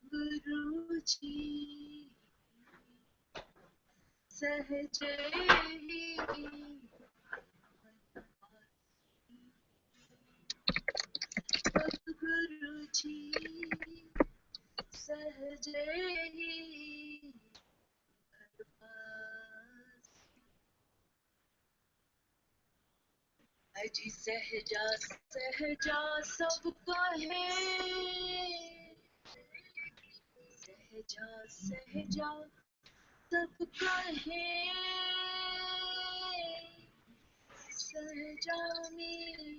गुरुजी सहज ही गुरुजी सहज ही अजी सहजा सहजा सबका है सहजा सहजा सबका है सहजा में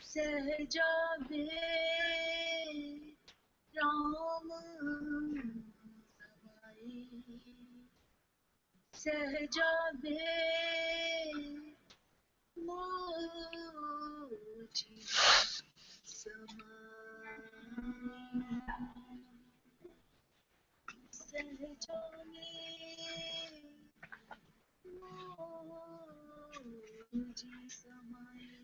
सहजा में राम समाए सहजा में मोची सहजा में मोची समाए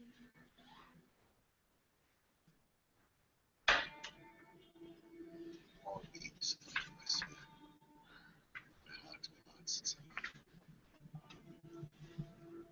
all beings of the atmosphere, my heart demands it is your place. Come to the moment.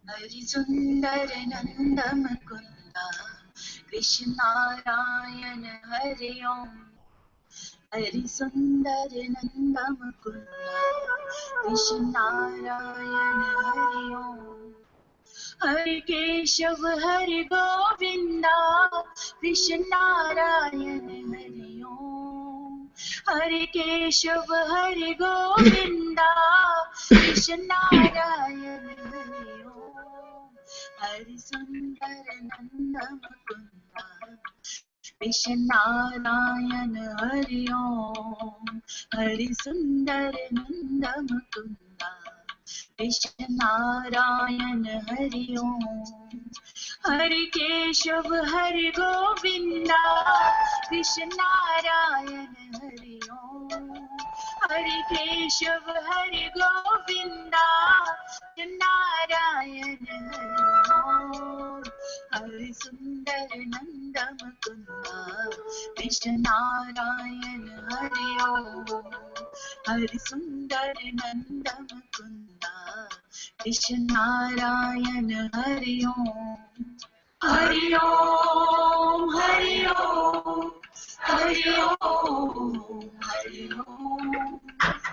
Hari सुंदर नंद मुकुंदा कृष्ण नारायण हरि ओम हरि सुंदर नंद मुकुंदा कृष्ण नारायण हरि ओम हरि केशव हरि गोविंदा कृष्ण नारायण हरि ओम हरि केशव हरि गोविंदा कृष्ण नारायण हरि ओम हरि सुंदर नंद मुकुंदा कृष्ण नारायण हरि ओम हरि सुंदर नंद मुकुंदा कृष्ण नारायण हरि ओम हरि केशव हरि गोविंदा कृष्ण नारायण हरि ओम हरि केशव हरि गोविंदा कृष्ण नारायण हरि ओम हरि सुंदर नंद मुकुंदा कृष्ण नारायण हरि ओम हरि सुंदर नंद मुकुंदा कृष्ण नारायण हरि ओम हरि ओम हरि ओम हरि ओम हरि ओम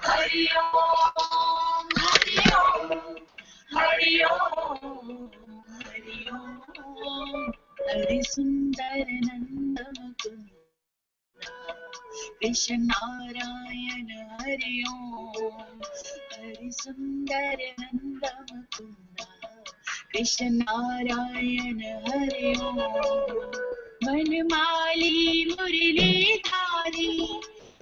हरि ओम हरि ओम हरि ओम हरि ओम हरि सुंदर नंद मुकुंदा कृष्ण नारायण हरि ओम हरि सुंदर नंद मुकुंदा कृष्ण नारायण हरि ओम वनमाली मुरली धारी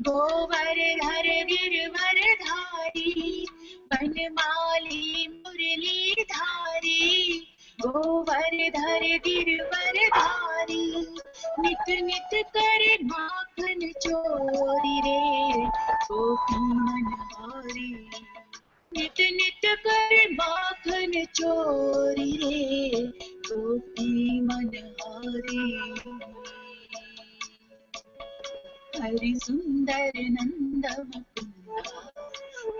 गोवर्धर गिरवर धारी वनमाली मुरली धारी गोवर्धर गिरवर धारी नित नित कर माखन चोरी रे गोपी मनहारी नित नित कर माखन चोरी रे गोपी मनहारी हरि सुंदर नंद मुकुंदा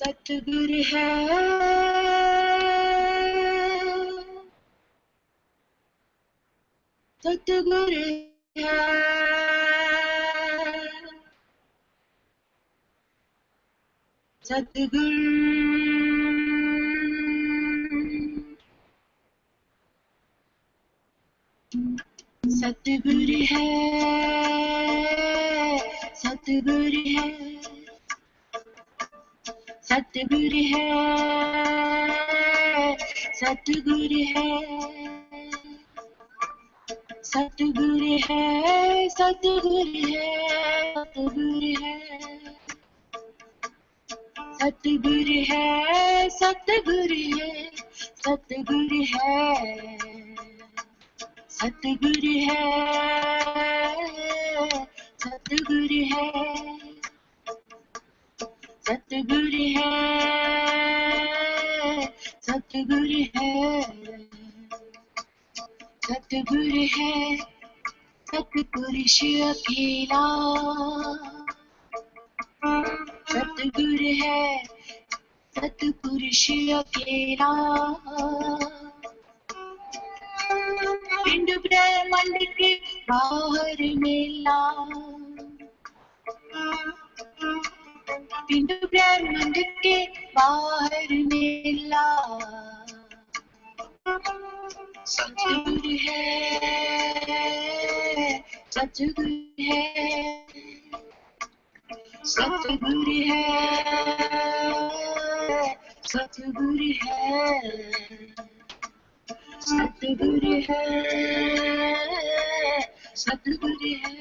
सतगुरु है, सतगुरु है, सतगुरु, सतगुरु है, सतगुरु है, सतगुरु है, सतगुरु है, सतगुरु है, सतगुरु है, सतगुरु है, सतगुरु है, सतगुरु है, सतगुरु है, सतगुरु है, सतगुरु है, सतगुरु है, सतगुरु है, सतगुरु है, सतपुरुष अकेला, सतगुरु है, सतपुरुष अकेला, पिंड ब्रह्मांड के बाहर मेला, पिंड ब्रह्मांड के बाहर मेला, सतगुरु है, सतगुरु है, सतगुरु है, सतगुरु है, सतगुरु है, सतगुरु है,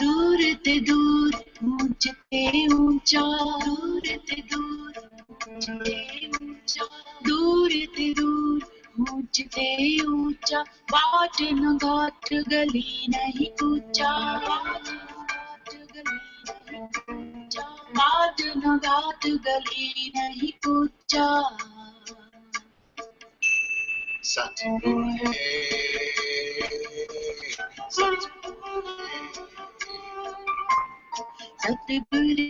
दूर ते दूर, ऊंच ते ऊंचा, दूर ते दूर, ऊंच ते ऊंचा, दूर ते दूर, ऊंच ते ऊंचा, बाट न घाट गली नहीं कूचा, बाट न घाट गली नहीं कूचा, सतगुरु है, सतगुरु सतगुरु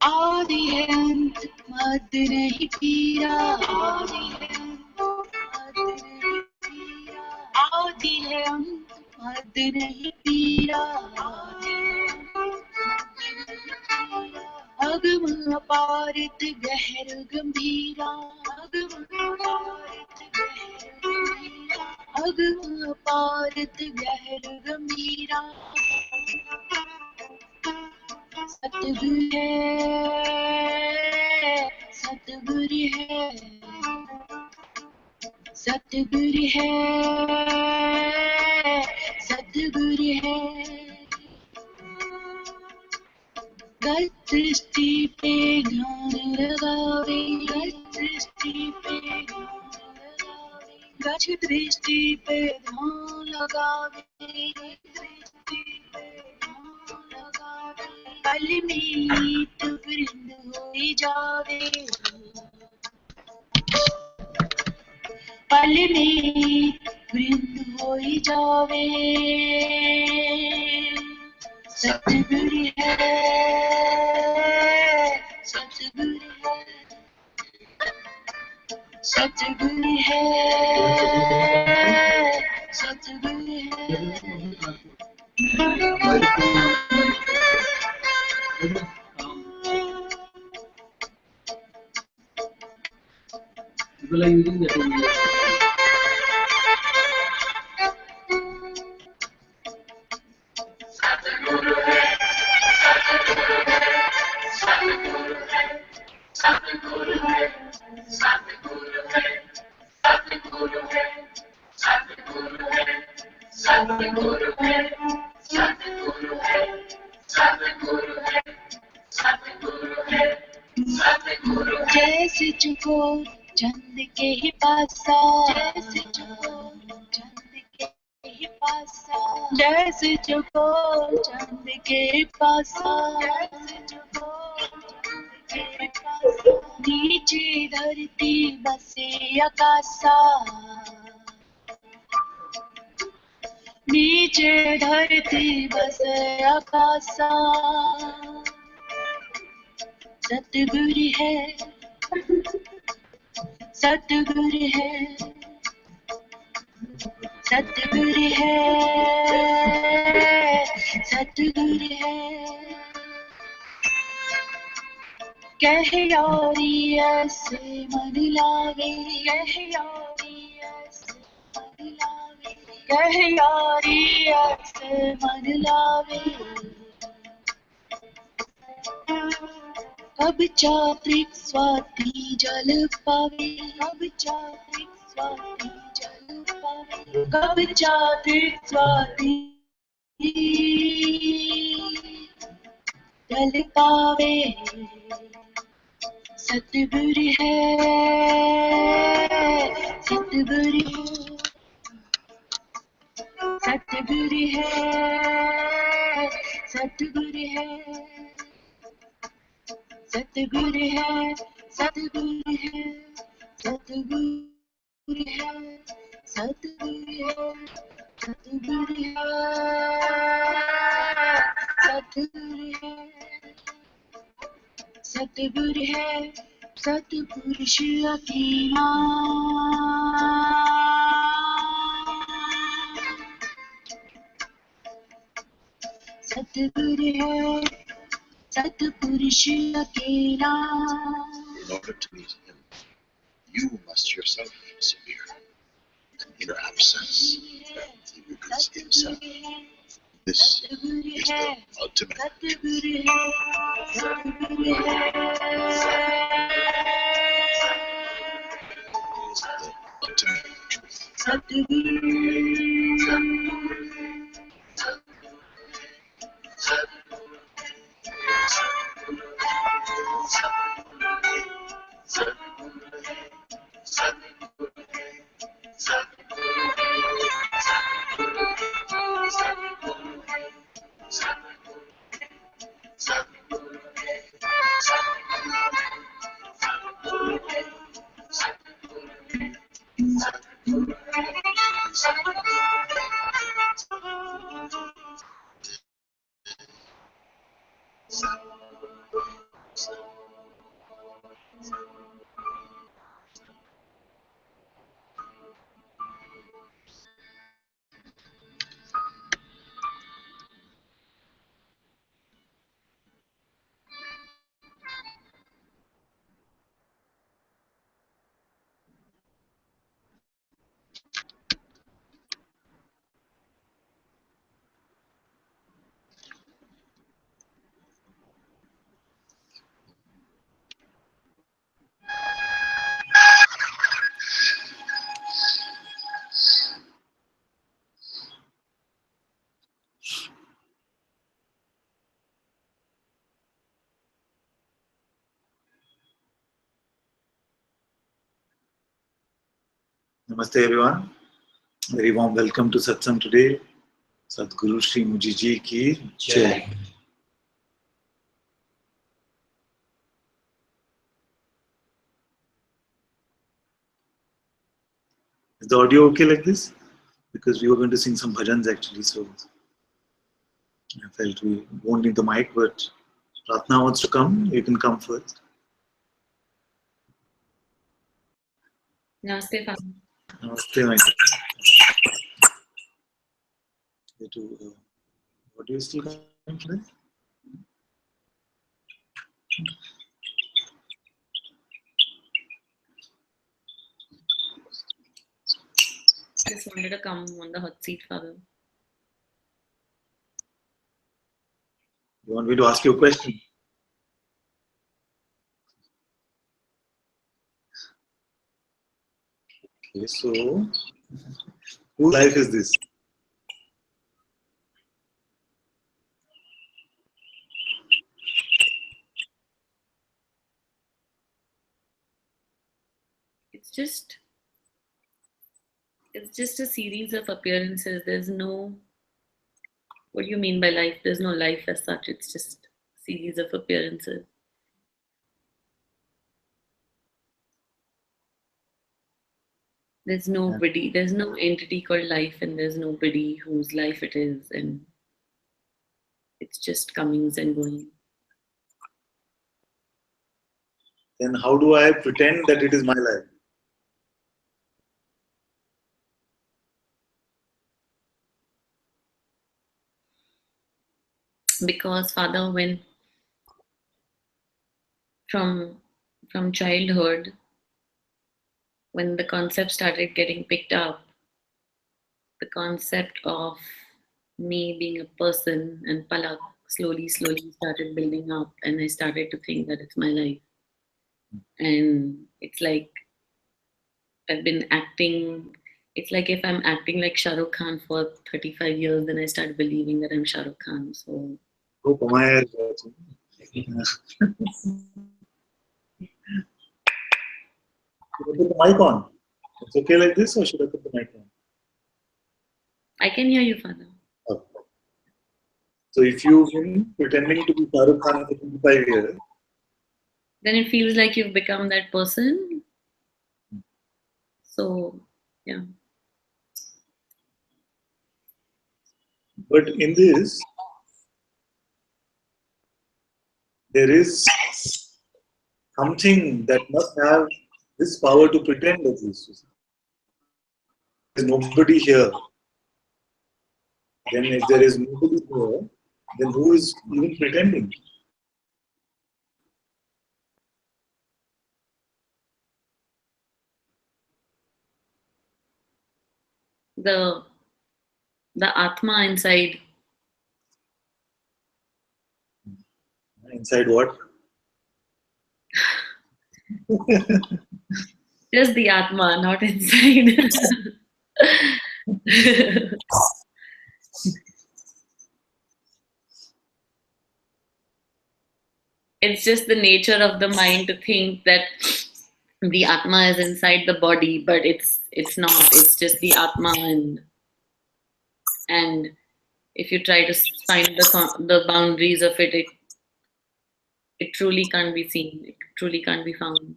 आदि है अंत मद नहीं पीरा, आदि है अंत मद नहीं पीरा, आदि है अंत मद नहीं पीरा, अगम अपारित गहर गंभीरा, अगम अपारित गहर गंभीरा, अगम अपारित गहर गंभीरा, सतगुरु है, सतगुरु है, सतगुरु है, सतगुरु है, गत दृष्टि पे ध्यान लगावे, गत दृष्टि पे ध्यान लगावे, गत दृष्टि पे ध्यान लगावे, गत दृष्टि पे ध्यान लगावे, पल में तो वृंद होई जावे, पल में वृंद होई जावे, सतगुरु है, सतगुरु है, सतगुरु है, सतगुरु है, People are using that only. सतगुरु है, सतगुरु है, सतगुरु है, सतगुरु है, सतगुरु है, सतगुरु है, सतगुरु है, सतगुरु है, सतगुरु है, सतगुरु है, सतगुरु है। जैसे चकोर चंद के ही पासा, जैसे चकोर चंद के ही पासा, जैसे चकोर चंद के पासा, जैसे चकोर चंद के पासा। नीचे धरती बसे आकाशा, नीचे धरती बसे आकाशा। सतगुरु है, सतगुरु है, सतगुरु है, सतगुरु है। कह यारी ऐसे मन लागे, कह यारी ऐसे मन लागे, कह यारी ऐसे मन लागे। कब चात्रिक स्वाति जल पावे, कब चात्रिक स्वाति जल पावे, कब चात्रिक स्वाति जल पावे। सतगुरु है, सतगुरु है, सतगुरु है, सतगुरु है, सतगुरु है, सतगुरु है, सतगुरु है, सतगुरु है, सतगुरु है, सतगुरु है, सतगुरु है, सतपुरुष अकेला। सतगुरु है, सतपुरुष अकेला। In order to meet him, you must yourself disappear. In absence, he reveals himself. This is the ultimate truth. सतगुरु है, सतगुरु है, Is the ultimate truth. Satguru. Namaste everyone. Very warm welcome to Satsang today. Sadguru Shri Muji Ji ki Jai. Is the audio okay like this? Because we were going to sing some bhajans actually, so I felt we won't need the mic, but Ratna wants to come. You can come first. Namaste, Fam. Namaste, my dear. What do you still coming today? Just wanted to come on the hot seat, Father. You want me to ask you a question? Okay, so whose life is this? It's just a series of appearances. There's no, what do you mean by life? There's no life as such. It's just a series of appearances. There's nobody, there's no entity called life, and there's nobody whose life it is, and it's just comings and going. Then how do I pretend that it is my life? Because Father, when from childhood, when the concept started getting picked up, the concept of me being a person and Palak slowly started building up, and I started to think that it's my life. And it's like I've been acting, it's like if I'm acting like Shah Rukh Khan for 35 years, then I start believing that I'm Shah Rukh Khan. So Oh, Pamaya is watching. Should I put the mic on? It's okay like this, or should I put the mic on? I can hear you, Father. Okay. So if you've been pretending to be Shah Rukh Khan for 25 years, Then it feels like you've become that person. So, yeah. but in this, there is something that must have this power to pretend at least. There's nobody here. Then if there is nobody here, then who is even pretending? The Atma inside, Inside what? just the Atma, not inside. It's just the nature of the mind to think that the Atma is inside the body, but it's not. It's just the Atma, and if you try to find the boundaries of it, it truly can't be seen. It truly can't be found.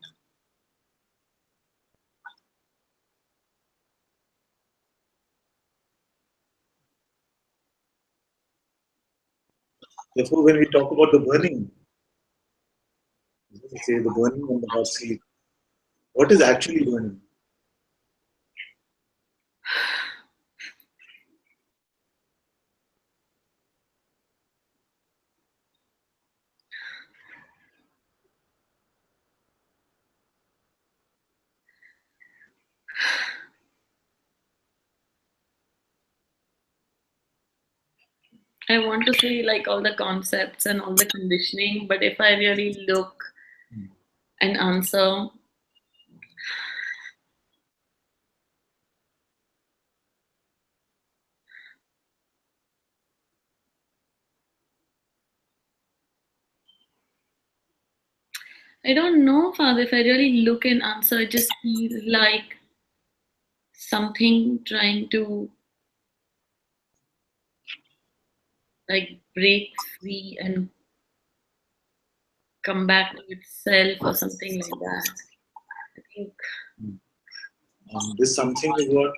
Therefore, when we talk about the burning, we say the burning on the hot sleep. What is actually burning? I want to say like all the concepts and all the conditioning, but if I really look and answer, I don't know, Father. If I really look and answer, it just feels like something trying to like break free and come back to itself or something like that. I think This something is what?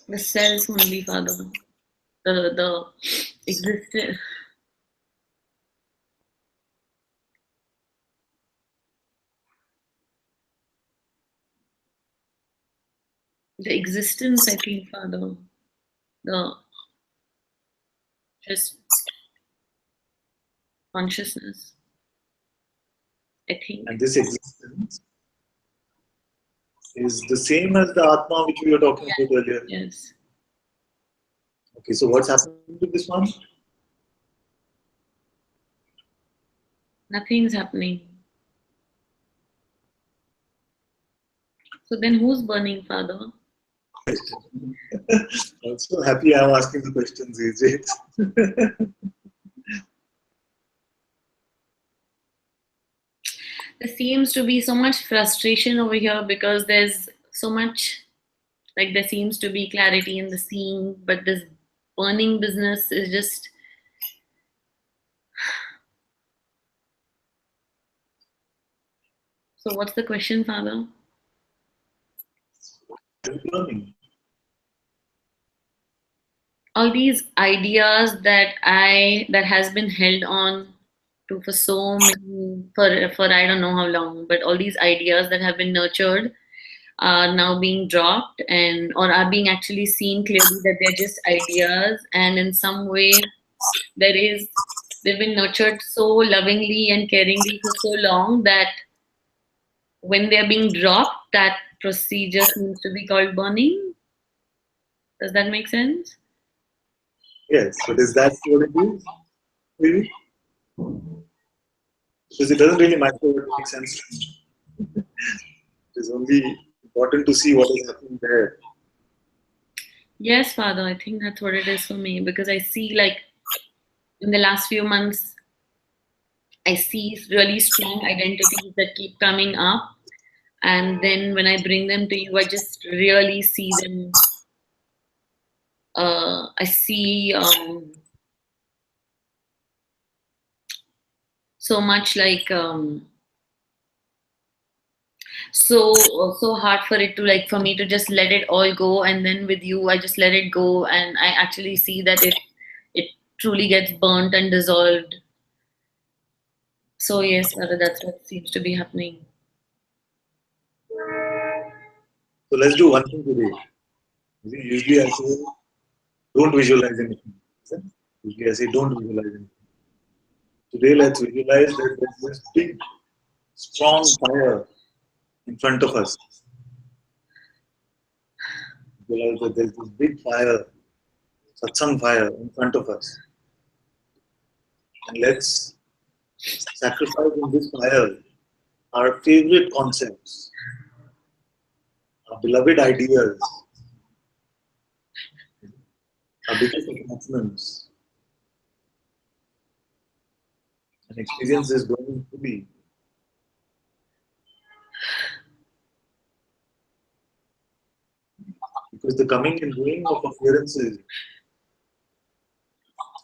the self only, Father. The existence. The existence, I think, Father. The just consciousness. I think. And this existence is the same as the Atma which we were talking about earlier. Yes. Okay, so what's happening to this one? Nothing's happening. So then who's burning, Father? I'm so happy I'm asking the questions, AJ. There seems to be so much frustration over here because there's so much, like, there seems to be clarity in the seeing, but this burning business is just. So, what's the question, Father? All these ideas that has been held on to for so many, for I don't know how long, but all these ideas that have been nurtured are now being dropped, and or are being actually seen clearly that they're just ideas, and in some way there is they've been nurtured so lovingly and caringly for so long that when they're being dropped, that procedure seems to be called burning. Does that make sense? Yes, but is that what it is? Maybe? Because it doesn't really matter what makes sense to me. It is only important to see what is happening there. Yes, Father, I think that's what it is for me, because I see, like, in the last few months, I see really strong identities that keep coming up. And then when I bring them to you, I just really see them. I see so much, like, so hard for it to, like, for me to just let it all go, and then with you I just let it go, and I actually see that it truly gets burnt and dissolved. So yes, Father, that's what seems to be happening. So let's do one thing today. Usually I say, don't visualize anything. Usually I say, don't visualize anything. Today let's visualize that there's this big, strong fire in front of us. Visualize that there's this big fire, Satsang fire in front of us. And let's sacrifice in this fire our favorite concepts, our beloved ideas, our biggest attachments, and experience this burning fully. Because the coming and going of appearances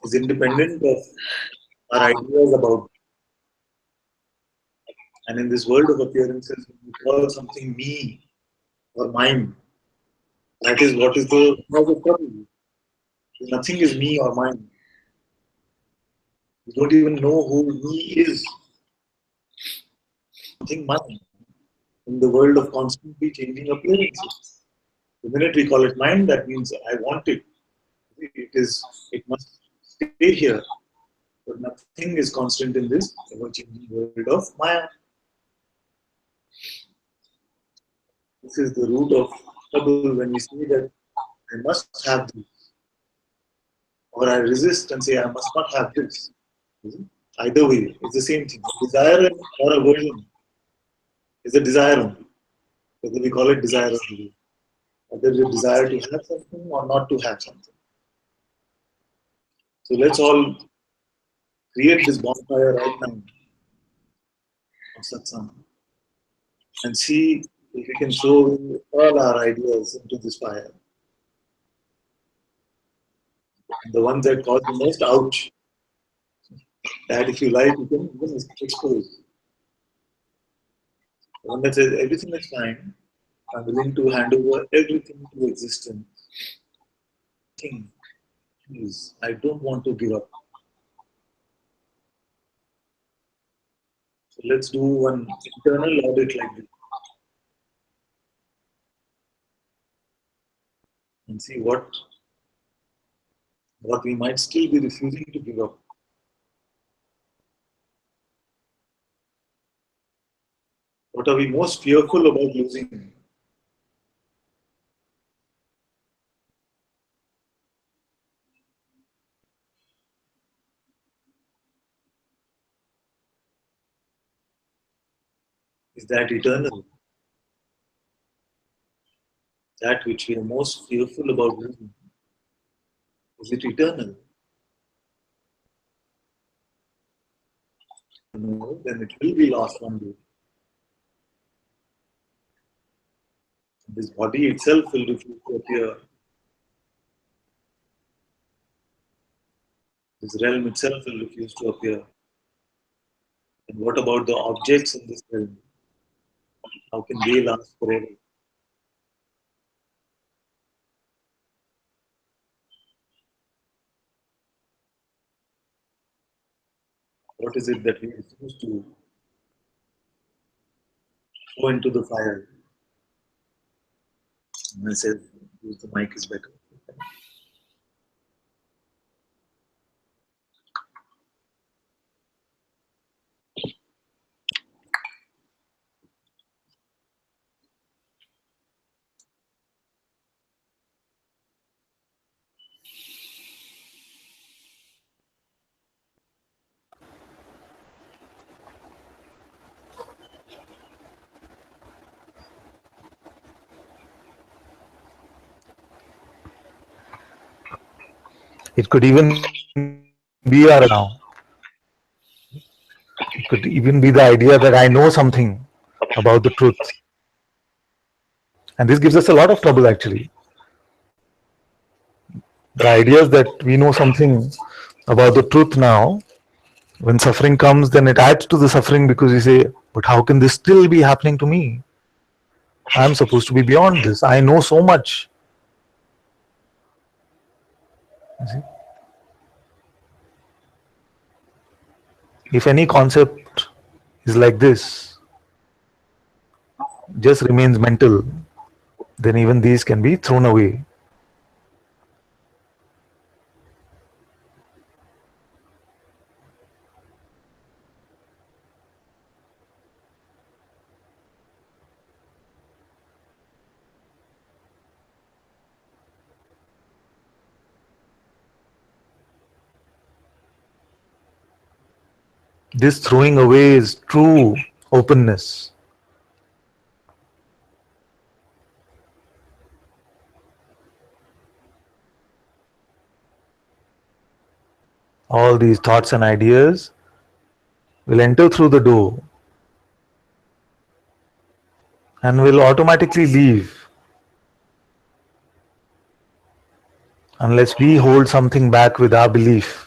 is independent of our ideas about. And in this world of appearances, we call something me or mine. That is what is the cause of trouble. Nothing is me or mine. We don't even know who me is. Nothing mine. In the world of constantly changing appearances. The minute we call it mine, that means I want it. It must stay here. But nothing is constant in this ever-changing world of Maya. This is the root of trouble when we say that I must have this, or I resist and say I must not have this. Either way, it's the same thing. Desire or aversion is a desire only. Whether we call it desire or not. Whether it's a desire to have something or not to have something. So let's all create this bonfire right now of satsang and see if we can throw all our ideas into this fire. And the ones that cause the most ouch, that if you like, you can even expose. The one that says everything is fine, I'm willing to hand over everything to existence. Please, I don't want to give up. So let's do one internal audit like this and see what we might still be refusing to give up. What are we most fearful about losing? Is that eternal? that which we are most fearful about losing, is it eternal? No, then it will be lost one day. This body itself will refuse to appear. This realm itself will refuse to appear. And what about the objects in this realm? How can they last forever? What is it that we refuse to throw into the fire? And I said, use the mic is better. It could even be our now. It could even be the idea that I know something about the truth. And this gives us a lot of trouble actually. The idea is that we know something about the truth now. When suffering comes, then it adds to the suffering because you say, but how can this still be happening to me? I'm supposed to be beyond this. I know so much. You see? If any concept is like this, just remains mental, then even these can be thrown away. This throwing away is true openness. All these thoughts and ideas will enter through the door and will automatically leave unless we hold something back with our belief.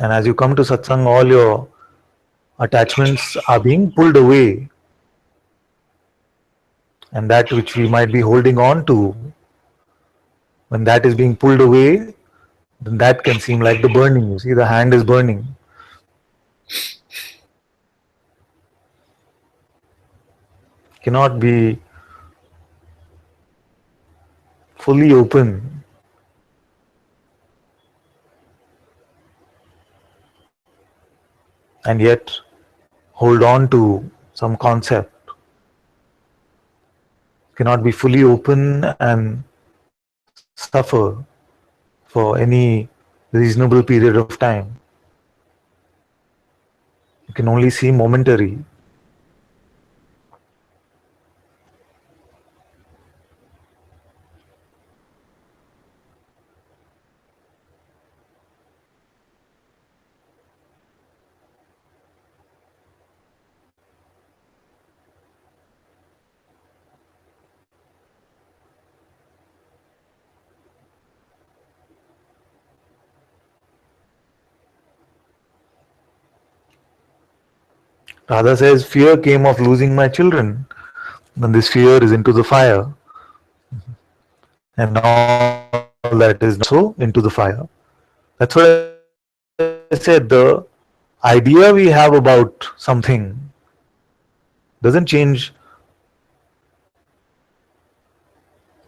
And as you come to satsang, all your attachments are being pulled away. And that which we might be holding on to, when that is being pulled away, then that can seem like the burning. You see, the hand is burning. Cannot be fully open. And yet hold on to some concept. Cannot be fully open and suffer for any reasonable period of time. You can only see momentary. Radha says, fear came of losing my children. Then this fear is into the fire. And all that is so into the fire. That's what I said. The idea we have about something doesn't change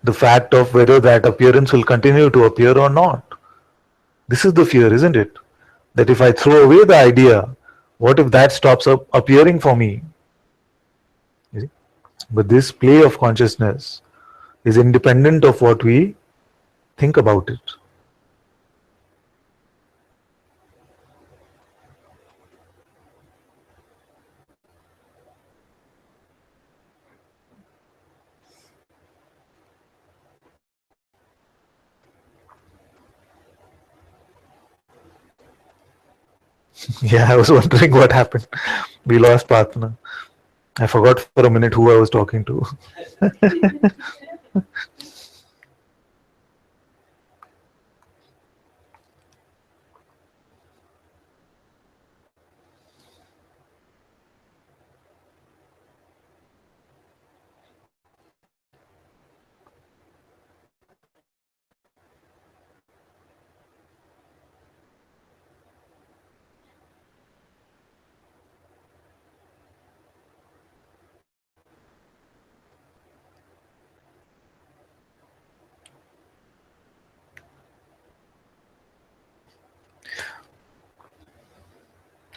the fact of whether that appearance will continue to appear or not. This is the fear, isn't it? That if I throw away the idea, what if that stops up appearing for me? You see? But this play of consciousness is independent of what we think about it. Yeah, I was wondering what happened. We lost Patna. I forgot for a minute who I was talking to.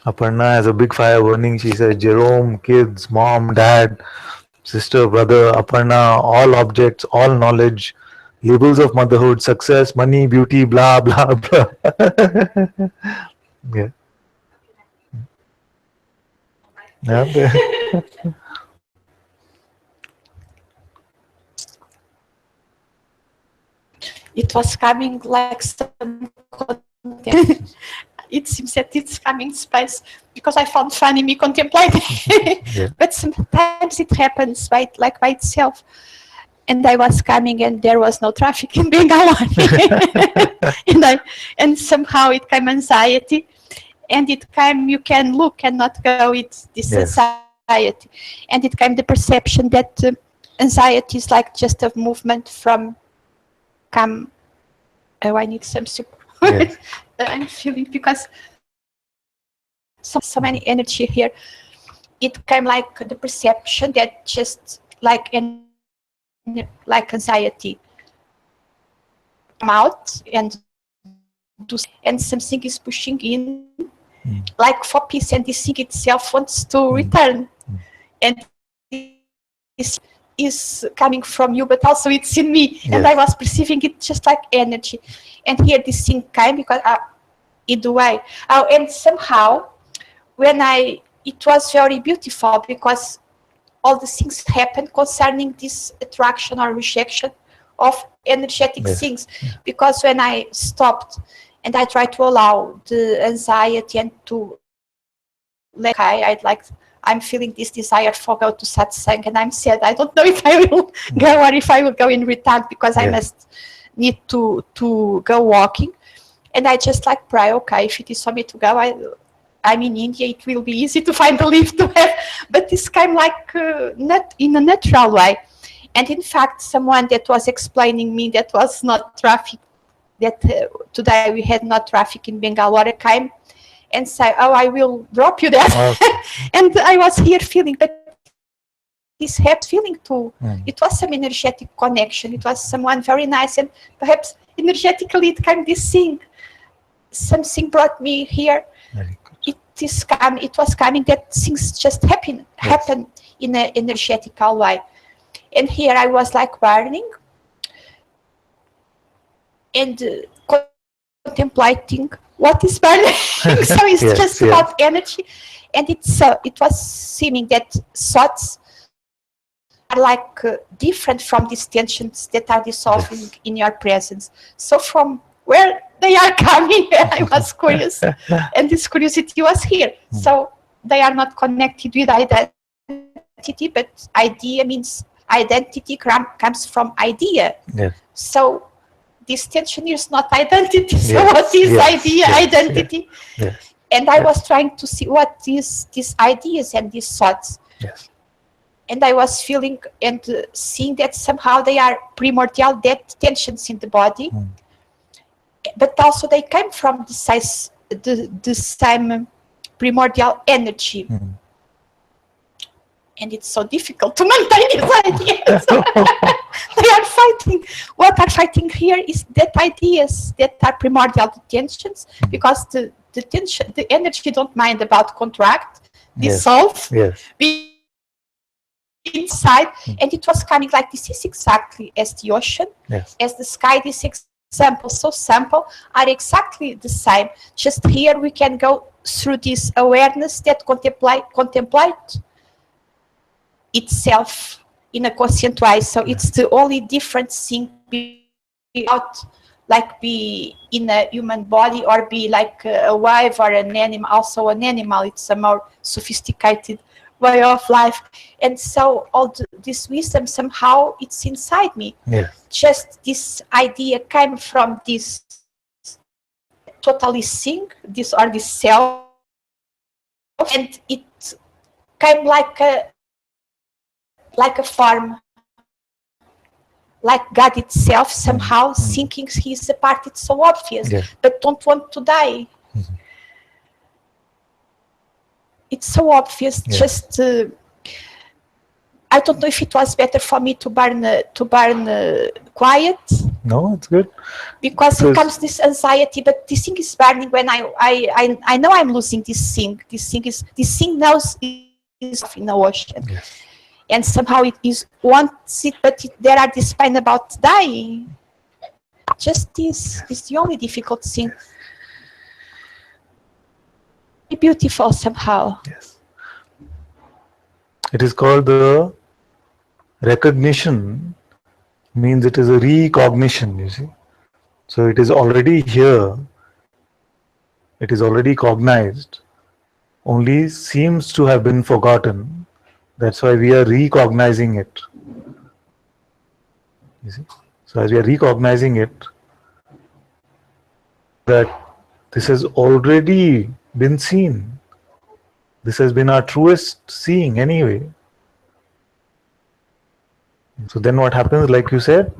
Aparna has a big fire burning. She says, Jerome, kids, mom, dad, sister, brother, Aparna, all objects, all knowledge, labels of motherhood, success, money, beauty, blah, blah, blah. Yeah. Yeah. It was coming like some content. It seems that it's coming space because I found fun in me contemplating. Yeah. But sometimes it happens by itself. And I was coming and there was no traffic in Bangalore. and somehow it came anxiety. And it came, you can look and not go, it's this Yes. anxiety. And it came the perception that anxiety is like just a movement from come. Oh, I need some support. Yes. I'm feeling because so many energy here. It came like the perception that just like anxiety come out and something is pushing in like for peace, and this thing itself wants to return, and this is coming from you, but also it's in me. And I was perceiving it just like energy, and here this thing came because in the way and somehow when it was very beautiful because all the things happened concerning this attraction or rejection of energetic things. Because when I stopped and I tried to allow the anxiety and to let I'm feeling this desire for go to Satsang, and I'm sad. I don't know if I will go or if I will go in return because I must need to go walking. And I just pray, okay, if it is for me to go, I'm in India, it will be easy to find a lift to have, but this came not in a natural way. And in fact, someone that was explaining me that was not traffic, that today we had not traffic in Bangalore, came and say, oh, I will drop you there. And I was here feeling, but this happy feeling too. It was some energetic connection. It was someone very nice, and perhaps energetically it came this thing. Something brought me here. It was coming that things just happen in an energetical way. And here I was burning and contemplating what is burning. So it's just about energy. And it was seeming that thoughts are different from these tensions that are dissolving in your presence. So from where they are coming, I was curious, and this curiosity was here. So they are not connected with identity, but idea means identity comes from idea. So this tension is not identity. So what is idea, identity? And I was trying to see what is these ideas and these thoughts. And I was feeling and seeing that somehow they are primordial tensions in the body. But also they came from the same primordial energy. And it's so difficult to maintain these ideas. They are fighting. What are fighting here is that ideas that are primordial tensions, because the tension, the energy don't mind about contract, dissolve, inside, and it was coming like this is exactly as the ocean, Yes. as the sky. This example, so simple, are exactly the same. Just here we can go through this awareness that contemplate itself in a conscient way. So it's the only different thing out, like be in a human body or be like a wave or an animal. Also an animal, it's a more sophisticated way of life. And so all this wisdom, somehow it's inside me. Yes. Just this idea came from this totally thing, this or this self, and it came like a form, like God itself, somehow thinking he's a part. It's so obvious, but don't want to die. It's so obvious. Just I don't know if it was better for me to burn quiet. No, it's good. Because it comes this anxiety, but this thing is burning when I know I'm losing this thing. This thing knows is in the ocean. Yes. And somehow it is wants it, but there are this pain about dying. Just this is the only difficult thing. Beautiful somehow. Yes. It is called the recognition, means it is a recognition, you see. So it is already here. It is already cognized. Only seems to have been forgotten. That's why we are recognizing it. You see? So as we are recognizing it, that this has already been seen. This has been our truest seeing anyway. So then what happens, like you said,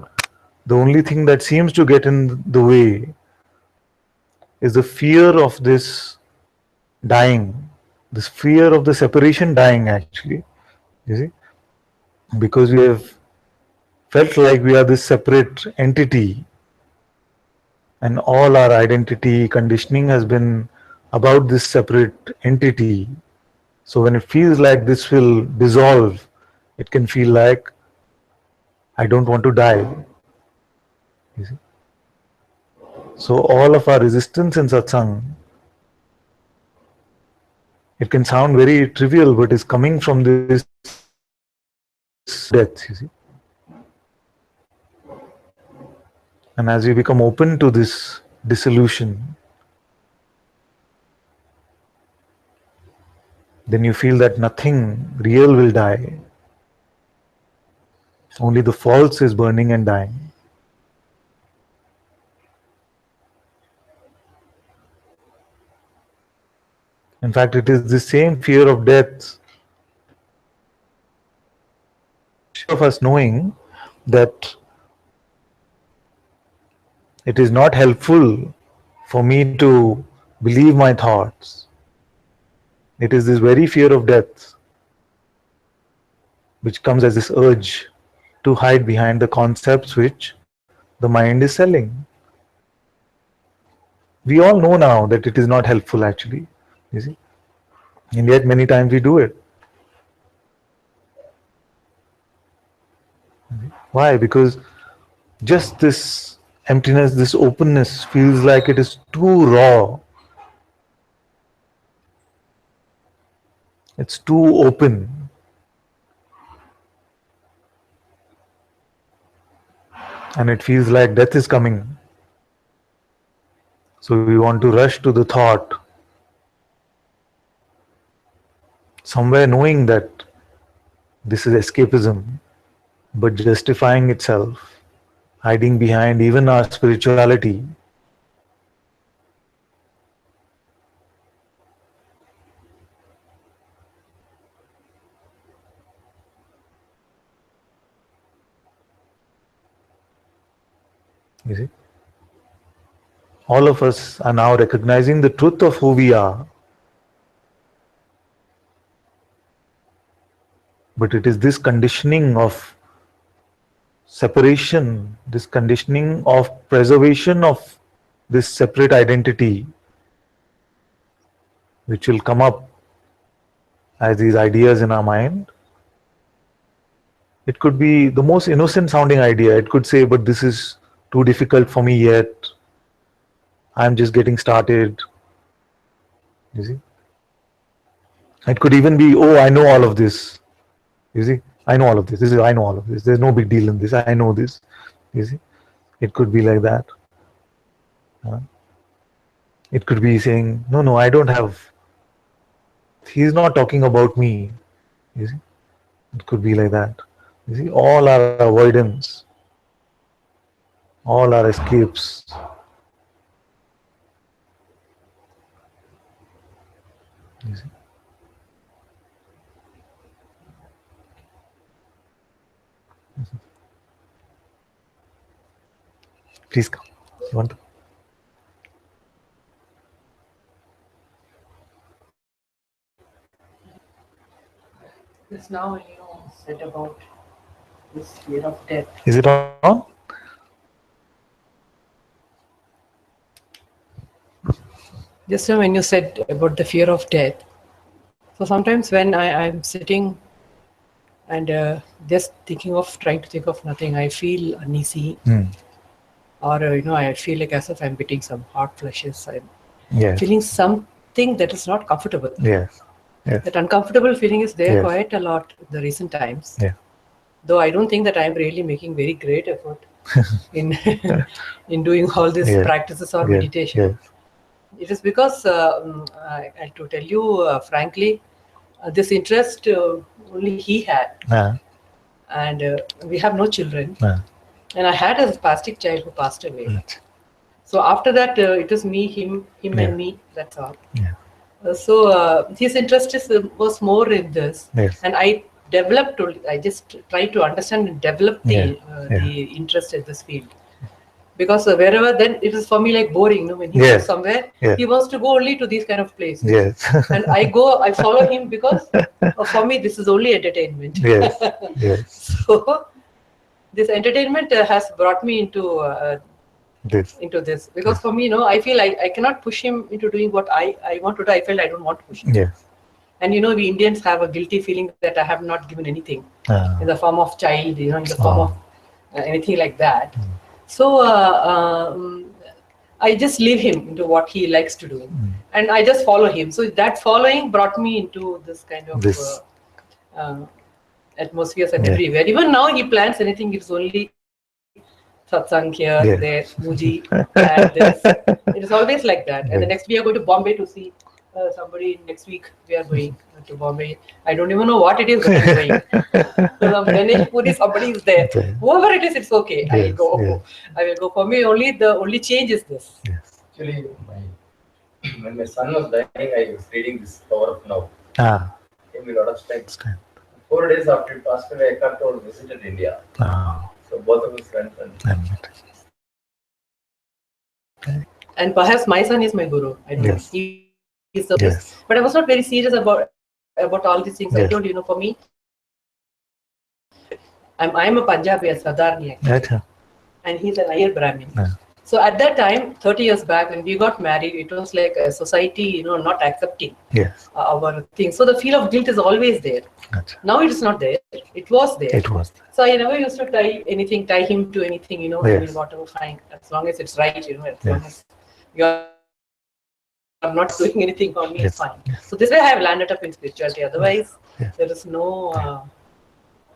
the only thing that seems to get in the way is the fear of this dying, this fear of the separation dying actually, you see, because we have felt like we are this separate entity and all our identity conditioning has been about this separate entity. So when it feels like this will dissolve, it can feel like I don't want to die. You see? So all of our resistance in satsang, it can sound very trivial, but is coming from this death, you see. And as we become open to this dissolution, then you feel that nothing real will die. Only the false is burning and dying. In fact, it is the same fear of death of us knowing that it is not helpful for me to believe my thoughts. It is this very fear of death which comes as this urge to hide behind the concepts which the mind is selling. We all know now that it is not helpful actually, you see, and yet many times we do it. Why? Because just this emptiness, this openness feels like it is too raw. It's too open. And it feels like death is coming. So we want to rush to the thought, somewhere knowing that this is escapism, but justifying itself, hiding behind even our spirituality. You see? All of us are now recognizing the truth of who we are. But it is this conditioning of separation, this conditioning of preservation of this separate identity, which will come up as these ideas in our mind. It could be the most innocent sounding idea. It could say, but this is too difficult for me yet. I'm just getting started. You see? It could even be, oh, I know all of this. You see? I know all of this. I know all of this. There's no big deal in this. I know this. You see? It could be like that. It could be saying, no, no, I don't have. He's not talking about me. You see? It could be like that. You see? All our avoidance, all our escapes. You see? Please come. You want to? Just now when you said about this fear of death. Is it on? Just now when you said about the fear of death. So sometimes when I'm sitting and just thinking of trying to think of nothing, I feel uneasy. Or I feel like as if I'm getting some hot flushes. I'm feeling something that is not comfortable. Yes. That uncomfortable feeling is there Yes. quite a lot in the recent times. Yeah. Though I don't think that I'm really making very great effort in in doing all these practices or meditation. Yes. It is because, to tell you frankly, this interest only he had. And we have no children. And I had a spastic child who passed away. So after that, it is me, him and me, that's all. So his interest was more in this. And I just tried to understand and develop the interest in this field. Because wherever, then it is for me like boring. When he goes somewhere, he wants to go only to these kind of places. And I follow him because for me this is only entertainment. So this entertainment has brought me into this. Because for me, I feel I cannot push him into doing what I want to do. I felt I don't want to push him. And we Indians have a guilty feeling that I have not given anything in the form of child, in the form of anything like that. So I just leave him into what he likes to do, and I just follow him. So that following brought me into this kind of atmospheres and everywhere. Even now, he plans anything. It's only Satsang here, there, Muji, and this. It is always like that. And the next we are going to Bombay to see somebody. Next week we are going to Bombay. I don't even know what it is, but I'm going. Ganesh Puri, somebody is there. Whoever it is, it's okay. I go. I will go. For me, the only change is this. Actually, when my son was dying, I was reading this Power of Now. Gave me a lot of strength. 4 days after he passed away, I come to visited India. So both of us went and perhaps my son is my guru. I don't know. He is the best. But I was not very serious about all these things. I told you, for me, I'm a Punjabi, a Sardarni actually. And he's an Iyer Brahmin. So at that time, 30 years back, when we got married, it was like a society, not accepting our thing. So the feel of guilt is always there. Now it is not there. It was there. So I never used to tie him to anything, I mean, whatever, fine. As long as it's right, as long as you're not doing anything on me, it's fine. So this way I have landed up in spirituality. Otherwise, there is no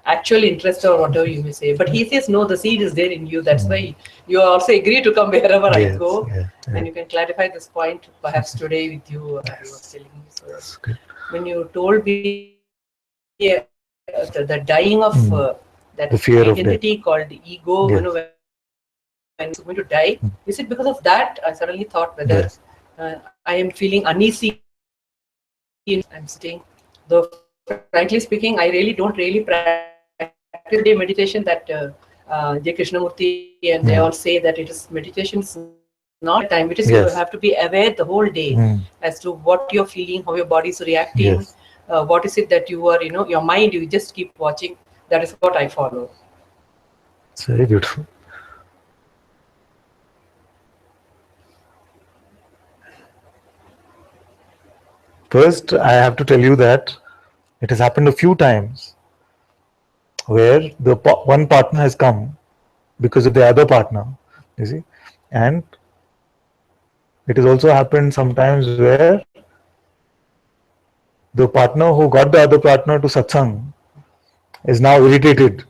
actual interest or whatever you may say. But he says, no, the seed is there in you. That's why you also agree to come wherever I go. And you can clarify this point perhaps today with you. I was telling you. So when you told me the dying of that identity called ego, when it's going to die, is it because of that? I suddenly thought whether I am feeling uneasy. I'm sitting, though frankly speaking, I really don't practice the meditation that J. Krishnamurti and they all say that it is meditation is not time. It is you have to be aware the whole day as to what you're feeling, how your body is reacting, what is it that you are, your mind, you just keep watching. That is what I follow. It's very beautiful. First, I have to tell you that it has happened a few times where the one partner has come because of the other partner, you see, and it has also happened sometimes where the partner who got the other partner to satsang is now irritated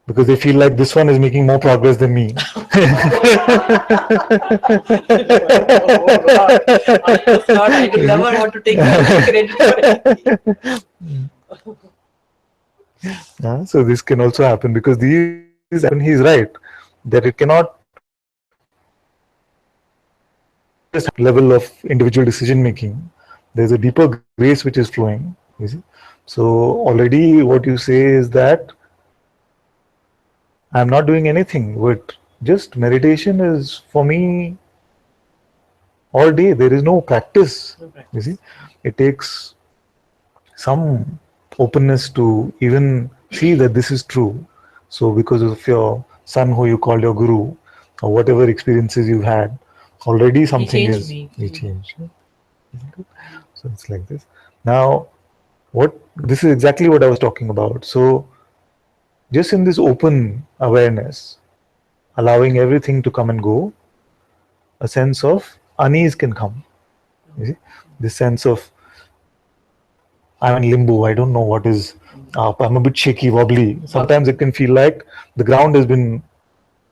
because they feel like this one is making more progress than me. I will never want to take credit for anything. So this can also happen because these happen. He's right that it cannot just level of individual decision making. There's a deeper grace which is flowing. You see, so already what you say is that I'm not doing anything, but just meditation is for me all day. There is no practice. You see, it takes some openness to even see that this is true. So because of your son who you called your guru, or whatever experiences you've had, already something is he changed. So it's like this. Now, this is exactly what I was talking about. So just in this open awareness, allowing everything to come and go, a sense of unease can come. You see, this sense of I'm in limbo. I don't know what is up. I'm a bit shaky, wobbly. Sometimes it can feel like the ground has been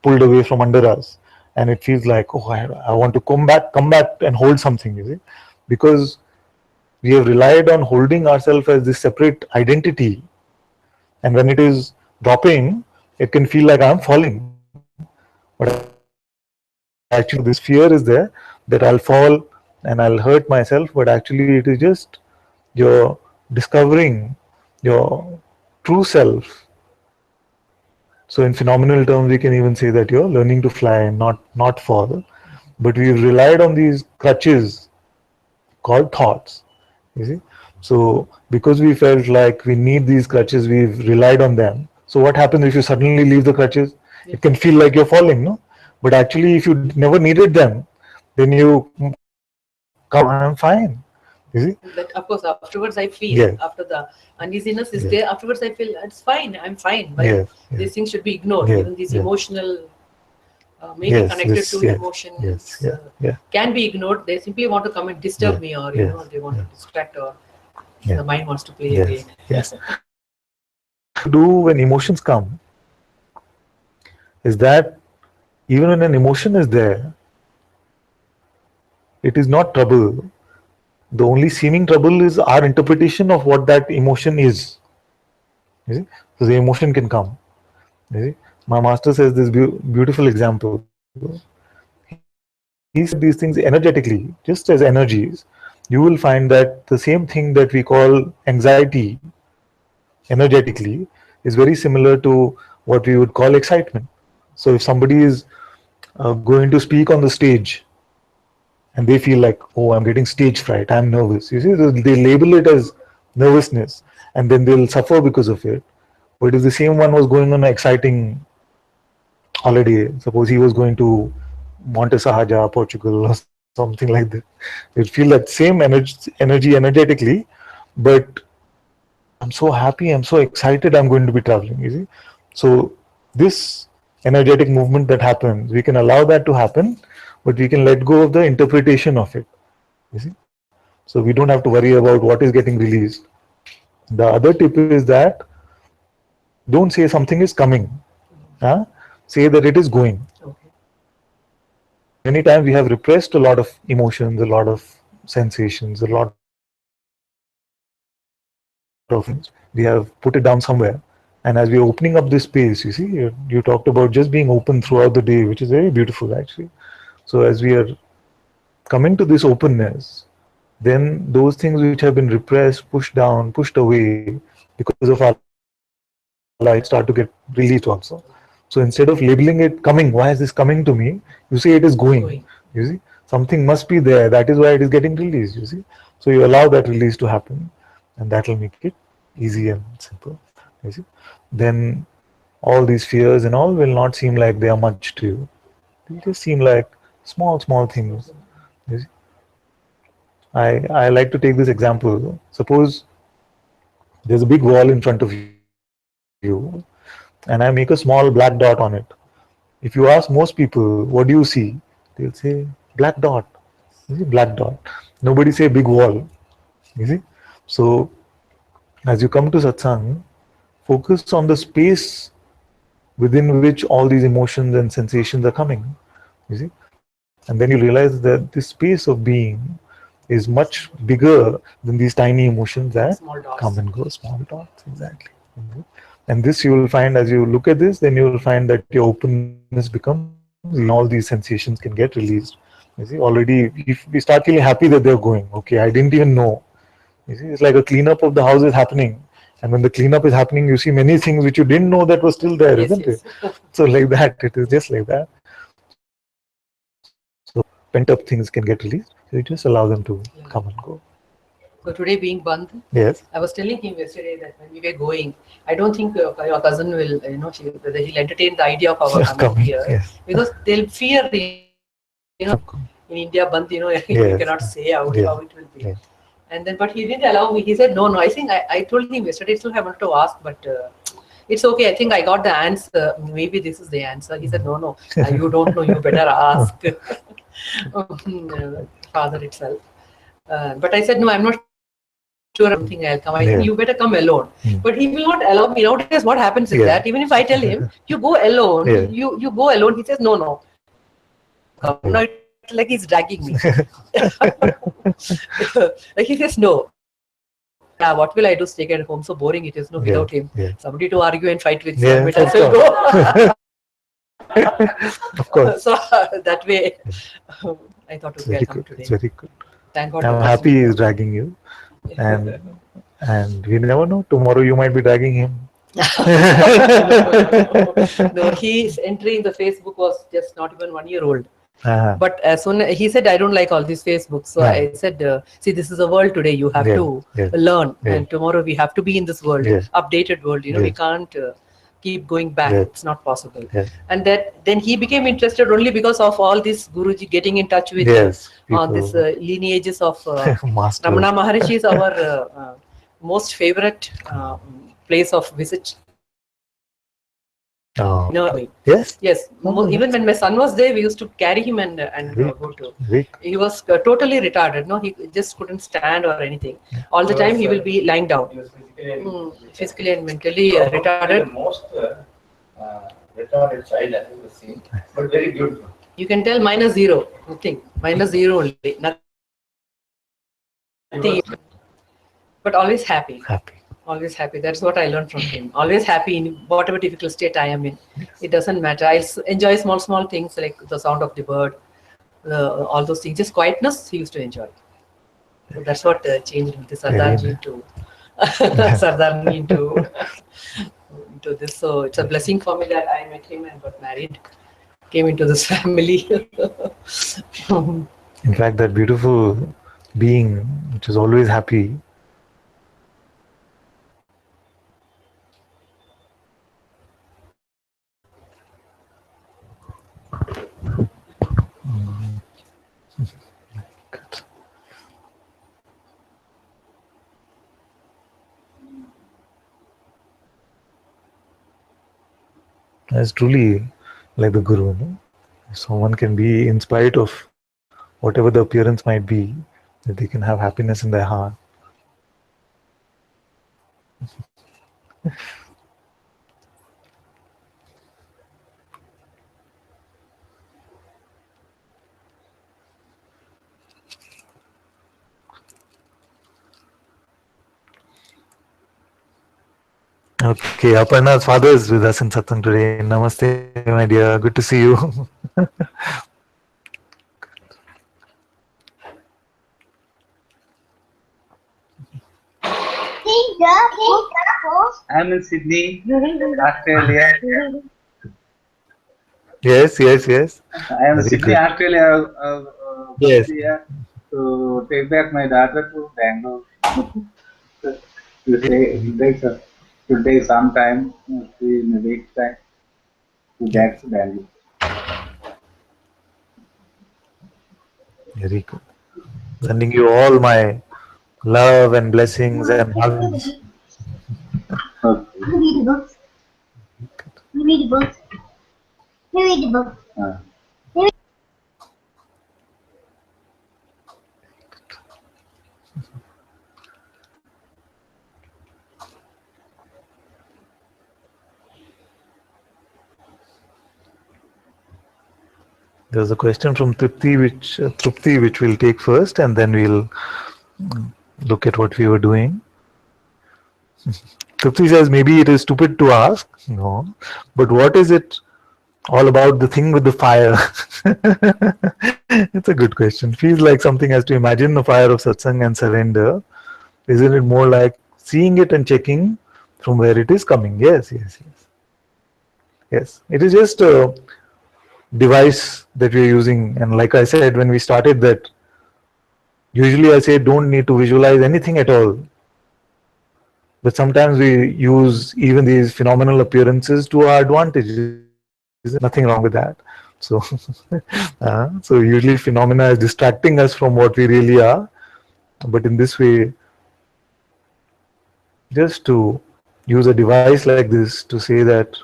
pulled away from under us, and it feels like, oh, I want to come back and hold something. You see, because we have relied on holding ourselves as this separate identity, and when it is dropping, it can feel like I'm falling. But actually, this fear is there that I'll fall and I'll hurt myself. But actually, it is just you're discovering your true self. So in phenomenal terms, we can even say that you're learning to fly and not fall. But we've relied on these crutches called thoughts. You see, so because we felt like we need these crutches, we've relied on them. So what happens if you suddenly leave the crutches? It can feel like you're falling, no? But actually, if you never needed them, then you come, I'm fine. You see? That of course afterwards I feel after the uneasiness is there. Afterwards I feel it's fine. I'm fine. But these things should be ignored. Even these emotional, maybe connected to emotions, can be ignored. They simply want to come and disturb me, or they want to distract, or the mind wants to play again. Yes. To do when emotions come is that even when an emotion is there, it is not trouble. The only seeming trouble is our interpretation of what that emotion is. You see? So the emotion can come. You see? My master says this beautiful example. He said these things energetically, just as energies. You will find that the same thing that we call anxiety energetically is very similar to what we would call excitement. So if somebody is going to speak on the stage and they feel like, oh, I'm getting stage fright, I'm nervous. You see, they label it as nervousness and then they'll suffer because of it. But if the same one was going on an exciting holiday, suppose he was going to Monte Sahaja, Portugal, or something like that, you'd feel that same energy energetically, but I'm so happy, I'm so excited, I'm going to be traveling, you see. So this energetic movement that happens, we can allow that to happen, but we can let go of the interpretation of it, you see. So we don't have to worry about what is getting released. The other tip is that don't say something is coming. Say that it is going. Many times we have repressed a lot of emotions, a lot of sensations, a lot of things. We have put it down somewhere. And as we are opening up this space, you see, you talked about just being open throughout the day, which is very beautiful actually. So as we are coming to this openness, then those things which have been repressed, pushed down, pushed away because of our life start to get released also. So instead of labeling it coming, why is this coming to me? You say it is going. You see, something must be there. That is why it is getting released. You see, so you allow that release to happen, and that will make it easy and simple. You see, then all these fears and all will not seem like they are much to you. They just seem like small things. You see? I like to take this example. Suppose there's a big wall in front of you, you and I make a small black dot on it. If you ask most people, what do you see? They'll say black dot. You see, black dot. Nobody say big wall. You see? So as you come to satsang, focus on the space within which all these emotions and sensations are coming. You see? And then you realize that the space of being is much bigger than these tiny emotions that come and go, small dots, exactly. And this you will find as you look at this, then you will find that your openness becomes, all these sensations can get released. You see, already if we start feeling happy that they're going, okay, I didn't even know. You see, it's like a cleanup of the house is happening. And when the cleanup is happening, you see many things which you didn't know that were still there, Yes, isn't yes. it? So like that, it is just like that. So pent up things can get released. So you just allow them to come and go. So today being Bandh, Yes. I was telling him yesterday that when we were going, I don't think your cousin will, whether he'll entertain the idea of our coming here. Yes. Because they'll fear, in India, Bandh, you cannot say how it will be. Yes. And then, but he didn't allow me. He said, no. I think I told him yesterday, still I wanted to ask, but it's okay. I think I got the answer. Maybe this is the answer. He said, no, you don't know. You better ask father itself. But I said, no, I'm not sure. I don't think I'll come. I think you better come alone. But he will not allow me. Nowadays, what happens is that even if I tell him, you go alone, you go alone, he says, no. No, it's like he's dragging me. Like he says, no. What will I do? Stay at home? So boring it is. No, without him. Somebody to argue and fight with. Yeah, I will go. Of course. So that way, I thought, okay, I'll come today. It's very good. Thank God. I'm happy he's dragging you, and we never know. Tomorrow you might be dragging him. No, his entry in the Facebook was just not even 1 year old. But as soon as he said, I don't like all these Facebooks. So I said, see, this is a world today. You have to learn. And tomorrow we have to be in this world, updated world. We can't keep going back. It's not possible. And then he became interested only because of all this Guruji getting in touch with on this lineages of Ramana Maharishi is our most favorite place of visit. Yes. Even when my son was there, we used to carry him and go to. He was totally retarded. No, he just couldn't stand or anything. All the time he will be lying down. He was Physically and mentally retarded. The most retarded child I've ever seen, but very beautiful. You can tell -0. Nothing. -0 only. Nothing. But always happy. Always happy. That's what I learned from him. Always happy in whatever difficult state I am in. It doesn't matter. I enjoy small things like the sound of the bird, all those things. Just quietness, he used to enjoy. So that's what changed with the Sardarji into Sardarni into this. So it's a blessing for me that I met him and got married, came into this family. In fact, that beautiful being, which is always happy, is truly like the Guru. No? Someone can be, in spite of whatever the appearance might be, that they can have happiness in their heart. Okay, Aparna's father is with us in Satsang today. Namaste, my dear. Good to see you. I'm in Sydney, Australia. Yes. I am in Sydney, good. Australia. Yes. Here to take back my daughter to Bangalore. To take some time, in a week's time, to back to Bangalore. Very good. Sending you all my love and blessings and hugs. Okay. Read the book. Read the book. There's a question from Trupti, which we'll take first, and then we'll look at what we were doing. Trupti says, maybe it is stupid to ask. No. But what is it all about, the thing with the fire? It's a good question. Feels like something has to imagine the fire of satsang and surrender. Isn't it more like seeing it and checking from where it is coming? Yes, yes, yes. Yes. It is just a device that we are using. And like I said when we started, that usually I say don't need to visualize anything at all. But sometimes we use even these phenomenal appearances to our advantage. There's nothing wrong with that. So, so usually phenomena is distracting us from what we really are. But in this way, just to use a device like this to say that,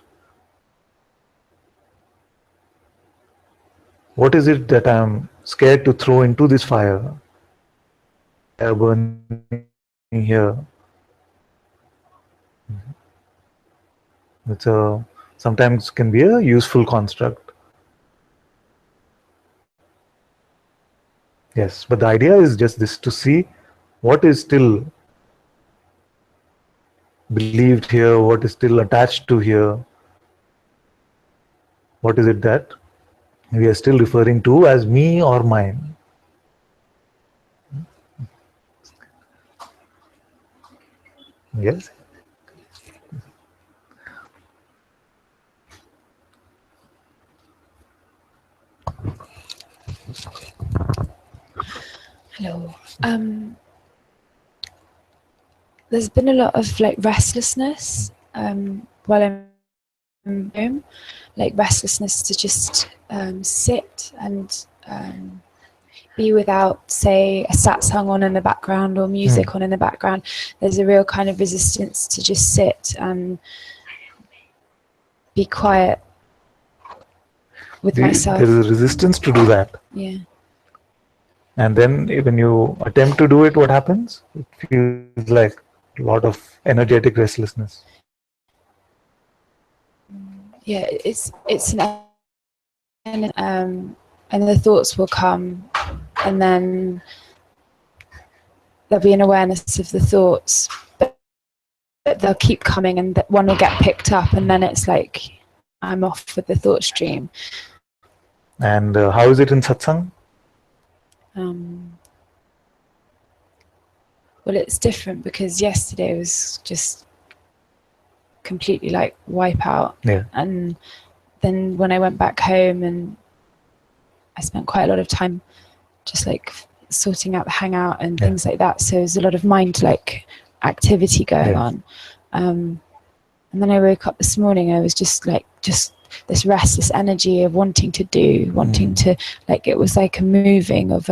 what is it that I'm scared to throw into this fire? Fire burning here. It's a sometimes can be a useful construct. Yes, but the idea is just this, to see what is still believed here, what is still attached to here. What is it that we are still referring to as me or mine? Yes. Hello. There's been a lot of like restlessness while I'm home, like restlessness to just sit and be without, say, a satsang on in the background or music on in the background. There's a real kind of resistance to just sit and be quiet with myself. There is a resistance to do that. Yeah. And then when you attempt to do it, what happens? It feels like a lot of energetic restlessness. Yeah, it's and the thoughts will come, and then there'll be an awareness of the thoughts, but they'll keep coming, and that one will get picked up, and then it's like I'm off with the thought stream. And how is it in satsang? Well, it's different because yesterday was just completely like wipe out. Yeah. And then when I went back home, and I spent quite a lot of time just like sorting out the hangout and things like that. So there's a lot of mind like activity going on. And then I woke up this morning, I was just this restless energy of wanting to do, wanting to, like, it was like a moving of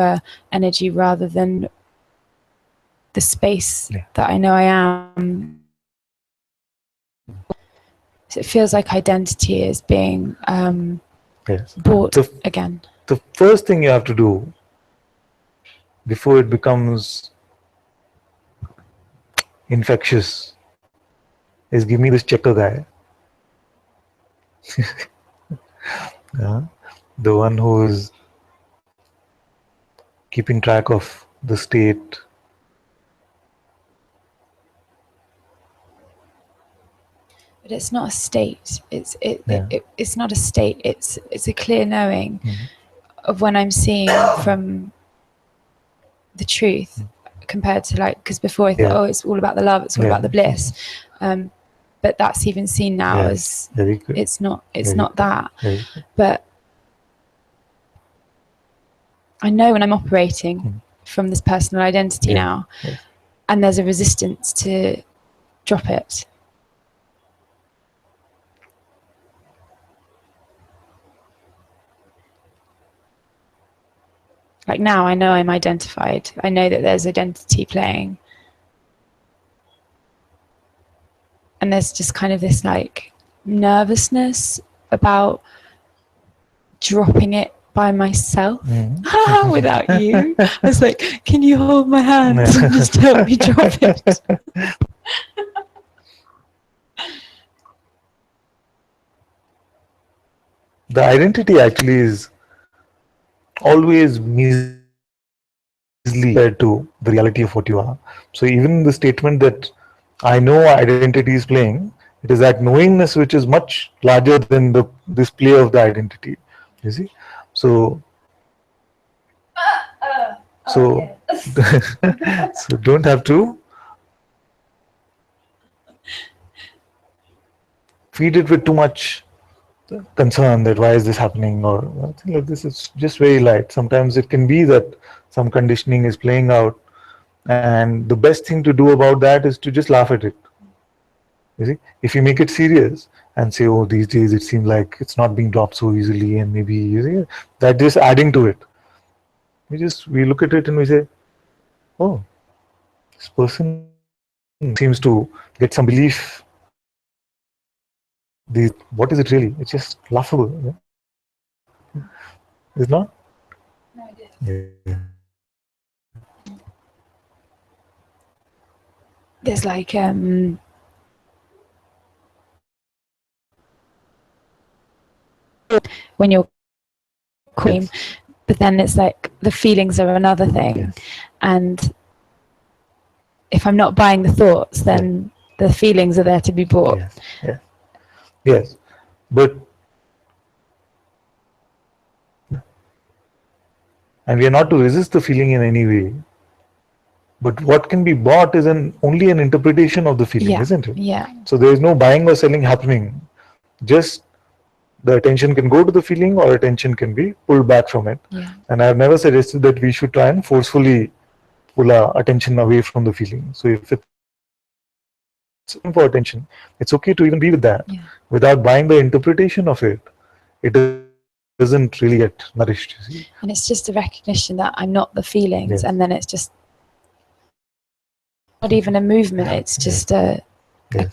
energy rather than the space that I know I am. So it feels like identity is being bought again. The first thing you have to do before it becomes infectious is give me this checker guy. The one who is keeping track of the state. But it's not a state. It's not a state. It's a clear knowing of when I'm seeing from the truth compared to, like, because before I thought, oh, it's all about the love, it's all about the bliss. But that's even seen now as it's not that. But I know when I'm operating from this personal identity now, and there's a resistance to drop it. Like now I know I'm identified. I know that there's identity playing. And there's just kind of this like nervousness about dropping it by myself without you. I was like, can you hold my hand and just help me drop it? The identity actually is always measly compared to the reality of what you are. So even the statement that I know identity is playing, it is that knowingness which is much larger than the this play of the identity. You see, so so so don't have to feed it with too much concern that why is this happening or something like this. It's just very light. Sometimes it can be that some conditioning is playing out, and the best thing to do about that is to just laugh at it. You see, if you make it serious and say, oh, these days it seems like it's not being dropped so easily, and maybe you see that just adding to it. We look at it and we say, oh, this person seems to get some belief. What is it really? It's just laughable. Yeah? It's not? No idea. Yeah. There's like when you're queen, yes. But then it's like the feelings are another thing, yes. And if I'm not buying the thoughts, then the feelings are there to be bought. Yes, yes, yes. But and we are not to resist the feeling in any way. But what can be bought is only an interpretation of the feeling, isn't it? Yeah. So there is no buying or selling happening. Just the attention can go to the feeling, or attention can be pulled back from it. Yeah. And I have never suggested that we should try and forcefully pull our attention away from the feeling. So if it's for attention, it's okay to even be with that without buying the interpretation of it. It doesn't really get nourished. You see? And it's just a recognition that I'm not the feelings, and then it's just not even a movement. It's just a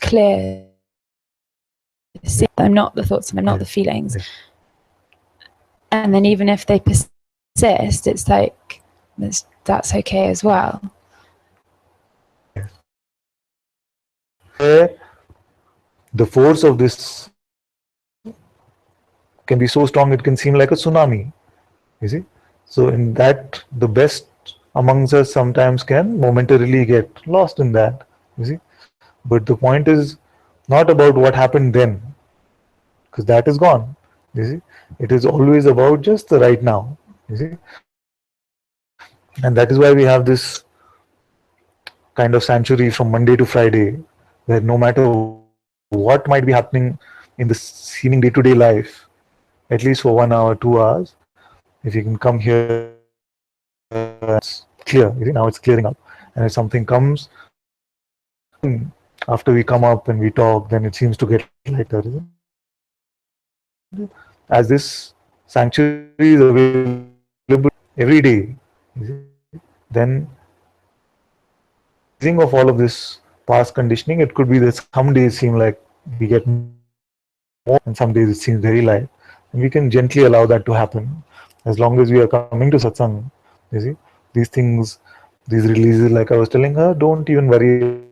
clear. I'm not the thoughts, and I'm not the feelings. And then even if they persist, it's like that's okay as well. The force of this can be so strong it can seem like a tsunami. You see, so in that the best amongst us sometimes can momentarily get lost in that. You see, but the point is not about what happened then, because that is gone. You see, it is always about just the right now. You see, and that is why we have this kind of sanctuary from Monday to Friday, where no matter what might be happening in the seeming day-to-day life, at least for 1 hour, 2 hours, if you can come here, it's clear. You see, now it's clearing up, and if something comes after we come up and we talk, then it seems to get lighter. As this sanctuary is available every day, then of all of this past conditioning, it could be that some days seem like we get more, and some days it seems very light, and we can gently allow that to happen as long as we are coming to satsang. You see, these things, these releases, like I was telling her, don't even worry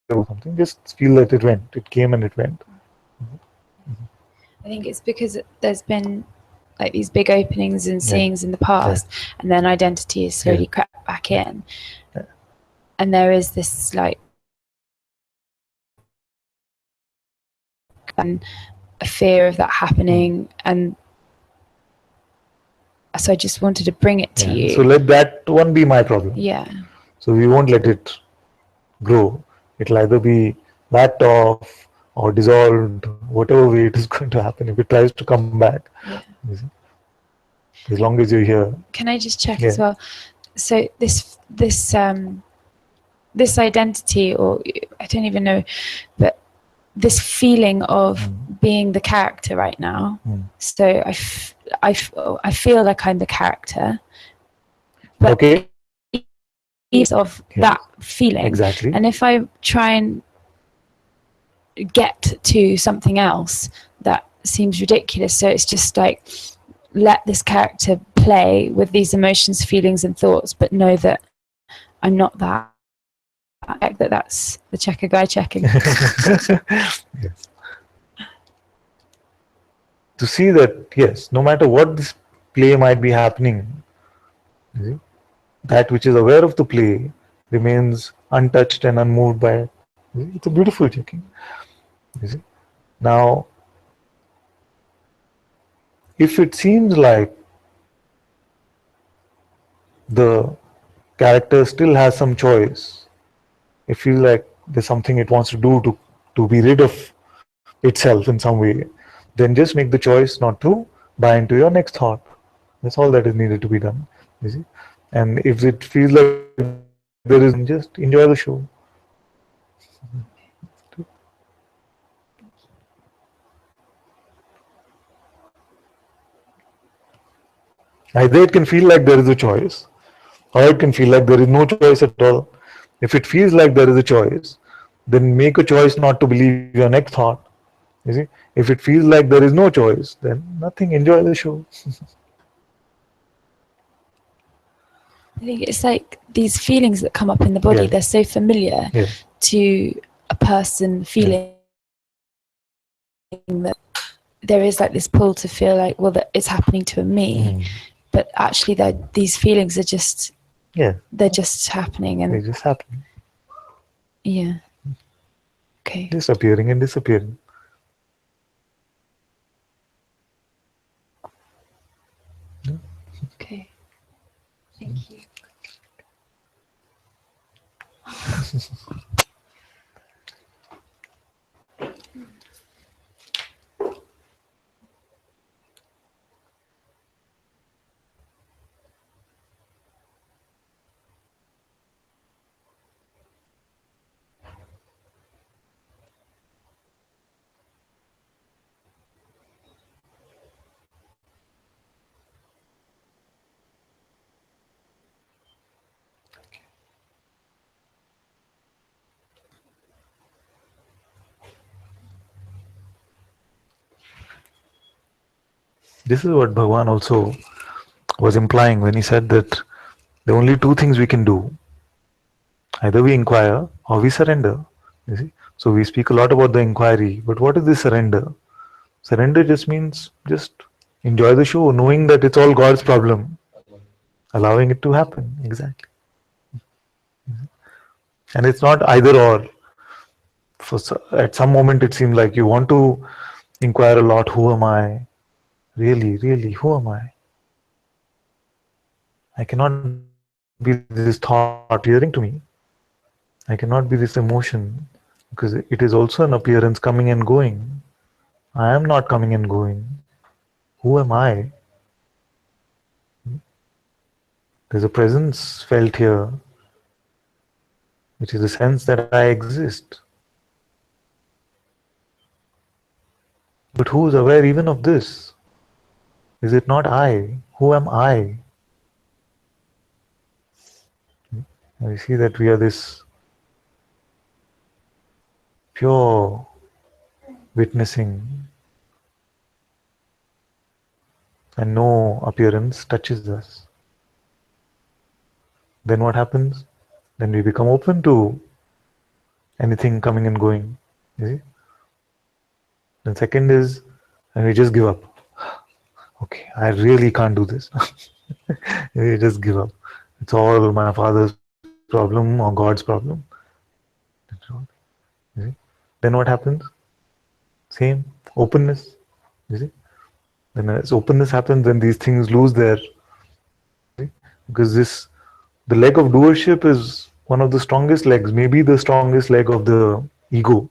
about something, just feel that it went, it came and it went. I think it's because there's been like these big openings and seeings in the past, and then identity is slowly crept back in, and there is this like a fear of that happening, and so I just wanted to bring it to you. So let that one be my problem. Yeah. So we won't let it grow. It'll either be backed off or dissolved, whatever way it is going to happen. If it tries to come back, as long as you're here. Can I just check as well? So this identity, or I don't even know, but this feeling of being the character right now. So I feel like I'm the character, but of that feeling. Exactly. And if I try and get to something else that seems ridiculous. So it's just like, let this character play with these emotions, feelings and thoughts, but know that I'm not that. That's the checker guy checking. Yes. To see that, yes, no matter what this play might be happening, you see, that which is aware of the play remains untouched and unmoved by it. It's a beautiful checking. You see? Now, if it seems like the character still has some choice, it feels like there's something it wants to do to be rid of itself in some way, then just make the choice not to buy into your next thought. That's all that is needed to be done. You see? And if it feels like there is, then just enjoy the show. Either it can feel like there is a choice, or it can feel like there is no choice at all. If it feels like there is a choice, then make a choice not to believe your next thought. You see, if it feels like there is no choice, then nothing. Enjoy the show. I think it's like these feelings that come up in the body, they're so familiar to a person feeling that there is like this pull to feel like, well, that it's happening to me. But actually these feelings are just, they're just happening. And they just happen. Yeah. Okay. Just appearing and disappearing. Okay. Thank you. This is what Bhagavan also was implying when he said that there are only two things we can do. Either we inquire or we surrender. You see? So we speak a lot about the inquiry, but what is this surrender? Surrender just means just enjoy the show, knowing that it's all God's problem, allowing it to happen. Exactly. And it's not either or. At some moment it seems like you want to inquire a lot, who am I? Really, really, who am I? I cannot be this thought hearing to me. I cannot be this emotion, because it is also an appearance coming and going. I am not coming and going. Who am I? There's a presence felt here, which is the sense that I exist. But who is aware even of this? Is it not I? Who am I? We see that we are this pure witnessing, and no appearance touches us. Then what happens? Then we become open to anything coming and going. You see? Then second is, and we just give up. Okay, I really can't do this. We just give up. It's all my father's problem or God's problem. You see? Then what happens? Same openness. You see? Then as openness happens, then these things lose their. Because the leg of doership is one of the strongest legs, maybe the strongest leg of the ego.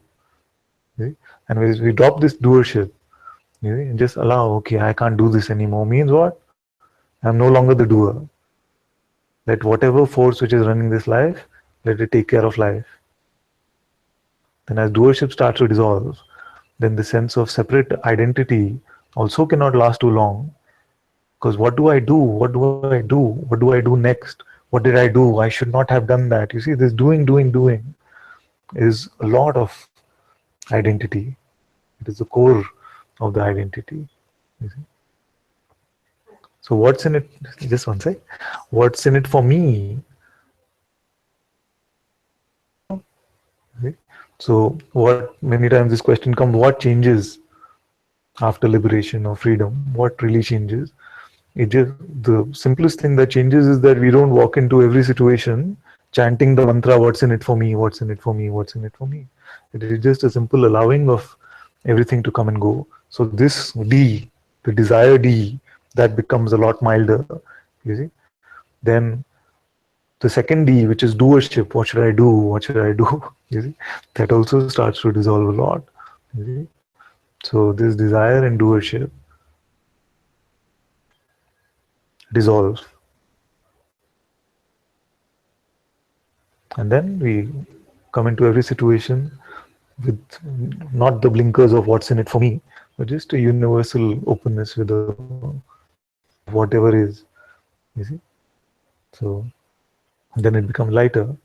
See? And when we drop this doership, and just allow, okay, I can't do this anymore, means what? I'm no longer the doer. Let whatever force which is running this life, let it take care of life. Then as doership starts to dissolve, then the sense of separate identity also cannot last too long. Because what do I do? What do I do? What do I do next? What did I do? I should not have done that. You see, this doing is a lot of identity. It is the core of the identity. You see? So what's in it? Just one sec. What's in it for me? So what many times this question comes, what changes after liberation or freedom? What really changes? It just, the simplest thing that changes is that we don't walk into every situation chanting the mantra, what's in it for me, what's in it for me, what's in it for me. It is just a simple allowing of everything to come and go. So this D, the desire D, that becomes a lot milder, you see. Then the second D, which is doership, what should I do, what should I do, you see, that also starts to dissolve a lot, you see. So this desire and doership dissolve. And then we come into every situation with not the blinkers of what's in it for me, but just a universal openness with the whatever is, you see. So then it becomes lighter.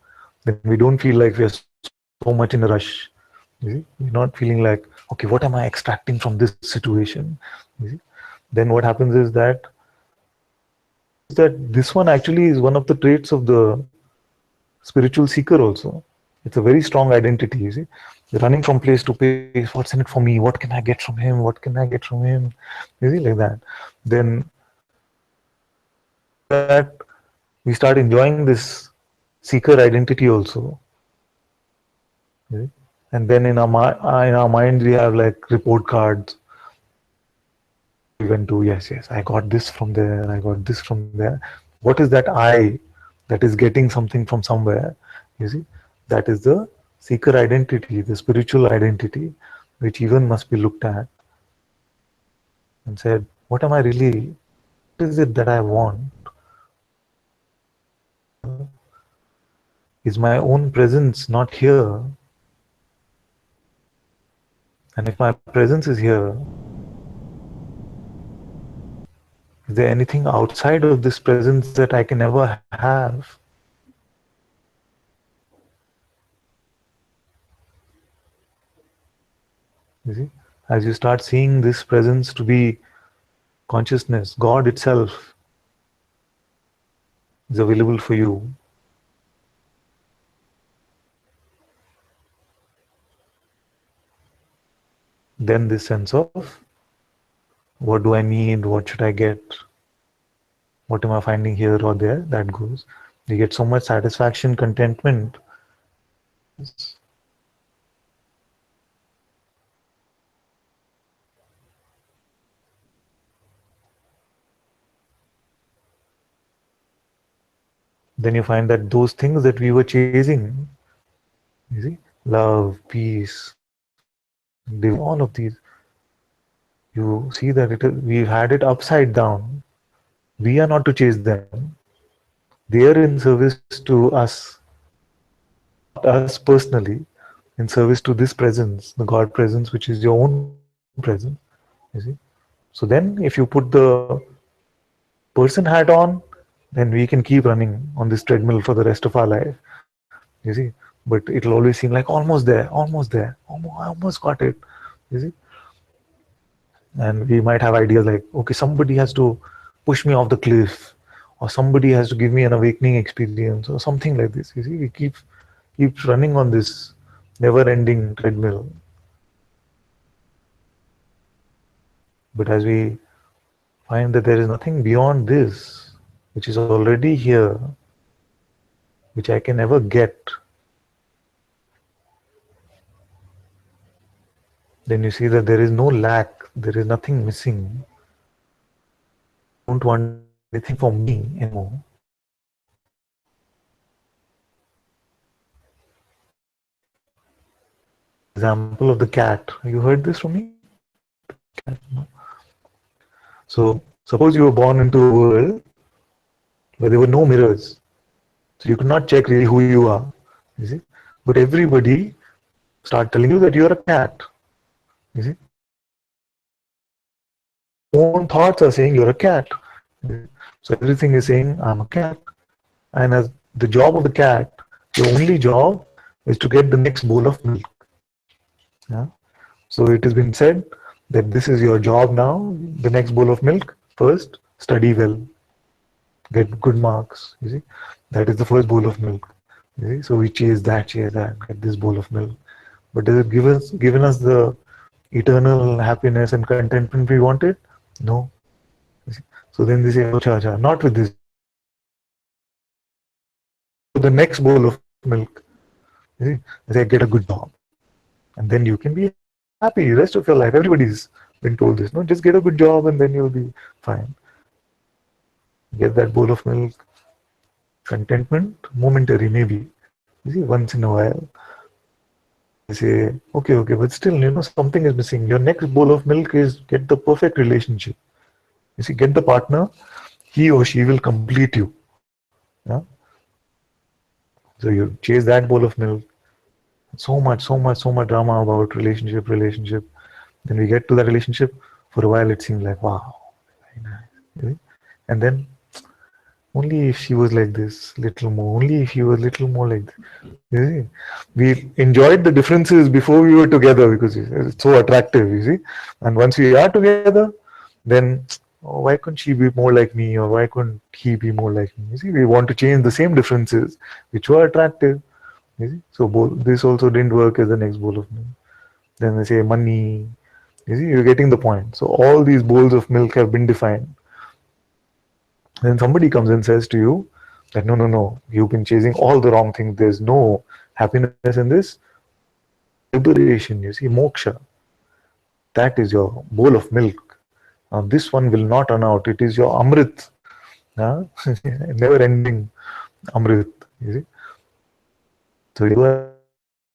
Then we don't feel like we are so much in a rush. You see, we're not feeling like, okay, what am I extracting from this situation? You see? Then what happens is that this one actually is one of the traits of the spiritual seeker also. It's a very strong identity, you see. You're running from place to place, what's in it for me? What can I get from him? What can I get from him? You see, like that. Then that we start enjoying this seeker identity also. You see? And then in our minds we have like report cards. We went to, yes, I got this from there, I got this from there. What is that I that is getting something from somewhere? You see, that is the seeker identity, the spiritual identity, which even must be looked at and said, what am I really, what is it that I want? Is my own presence not here? And if my presence is here, is there anything outside of this presence that I can ever have? You see, as you start seeing this presence to be consciousness, God itself is available for you. Then this sense of what do I need, what should I get, what am I finding here or there, that goes. You get so much satisfaction, contentment. Then you find that those things that we were chasing, you see, love, peace, all of these, you see that we've had it upside down. We are not to chase them. They are in service to us, us personally, in service to this presence, the God presence, which is your own presence. You see. So then, if you put the person hat on, then we can keep running on this treadmill for the rest of our life. You see. But it'll always seem like almost there, I almost got it. You see. And we might have ideas like, okay, somebody has to push me off the cliff, or somebody has to give me an awakening experience, or something like this. You see, we keep running on this never-ending treadmill. But as we find that there is nothing beyond this, which is already here, which I can ever get, then you see that there is no lack, there is nothing missing. I don't want anything for me anymore. Example of the cat. You heard this from me? Cat, no? So suppose you were born into a world where there were no mirrors. So you could not check really who you are. You see? But everybody start telling you that you are a cat. You see? Your own thoughts are saying you're a cat. So everything is saying I'm a cat. And as the job of the cat, your only job is to get the next bowl of milk. Yeah? So it has been said that this is your job now, the next bowl of milk. First, study well, get good marks. You see, that is the first bowl of milk. You see? So we chase that, get this bowl of milk. But does it given us the eternal happiness and contentment we wanted? No. You see? So then they say, oh, cha, not with this. The next bowl of milk. You see? They say, get a good job. And then you can be happy the rest of your life. Everybody's been told this. No, just get a good job and then you'll be fine. Get that bowl of milk. Contentment, momentary maybe. You see, once in a while. They say, okay, but still, something is missing. Your next bowl of milk is get the perfect relationship. You see, get the partner, he or she will complete you. Yeah? So you chase that bowl of milk. So much drama about relationship. Then we get to that relationship. For a while, it seems like, wow, very nice. You see? And then, only if she was like this, little more. Only if he was little more like this. You see? We enjoyed the differences before we were together because it's so attractive, you see. And once we are together, then why couldn't she be more like me, or why couldn't he be more like me? You see, we want to change the same differences which were attractive. You see? So this also didn't work as the next bowl of milk. Then they say money. You see, you're getting the point. So all these bowls of milk have been defined. Then somebody comes and says to you that no, you've been chasing all the wrong things. There's no happiness in this. Liberation, you see, moksha. That is your bowl of milk. Now this one will not run out. It is your amrit. Never ending amrit. You see. So you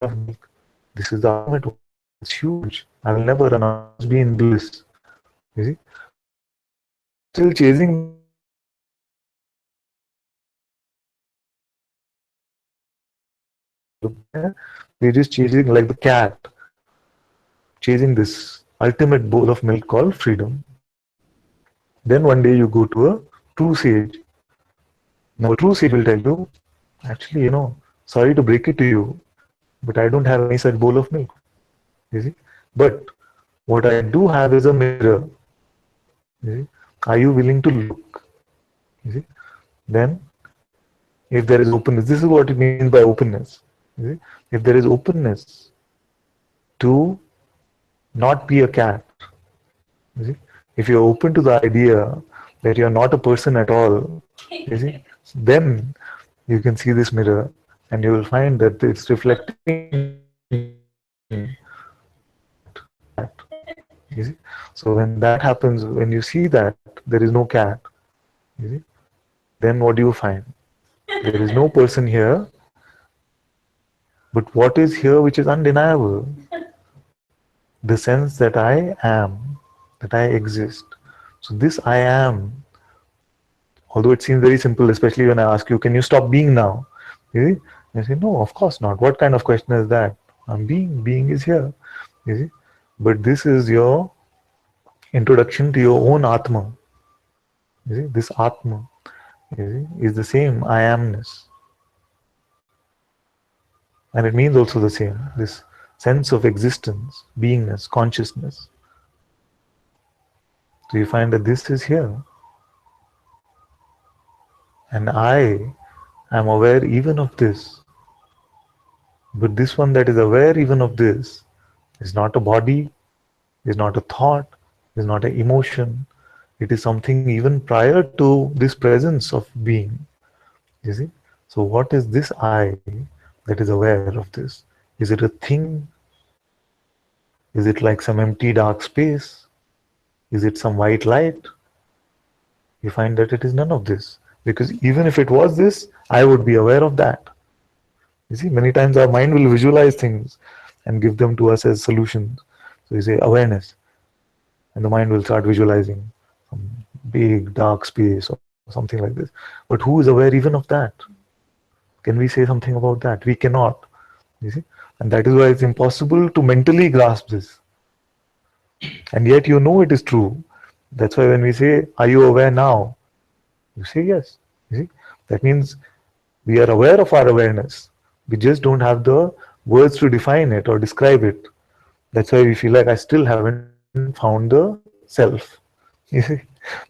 have milk. This is the ultimate one. It's huge. I will never run out. It's be in bliss. You see. Still chasing. We're just chasing like the cat, chasing this ultimate bowl of milk called freedom. Then one day you go to a true sage. Now a true sage will tell you, actually, sorry to break it to you, but I don't have any such bowl of milk. You see? But what I do have is a mirror. You see? Are you willing to look? You see? Then, if there is openness, this is what it means by openness. You see? If there is openness to not be a cat, you see? If you're open to the idea that you're not a person at all, you see, then you can see this mirror and you will find that it's reflecting. You see? So when that happens, when you see that there is no cat, you see, then what do you find? There is no person here, but what is here which is undeniable? The sense that I am, that I exist. So this I am, although it seems very simple, especially when I ask you, can you stop being now? You see? You say, no, of course not. What kind of question is that? I'm being is here. You see? But this is your introduction to your own Atma. You see? This Atma, you see, is the same I amness. And it means also the same, this sense of existence, beingness, consciousness. So you find that this is here. And I am aware even of this. But this one that is aware even of this is not a body, is not a thought, is not an emotion. It is something even prior to this presence of being. You see? So what is this I that is aware of this? Is it a thing? Is it like some empty dark space? Is it some white light? You find that it is none of this. Because even if it was this, I would be aware of that. You see, many times our mind will visualize things and give them to us as solutions. So you say awareness, and the mind will start visualizing some big dark space or something like this. But who is aware even of that? Can we say something about that? We cannot. You see, and that is why it's impossible to mentally grasp this. And yet you know it is true. That's why when we say, are you aware now? You say yes. You see, that means we are aware of our awareness. We just don't have the words to define it or describe it. That's why we feel like I still haven't found the self. You see?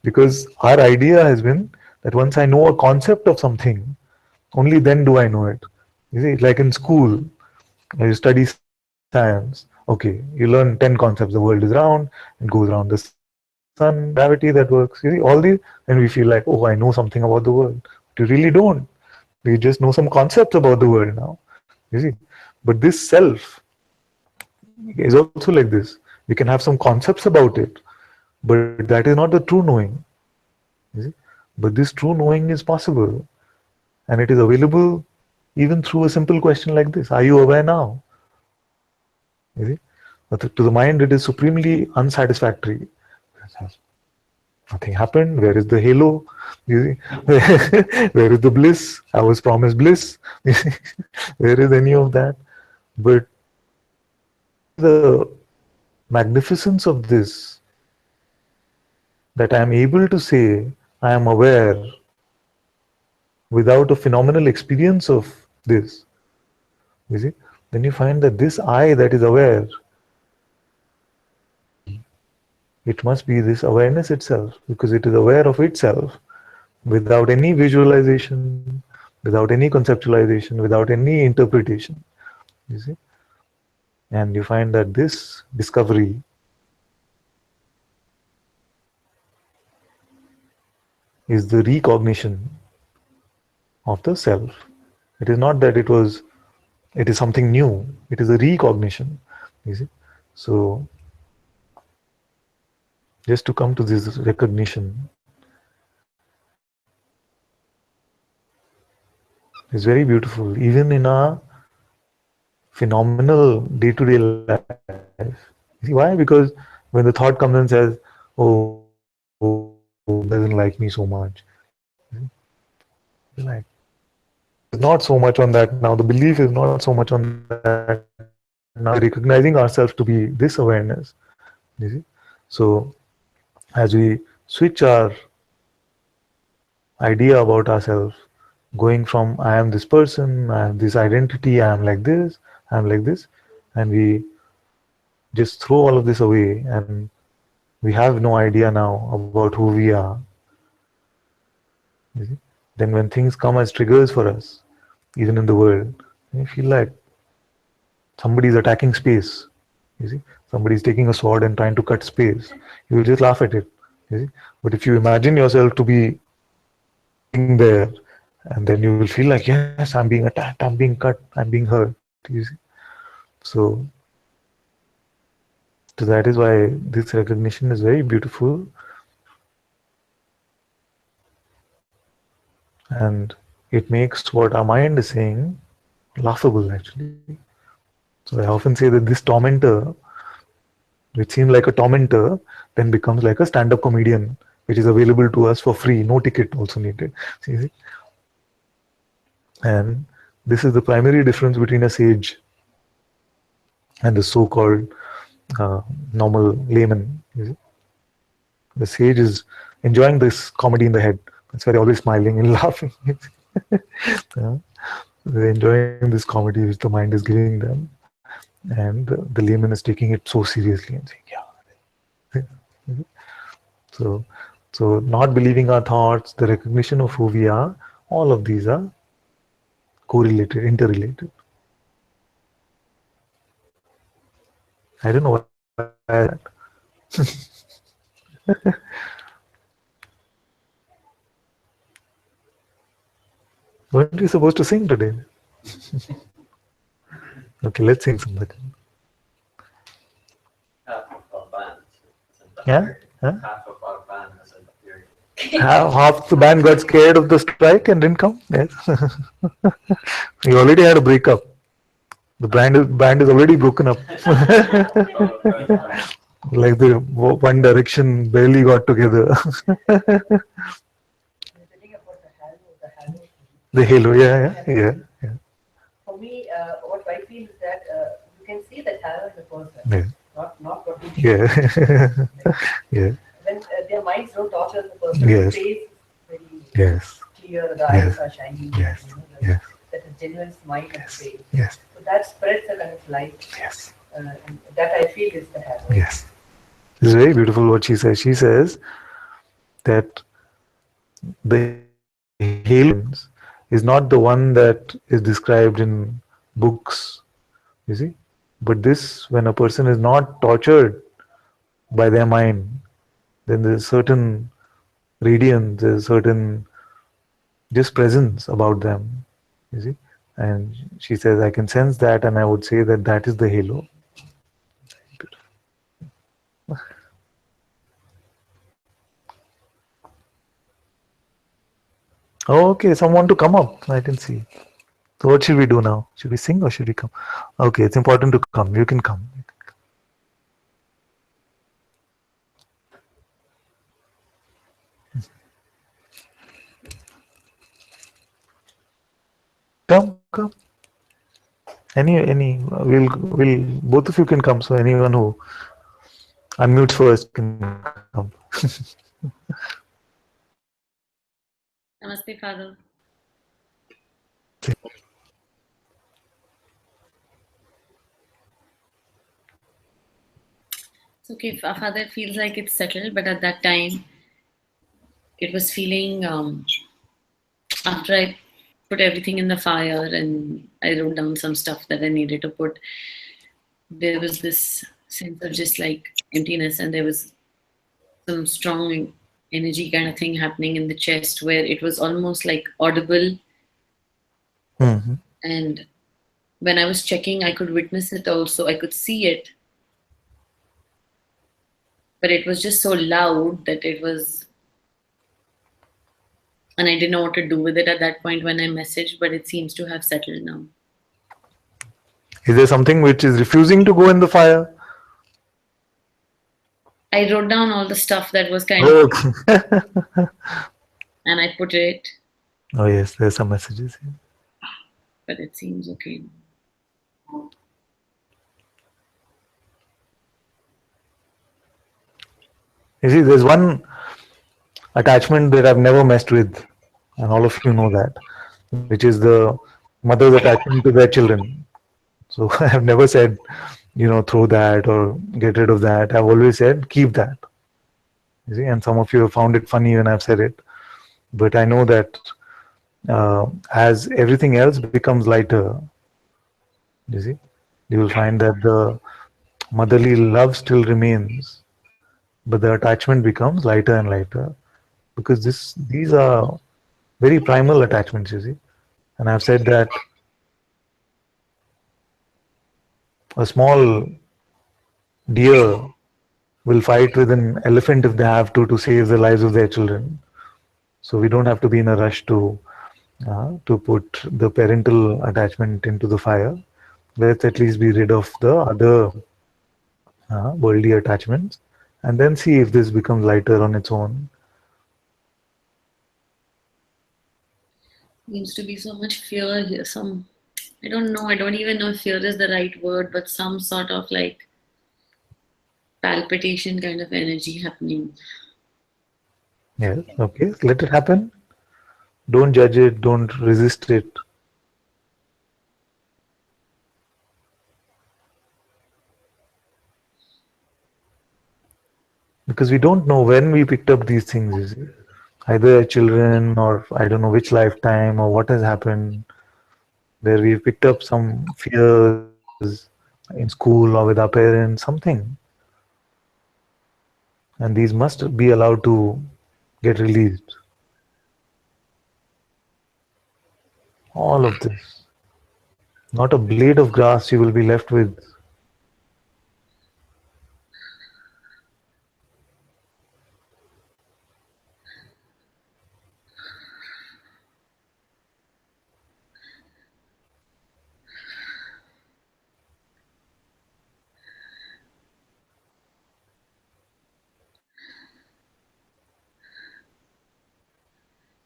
Because our idea has been that once I know a concept of something, only then do I know it. You see, like in school, you study science. Okay, you learn 10 concepts. The world is round, it goes around the sun, gravity that works. You see, all these, and we feel like, oh, I know something about the world. But you really don't. You just know some concepts about the world now. You see, but this self is also like this. We can have some concepts about it, but that is not the true knowing. You see? But this true knowing is possible, and it is available even through a simple question like this: are you aware now? You see? But to the mind, it is supremely unsatisfactory. Nothing happened. Where is the halo? You see? Where is the bliss? I was promised bliss. You see? Where is any of that? But the magnificence of this, that I am able to say I am aware without a phenomenal experience of this, you see, then you find that this I that is aware, it must be this awareness itself, because it is aware of itself without any visualization, without any conceptualization, without any interpretation, you see. And you find that this discovery is the recognition of the self. It is not that it is something new, it is a recognition, you see. So just to come to this recognition is very beautiful, even in our phenomenal day-to-day life. You see why? Because when the thought comes and says, oh, doesn't like me so much, like, it's not so much on that now. The belief is not so much on that now. Recognizing ourselves to be this awareness, you see. So as we switch our idea about ourselves, going from I am this person, I have this identity, I am like this, I am like this, and we just throw all of this away, and we have no idea now about who we are. You see? Then when things come as triggers for us, even in the world, we feel like somebody is attacking space. You see, somebody is taking a sword and trying to cut space. You will just laugh at it. You see? But if you imagine yourself to be sitting there, and then you will feel like, yes, I'm being attacked, I'm being cut, I'm being hurt. You see? So that is why this recognition is very beautiful, and it makes what our mind is saying laughable, actually. So I often say that this tormentor, which seems like a tormentor, then becomes like a stand-up comedian, which is available to us for free, no ticket also needed. See? And this is the primary difference between a sage and the so-called normal layman. You see? The sage is enjoying this comedy in the head. That's why they're always smiling and laughing. They're enjoying this comedy which the mind is giving them, and the layman is taking it so seriously and saying, yeah. So not believing our thoughts, the recognition of who we are, all of these are correlated, interrelated. I don't know why that. Weren't we supposed to sing today? Okay, let's sing something. Half of our band. Yeah? Huh? Half of our band hasn't appeared. Half the band got scared of the strike and didn't come. Yes. You already had a breakup. The band is already broken up. Like the One Direction barely got together. The halo, yeah. For me, what I feel is that you can see the talent in the person, Yeah. not what you think. Yeah. Yeah. When their minds don't torture the person, Yes. the face is very Yes. clear, the eyes are shining. Yes. You know, Yes. that is genuine smile and face. Yes. So that spreads a kind of light. Yes. That I feel is the halo. Yes. It's very beautiful what she says. She says that the halo is not the one that is described in books, you see. But this, when a person is not tortured by their mind, then there's certain radiance, there's certain just presence about them, you see. And she says, I can sense that, and I would say that that is the halo. Oh, okay, someone to come up. I didn't see. So what should we do now? Should we sing or should we come? Okay, it's important to come. You can come. Come. Any. We'll. Both of you can come. So anyone who unmutes first can come. Namaste, Father. It's okay. Father feels like it's settled, but at that time, it was feeling. After I put everything in the fire and I wrote down some stuff that I needed to put, there was this sense of just like emptiness, and there was some strong energy kind of thing happening in the chest where it was almost like audible. Mm-hmm. And when I was checking, I could witness it also. I could see it. But it was just so loud that it was, and I didn't know what to do with it at that point when I messaged, but it seems to have settled now. Is there something which is refusing to go in the fire? I wrote down all the stuff that was kind of, and I put it. Oh yes, there's some messages here. But it seems okay. You see, there's one attachment that I've never messed with, and all of you know that, which is the mother's attachment to their children. So I have never said, throw that or get rid of that. I've always said, keep that. You see, and some of you have found it funny when I've said it, but I know that as everything else becomes lighter, you see, you will find that the motherly love still remains, but the attachment becomes lighter and lighter, because these are very primal attachments, you see. And I've said that a small deer will fight with an elephant if they have to save the lives of their children. So we don't have to be in a rush to put the parental attachment into the fire. Let's at least be rid of the other worldly attachments, and then see if this becomes lighter on its own. Seems to be so much fear here. I don't know. I don't even know if fear is the right word, but some sort of like palpitation kind of energy happening. Yes, okay. Let it happen. Don't judge it. Don't resist it. Because we don't know when we picked up these things, you see. Either children, or I don't know which lifetime, or what has happened, where we picked up some fears in school or with our parents, something. And these must be allowed to get released. All of this. Not a blade of grass you will be left with.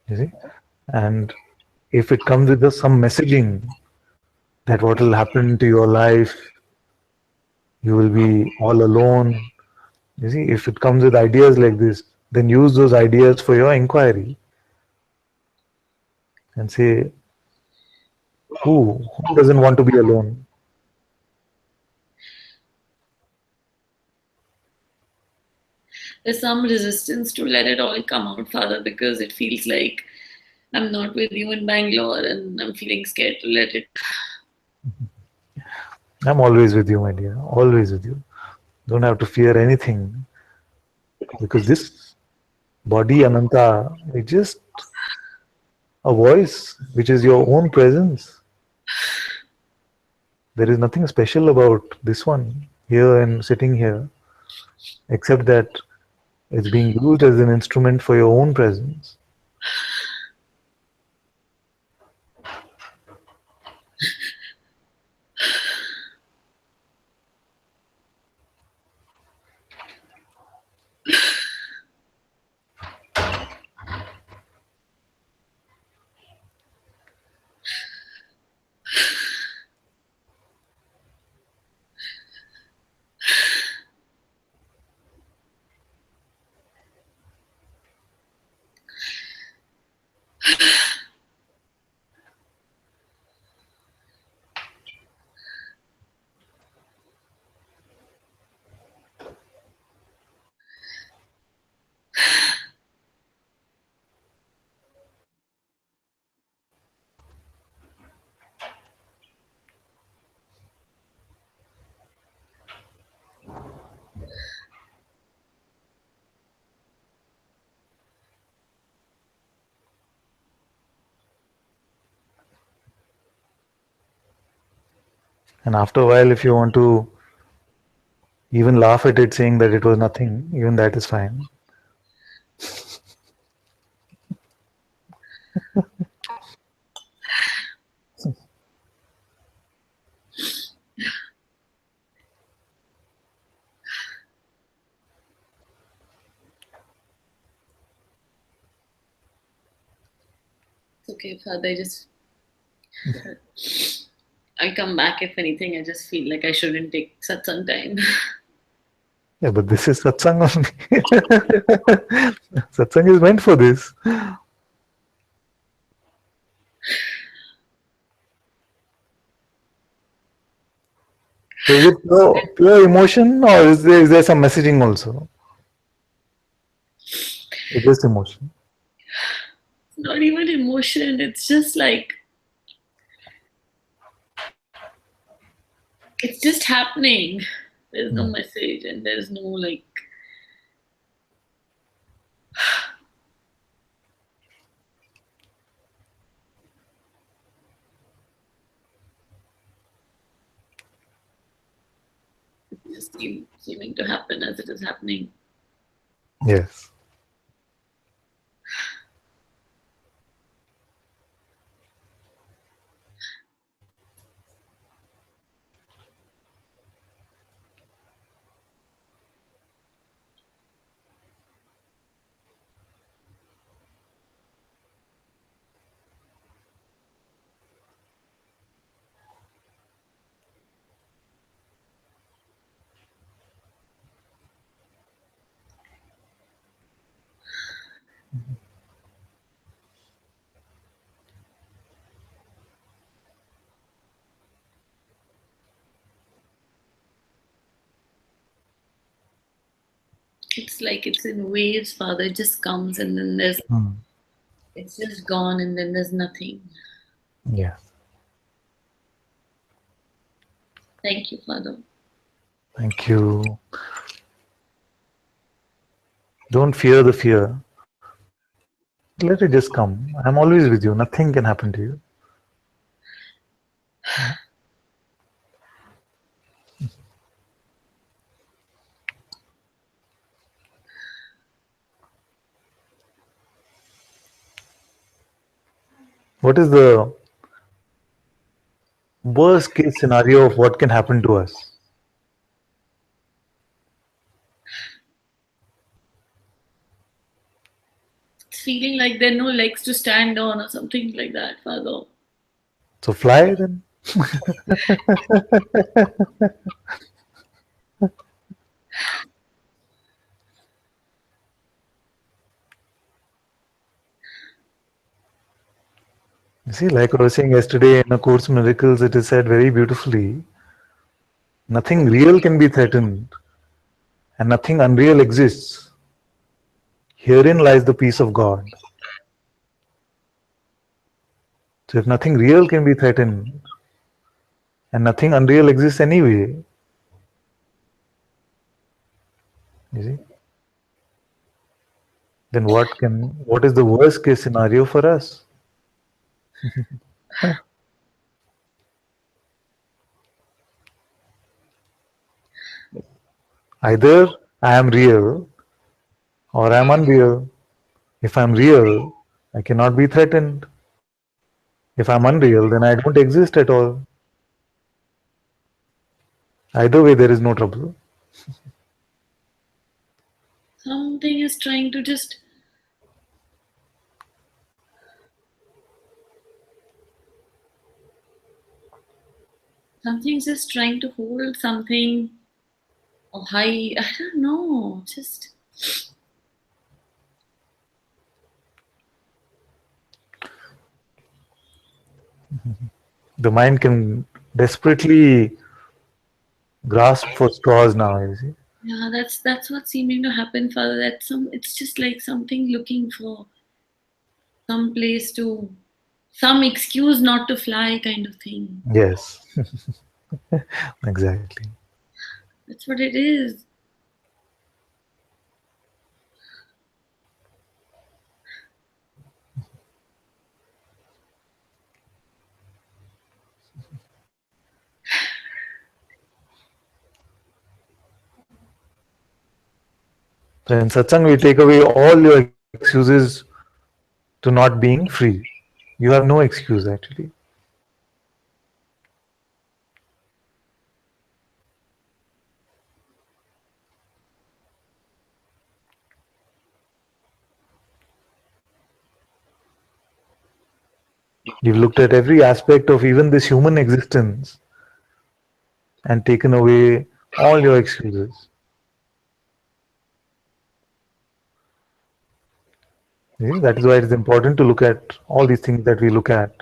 You see? And if it comes with some messaging that what will happen to your life, you will be all alone. You see, if it comes with ideas like this, then use those ideas for your inquiry and say, who doesn't want to be alone? there's some resistance to let it all come out, Father, because it feels like I'm not with you in Bangalore and I'm feeling scared to let it. I'm always with you, my dear. Always with you. Don't have to fear anything. Because this body, Ananta, is just a voice, which is your own presence. There is nothing special about this one here and sitting here, except that it's being used as an instrument for your own presence. And after a while, if you want to even laugh at it, saying that it was nothing, even that is fine. Okay, Father, I'll come back if anything. I just feel like I shouldn't take satsang time. Yeah, but this is satsang only. Satsang is meant for this. So is it pure emotion, or is there some messaging also? It's just emotion. It's not even emotion. It's just like it's just happening. There's no message and there's no like. It's just seeming to happen as it is happening. Yes. It's like it's in waves, Father. It just comes and then there's it's just gone and then there's nothing. Yeah. Thank you, Father. Thank you. Don't fear the fear. Let it just come. I'm always with you. Nothing can happen to you. What is the worst case scenario of what can happen to us? It's feeling like there are no legs to stand on or something like that, Father. So fly then. You see, like I was saying yesterday in A Course in Miracles, it is said very beautifully, nothing real can be threatened and nothing unreal exists. Herein lies the peace of God. So if nothing real can be threatened, and nothing unreal exists anyway, you see, then what is the worst case scenario for us? Either I am real or I am unreal. If I am real, I cannot be threatened. If I'm unreal, then I don't exist at all. Either way, there is no trouble. Something is trying to just something's just trying to hold something high. I don't know. Just The mind can desperately grasp for straws now, you see. yeah, that's what's seeming to happen, Father. It's just like something looking for some place to, some excuse not to fly, kind of thing. Yes, exactly. That's what it is. So in satsang, we take away all your excuses to not being free. You have no excuse actually. You've looked at every aspect of even this human existence and taken away all your excuses. See, that is why it is important to look at all these things that we look at,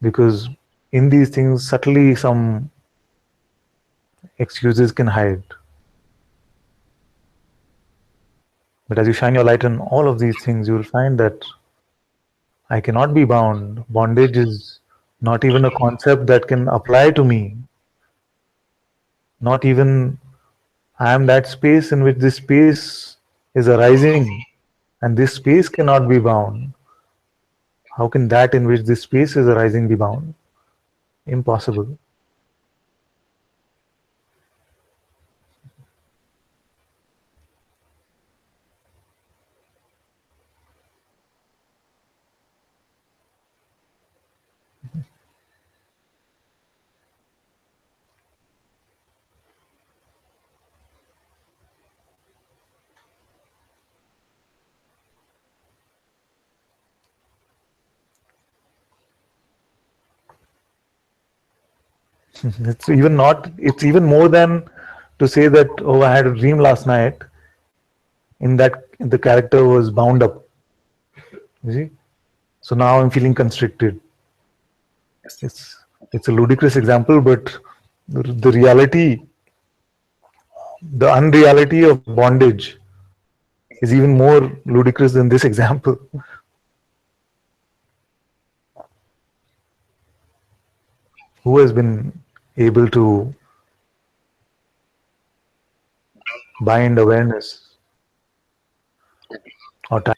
because in these things subtly some excuses can hide. But as you shine your light on all of these things, you will find that I cannot be bound. Bondage is not even a concept that can apply to me. Not even I am that space in which this space is arising, and this space cannot be bound. How can that in which this space is arising be bound? Impossible. It's even not, it's even more than to say that, oh, I had a dream last night, in that the character was bound up. You see? So now I'm feeling constricted. It's it's a ludicrous example, but the reality, the unreality of bondage is even more ludicrous than this example. Who has been able to bind awareness or time?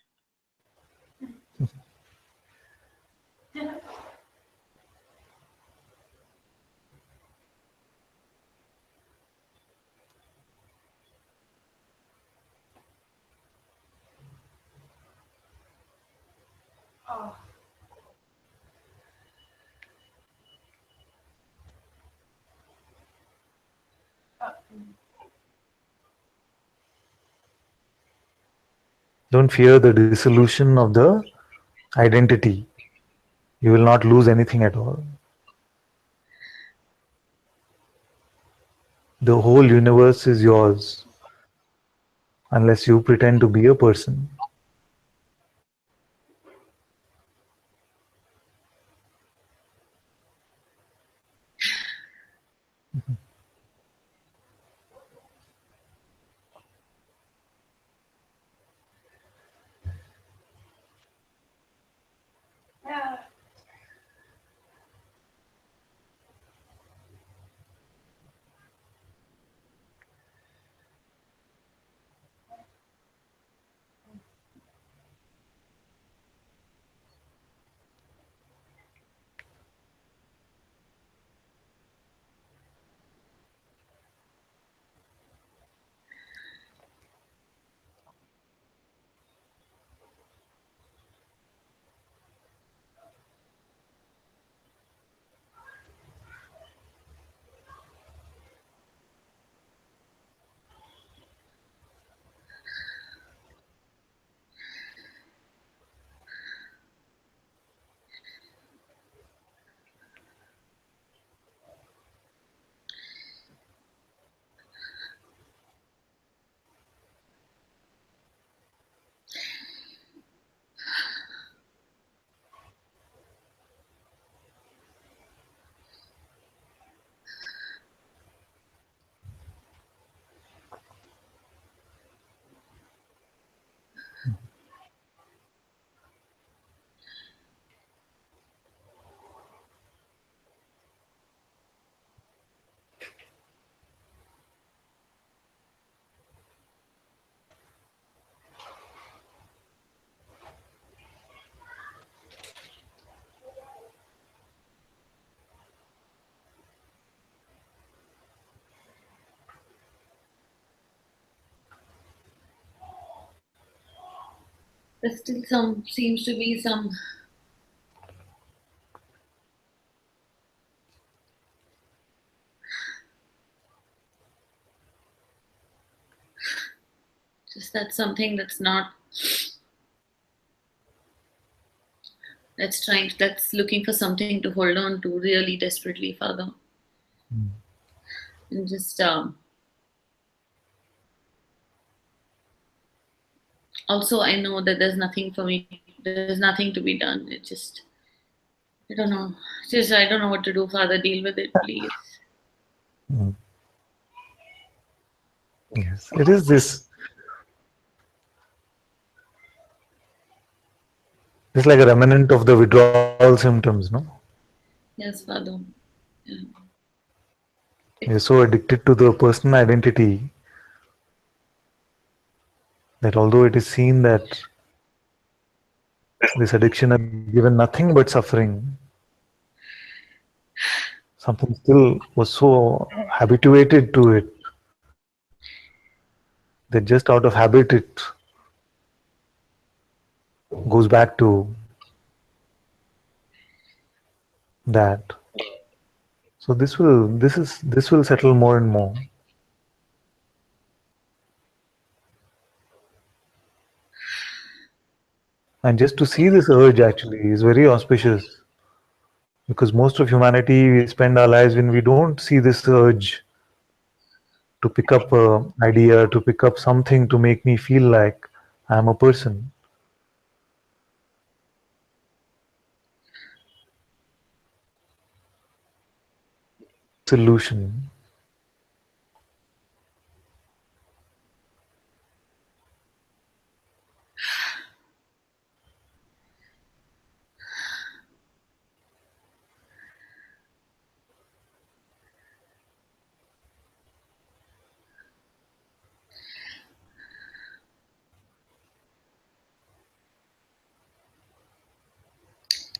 Don't fear the dissolution of the identity. You will not lose anything at all. The whole universe is yours unless you pretend to be a person. There still seems to be some just that's something that's that's looking for something to hold on to really desperately, Father. And just also I know that there's nothing for me, there's nothing to be done. It just I don't know. Just I don't know what to do, Father. Deal with it, please. Yes, it is this. It's like a remnant of the withdrawal symptoms, no? Yes, Father. Yeah. We're so addicted to the personal identity that although it is seen that this addiction has given nothing but suffering, something still was so habituated to it that just out of habit it goes back to that. So this will settle more and more. And just to see this urge actually is very auspicious, because most of humanity, we spend our lives when we don't see this urge to pick up an idea, to pick up something to make me feel like I'm a person. Solution.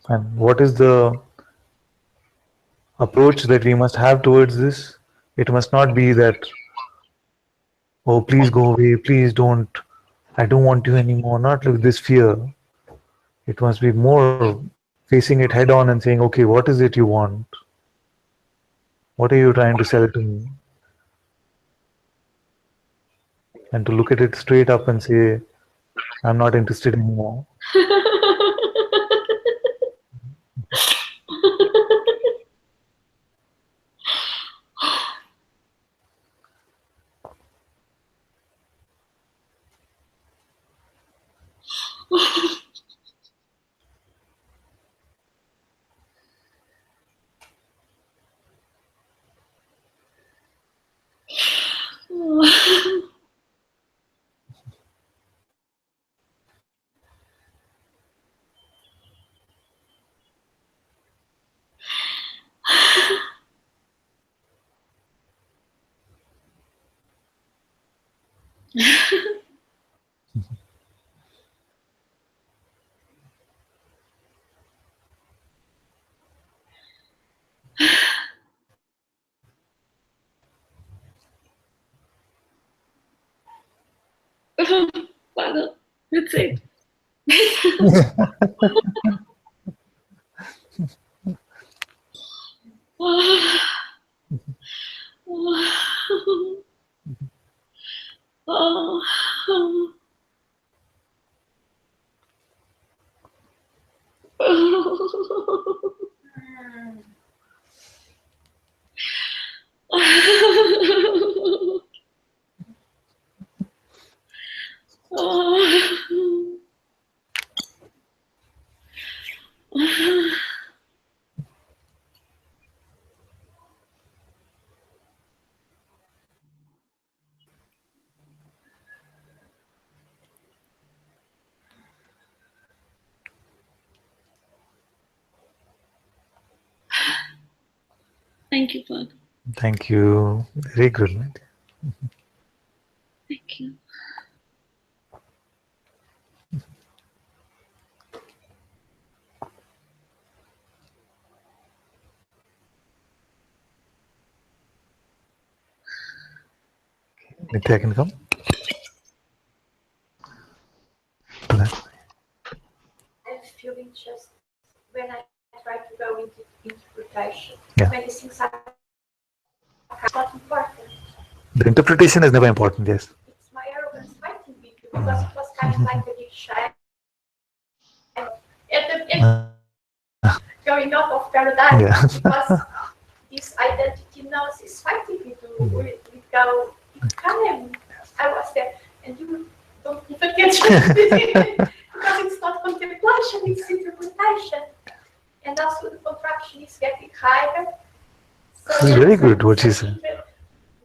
And what is the approach that we must have towards this? It must not be that, oh, please go away, please don't, I don't want you anymore, not with this fear. It must be more facing it head on and saying, okay, what is it you want? What are you trying to sell to me? And to look at it straight up and say, I'm not interested anymore. Father, that's it. Thank you, Father. Thank you. Very good. Thank you. Nitya can come. I'm feeling just when I try to go into interpretation, many things are not important. The interpretation is never important, yes. It's my arrogance fighting with you because it was kind of like a big shine. Going off of paradise because this identity knows is fighting with you. We go, it came. I was there, and you don't even get it because it's not contemplation, it's interpretation. And also the contraction is getting higher. So this is very good what she said.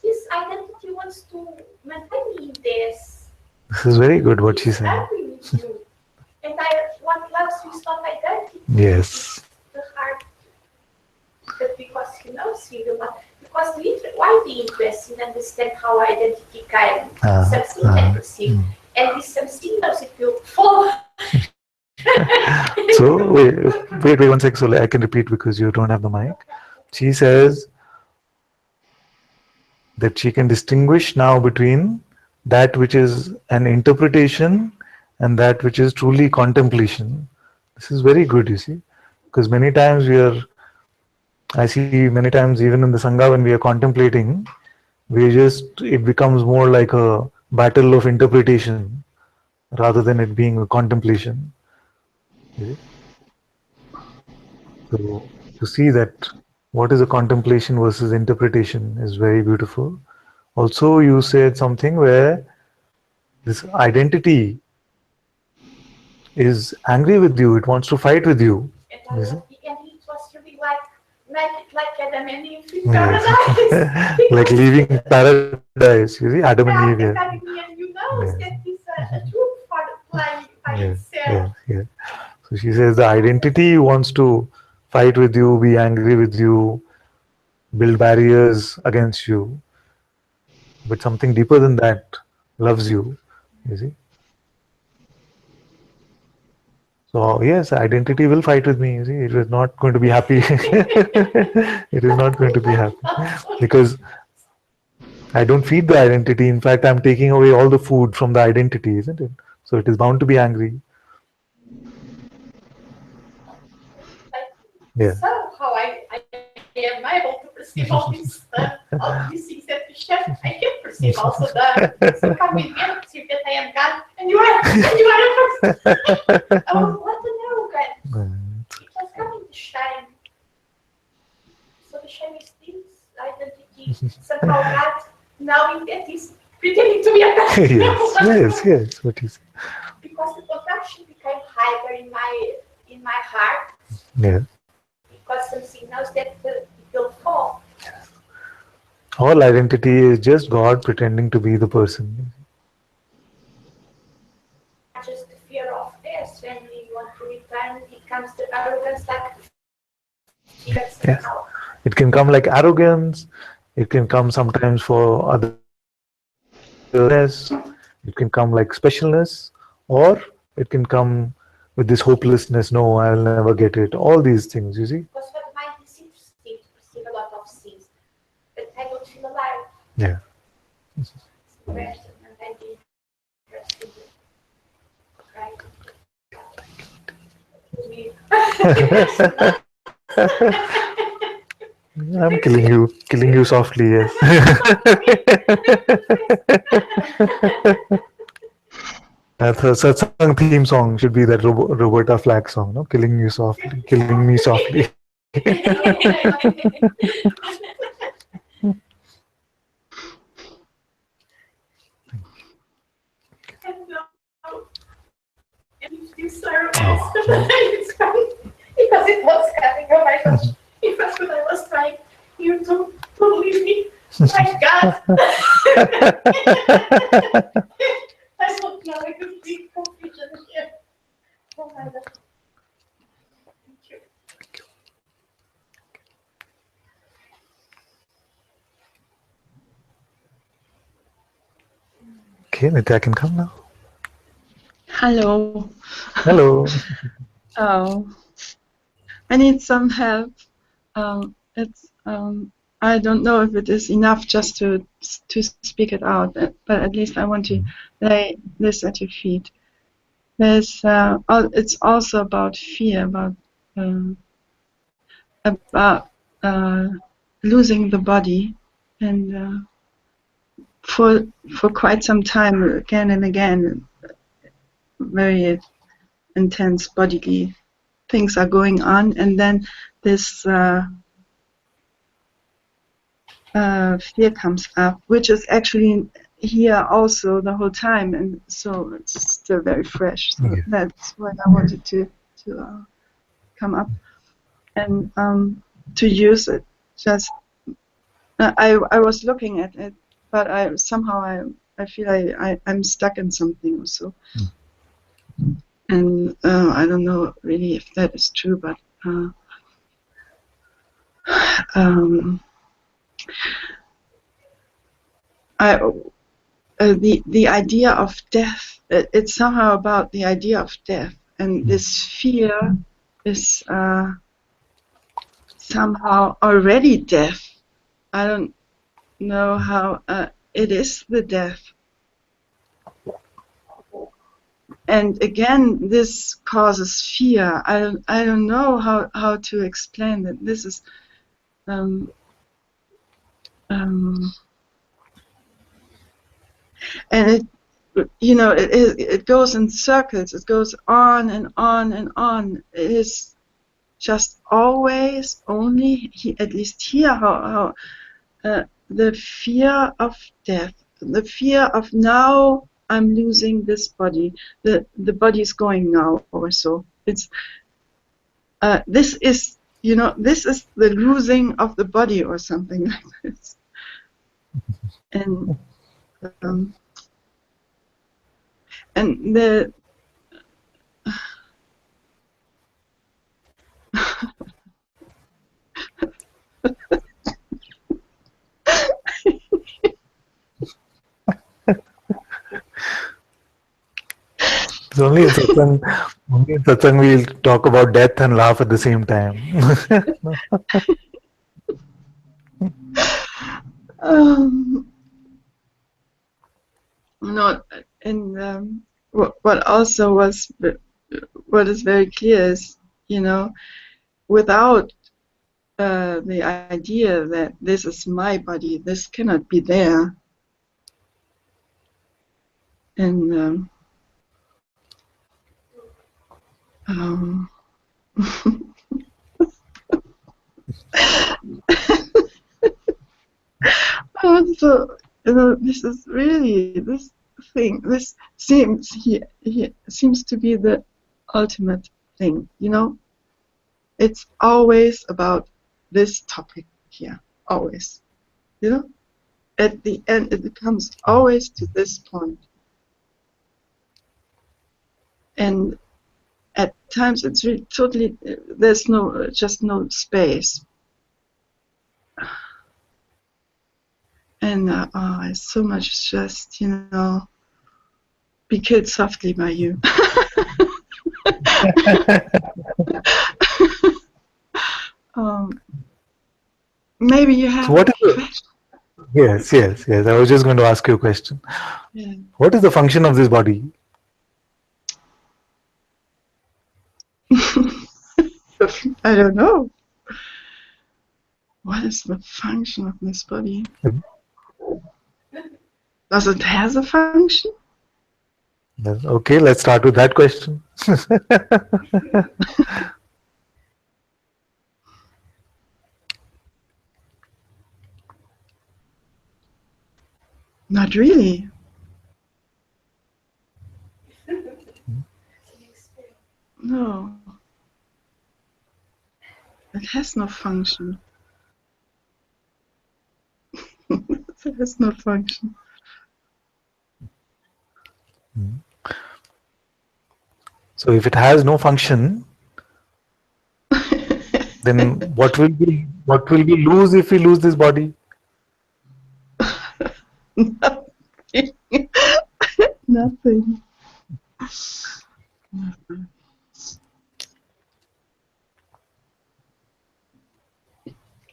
This identity wants to maintain me in this. This is very good what she said. And what loves you is not identity. Yes. The heart. But because he knows you, because why the interest in understand how identity can something can perceive. And this something knows it will fall. So wait 1 sec, so I can repeat because you don't have the mic. She says that she can distinguish now between that which is an interpretation and that which is truly contemplation. This is very good, you see, because many times I see many times even in the Sangha when we are contemplating, it becomes more like a battle of interpretation rather than it being a contemplation. So to see that what is a contemplation versus interpretation is very beautiful. Also, you said something where this identity is angry with you, it wants to fight with you. And it was really make it like Adam and Eve in paradise. Like leaving paradise, you see, Adam and Eve. And you know that is a truth for the play by itself. So she says the identity wants to fight with you, be angry with you, build barriers against you. But something deeper than that loves you see. So yes, identity will fight with me, you see. It is not going to be happy. It is not going to be happy. Because I don't feed the identity. In fact, I'm taking away all the food from the identity, isn't it? So it is bound to be angry. Yeah. So how I am able to perceive all these things that you share, I can perceive also that. So come with me and perceive that I am God and you are a person. Oh, what an arrogance. It was coming to shame. So the shame is this identity, somehow God knowing that is pretending to be a God. Yes, what is it? Because the contraction became higher in my heart. Yeah. Because something knows that it will fall. All identity is just God pretending to be the person. Just the fear of this, when we want to return, it comes to arrogance like fear. Yes. It can come like arrogance, it can come sometimes for otherness, it can come like specialness, or it can come with this hopelessness, no, I'll never get it. All these things, you see. Because for the mind is interesting to perceive a lot of things, but I don't feel alive. Yeah. I'm killing you softly, yes. That's a Satsang theme song should be that Roberta Flack song, no? Killing you softly, killing me softly. It's funny because it was coming. Oh my gosh! It was when I was trying you to leave me. My God! I don't know. I could be confusion here. Oh my God! Thank you. Okay, Nitya can come now. Hello. Hello. Oh, I need some help. It's I don't know if it is enough just to speak it out, but at least I want to lay this at your feet. There's it's also about fear, about losing the body, and for quite some time, again and again, very intense bodily things are going on, and then this fear comes up, which is actually here also the whole time, and so it's still very fresh. So that's what I wanted to come up and to use it. Just I was looking at it, but I feel I'm stuck in something also. And I don't know really if that is true, but the idea of death. It's somehow about the idea of death, and this fear is somehow already death. I don't know how it is the death. And again, this causes fear. I don't know how to explain that. This is and it, you know, it goes in circles. It goes on and on and on. It is just always only at least here how the fear of death, the fear of now I'm losing this body. The body is going now also. It's this is, you know, this is the losing of the body or something like this. And the It's only in Satsang we'll talk about death and laugh at the same time. no, and what also was, what is very clear is, you know, without the idea that this is my body, this cannot be there. And so, you know, this is really this thing. This seems seems to be the ultimate thing. You know, it's always about this topic here. Always, you know. At the end, it comes always to this point. And at times it's really totally, there's just no space. And it's so much just, you know, be killed softly by you. Maybe you have a question. Yes. I was just going to ask you a question. Yeah. What is the function of this body? I don't know. What is the function of this body? Does it have a function? Okay, let's start with that question. Not really. No. It has no function. It has no function. So if it has no function, then what will we lose if we lose this body? Nothing. Nothing.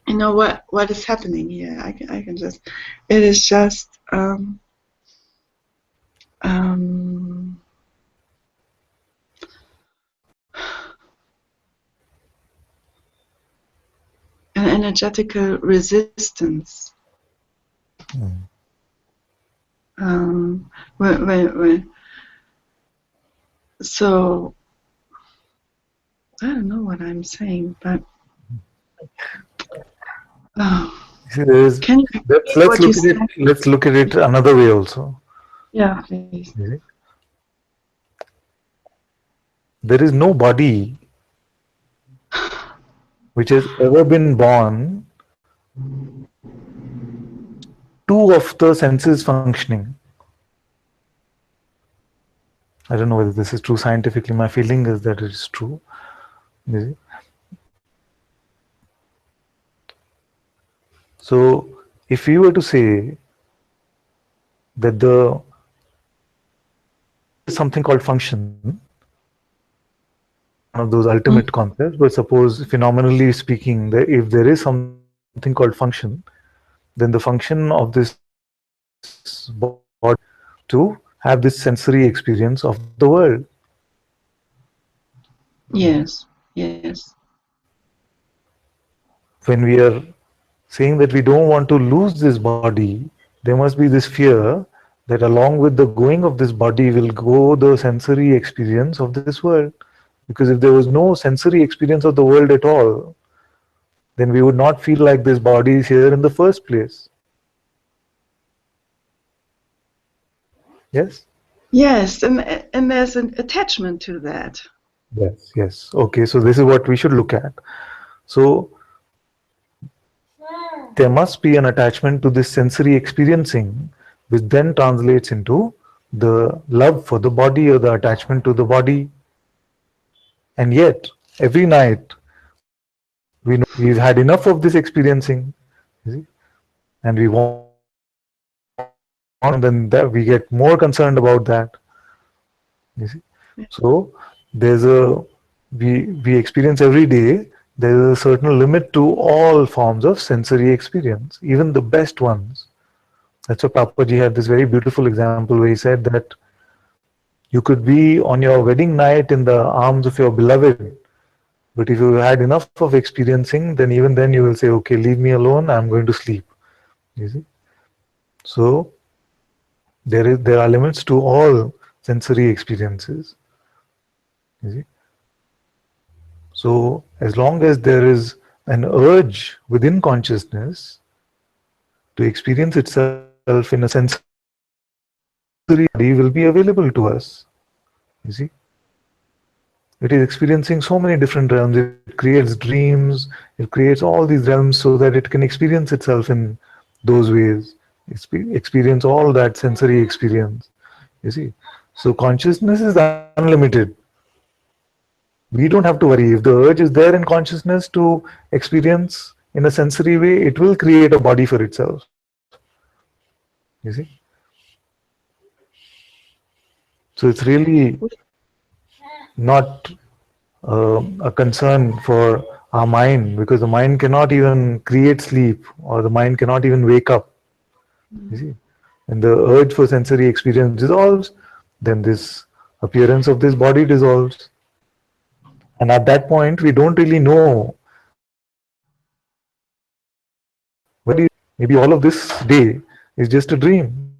You know what is happening here? I can just. It is just. An energetical resistance. So I don't know what I'm saying, but can you let's look at it another way also. Yeah, please. There is no body which has ever been born, two of the senses functioning. I don't know whether this is true scientifically. My feeling is that it is true. So, if we were to say that the something called function, one of those ultimate concepts, but suppose phenomenally speaking, that if there is something called function, then the function of this body to have this sensory experience of the world. Yes, yes. When we are saying that we don't want to lose this body, there must be this fear that along with the going of this body will go the sensory experience of this world. Because if there was no sensory experience of the world at all, then we would not feel like this body is here in the first place. Yes? Yes, and there's an attachment to that. Yes, yes. Okay, so this is what we should look at. So there must be an attachment to this sensory experiencing, which then translates into the love for the body or the attachment to the body. And yet, every night, we know we've had enough of this experiencing, and we want, and then that we get more concerned about that. You see, so there's we experience every day. There is a certain limit to all forms of sensory experience, even the best ones. That's why Papaji had this very beautiful example where he said that you could be on your wedding night in the arms of your beloved, but if you had enough of experiencing, then even then you will say, okay, leave me alone, I'm going to sleep. You see? So there are limits to all sensory experiences. You see? So as long as there is an urge within consciousness to experience itself in a sensory body will be available to us. You see? It is experiencing so many different realms. It creates dreams. It creates all these realms so that it can experience itself in those ways. Experience all that sensory experience. You see? So consciousness is unlimited. We don't have to worry. If the urge is there in consciousness to experience in a sensory way, it will create a body for itself. You see? So it's really not a concern for our mind, because the mind cannot even create sleep, or the mind cannot even wake up. You see? And the urge for sensory experience dissolves, then this appearance of this body dissolves. And at that point, we don't really know. Maybe all of this day is just a dream.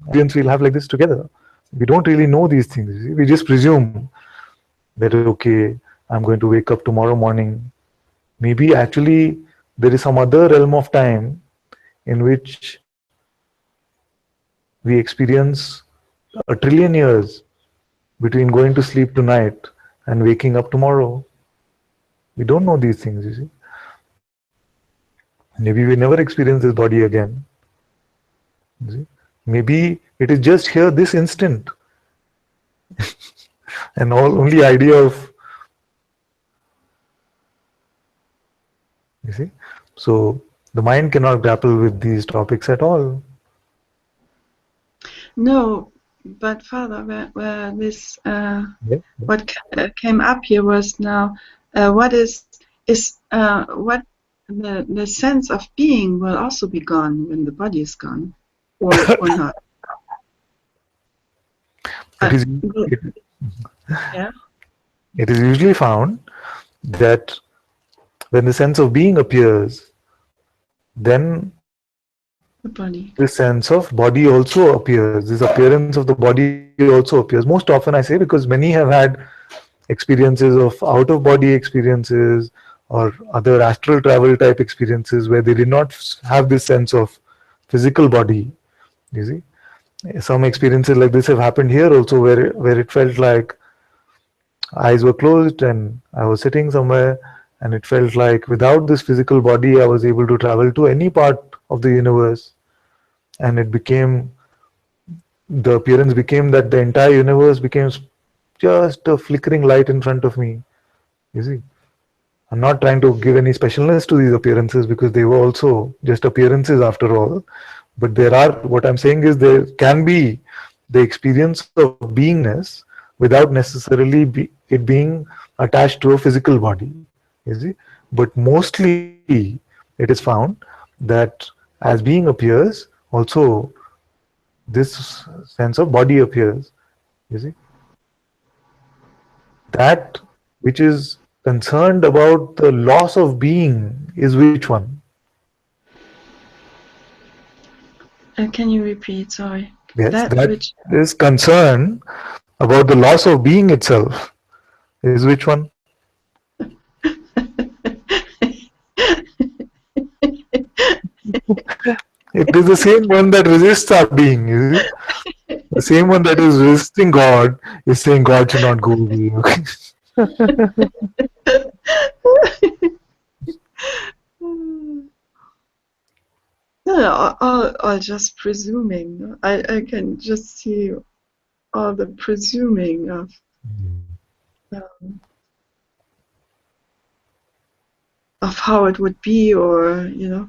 We'll have like this together. We don't really know these things. We just presume that, okay, I'm going to wake up tomorrow morning. Maybe actually there is some other realm of time in which we experience 1,000,000,000 years between going to sleep tonight and waking up tomorrow. We don't know these things, you see. Maybe we never experience this body again. You see? Maybe it is just here this instant. And only idea of, you see. So the mind cannot grapple with these topics at all. No, but Father, where this what came up here was now what is what the sense of being will also be gone when the body is gone, or not. It is usually found that when the sense of being appears, then the sense of body also appears. This appearance of the body also appears. Most often, I say, because many have had experiences of out-of-body experiences or other astral travel type experiences where they did not have this sense of physical body. You see, some experiences like this have happened here also, where it felt like eyes were closed and I was sitting somewhere, and it felt like without this physical body I was able to travel to any part of the universe, and it became, the appearance became that the entire universe became just a flickering light in front of me. You see, I'm not trying to give any specialness to these appearances because they were also just appearances after all, but there are, what I'm saying is there can be the experience of beingness without necessarily it being attached to a physical body, you see. But mostly it is found that as being appears, also this sense of body appears, you see. That which is concerned about the loss of being is which one? Can you repeat? Sorry. Yes, that which is concerned about the loss of being itself is which one? It is the same one that resists our being, is it? The same one that is resisting God is saying God should not go away. No, all just presuming. I can just see all the presuming of how it would be, or you know.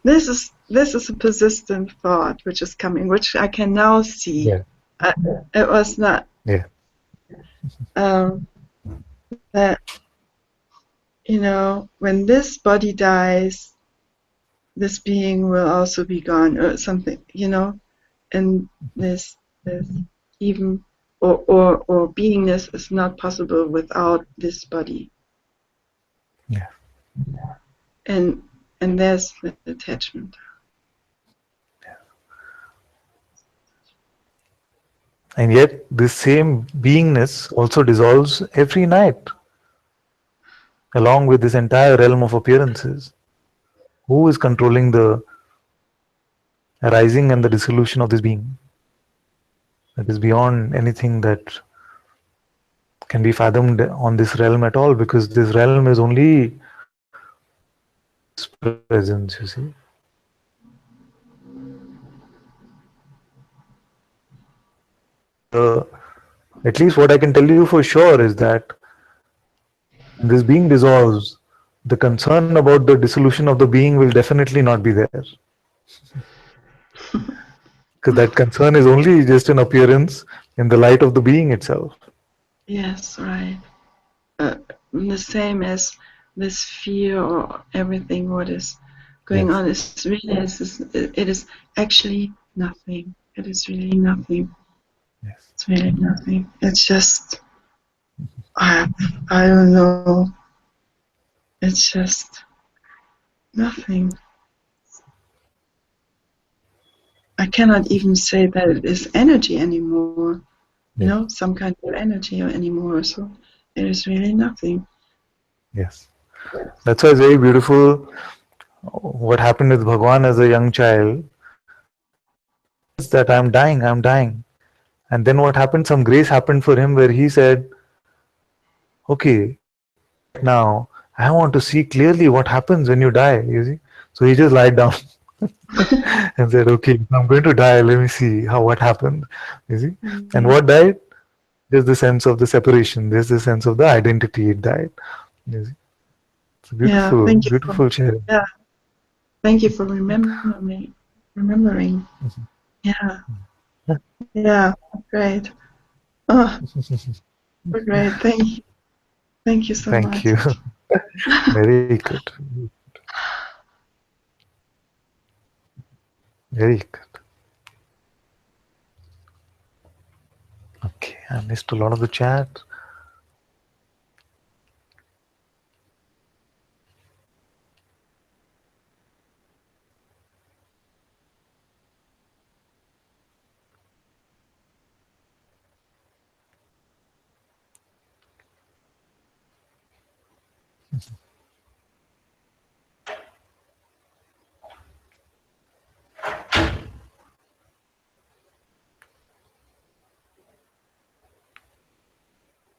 This is a persistent thought which is coming, which I can now see. Yeah. It was not. Yeah. That, you know, when this body dies, this being will also be gone, or something, you know, and this even or beingness is not possible without this body. Yeah. And there's the attachment. And yet this same beingness also dissolves every night along with this entire realm of appearances. Who is controlling the arising and the dissolution of this being? That is beyond anything that can be fathomed on this realm at all, because this realm is only presence, you see. At least what I can tell you for sure is that when this being dissolves, the concern about the dissolution of the being will definitely not be there. Because that concern is only just an appearance in the light of the being itself. Yes, right. The same as this fear or everything what is going on is really it is actually nothing. It is really nothing. Yes. It's really nothing. It's just I don't know. It's just nothing. I cannot even say that it is energy anymore. You know, some kind of energy anymore. So it is really nothing. Yes. That's why it's very beautiful what happened with Bhagwan as a young child, that I'm dying, I'm dying. And then what happened? Some grace happened for him where he said, okay, right now I want to see clearly what happens when you die. You see? So he just lied down and said, okay, I'm going to die, let me see how what happened. You see? And what died? There's the sense of the separation, there's the sense of the identity, it died. You see? It's beautiful, thank you beautiful sharing. Yeah, thank you for remembering. Yeah, yeah, great. Oh, great. Thank you so Thank much. you. Very good. Very good. Okay, I missed a lot of the chat.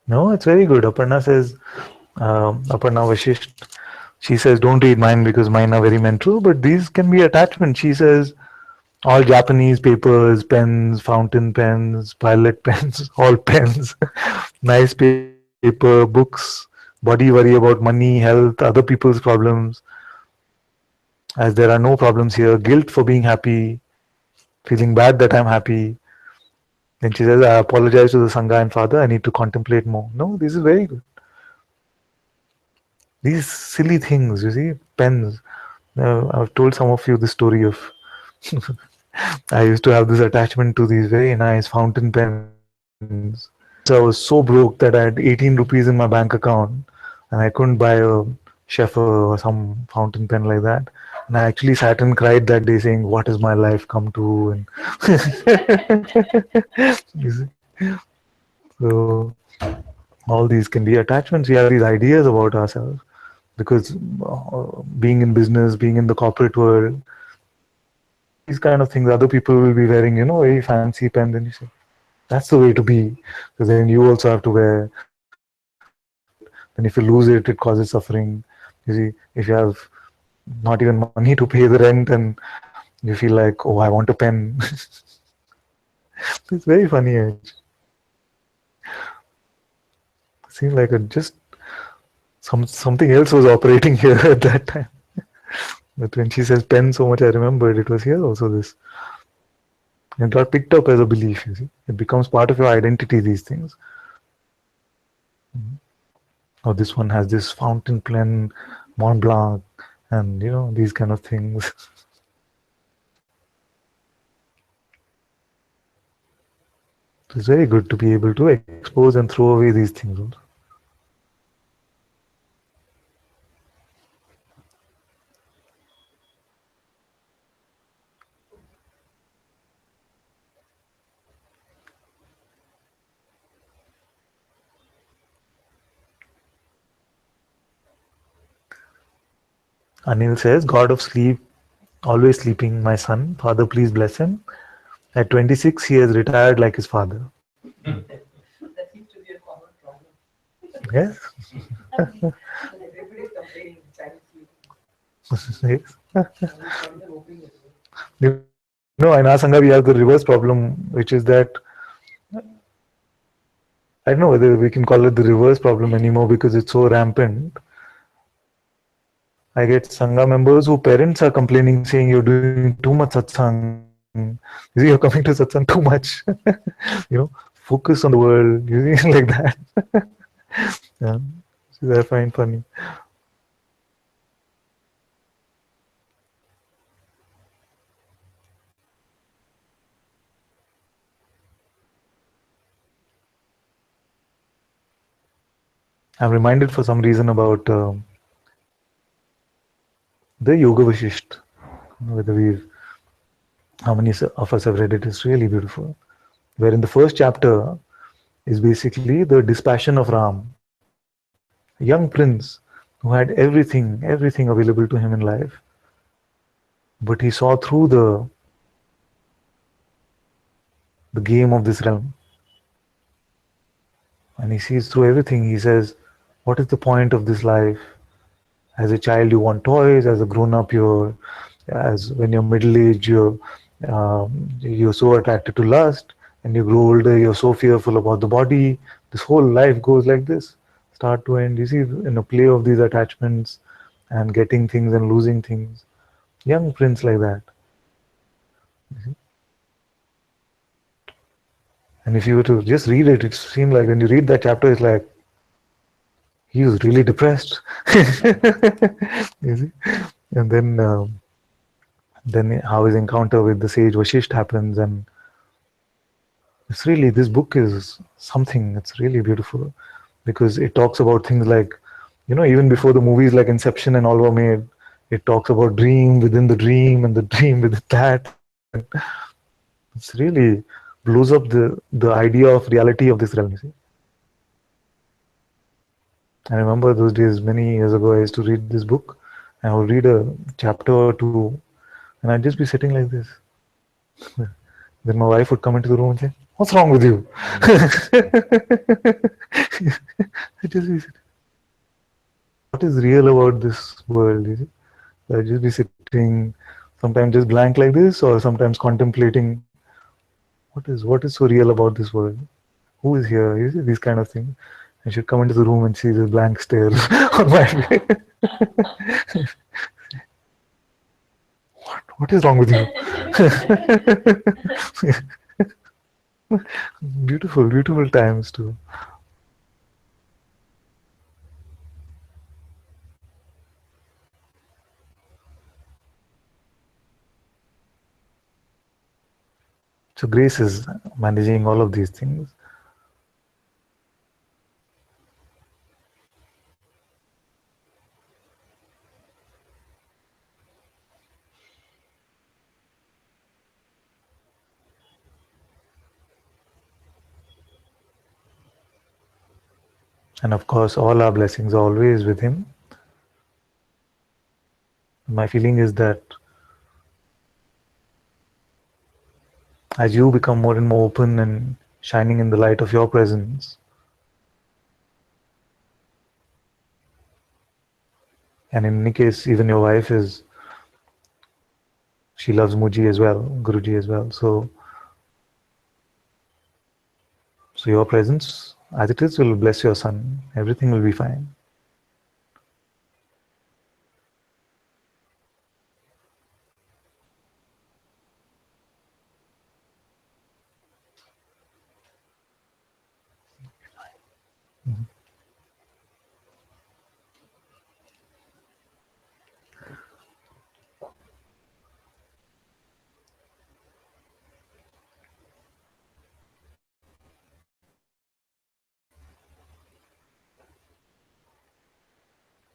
No, it's very good. Aparna says, Aparna Vashisht, she says, don't read mine because mine are very mental, but these can be attachments. She says, all Japanese papers, pens, fountain pens, pilot pens, all pens, nice paper, books, body worry about money, health, other people's problems, as there are no problems here, guilt for being happy, feeling bad that I'm happy. Then she says, I apologize to the Sangha and Father, I need to contemplate more. No, this is very good. These silly things, you see, pens. I've told some of you the story of I used to have this attachment to these very nice fountain pens. So I was so broke that I had 18 rupees in my bank account and I couldn't buy a chef or some fountain pen like that. And I actually sat and cried that day saying, what has my life come to? And you see? So all these can be attachments. We have these ideas about ourselves because being in business, being in the corporate world, these kind of things, other people will be wearing, very fancy pens, and you say, that's the way to be. Because then you also have to wear. Then if you lose it, it causes suffering. You see, if you have not even money to pay the rent and you feel like, oh, I want a pen. It's very funny, actually. It seemed like just something else was operating here at that time. But when she says pen so much, I remembered it was here also this. It got picked up as a belief, you see. It becomes part of your identity, these things. Oh, this one has this fountain pen, Mont Blanc, and these kind of things. It's very good to be able to expose and throw away these things also. Anil says, God of sleep, always sleeping, my son. Father, please bless him. At 26, he has retired like his father. That seems to be a common problem. Yes. Everybody is complaining child sleep. Yes. In our Sangha, we have the reverse problem, which is that I don't know whether we can call it the reverse problem anymore because it's so rampant. I get Sangha members whose parents are complaining, saying you're doing too much satsang. You see, you're coming to satsang too much. Focus on the world. You see, like that. Yeah, which I find funny. I'm reminded for some reason about the Yoga Vashisht. How many of us have read it? It's really beautiful. Where in the first chapter is basically the dispassion of Ram, a young prince who had everything available to him in life. but he saw through the game of this realm, and he sees through everything. He says, what is the point of this life? As a child, you want toys. As a grown-up, as when you're middle-aged, you're so attracted to lust, and you grow older, you're so fearful about the body. This whole life goes like this, start to end. You see, in a play of these attachments and getting things and losing things. Young prince like that. And if you were to just read it, it seemed like when you read that chapter, it's like he was really depressed. You see? And then how his encounter with the sage Vashisht happens, and it's really, this book is something. It's really beautiful because it talks about things like, even before the movies like Inception and all were made, it talks about dream within the dream and the dream within that. It's really blows up the idea of reality of this realm. You see, I remember those days many years ago. I used to read this book, and I would read a chapter or two, and I'd just be sitting like this. Then my wife would come into the room and say, "What's wrong with you?" I'd just be sitting. What is real about this world? You see? I'd just be sitting, sometimes just blank like this, or sometimes contemplating. What is so real about this world? Who is here? You see, these kind of things. I should come into the room and see this blank stare on my face. What is wrong with you? Beautiful, beautiful times too. So Grace is managing all of these things. And of course, all our blessings are always with him. My feeling is that as you become more and more open and shining in the light of your presence, and in any case, even your wife she loves Muji as well, Guruji as well. So your presence, as it is, will bless your son. Everything will be fine.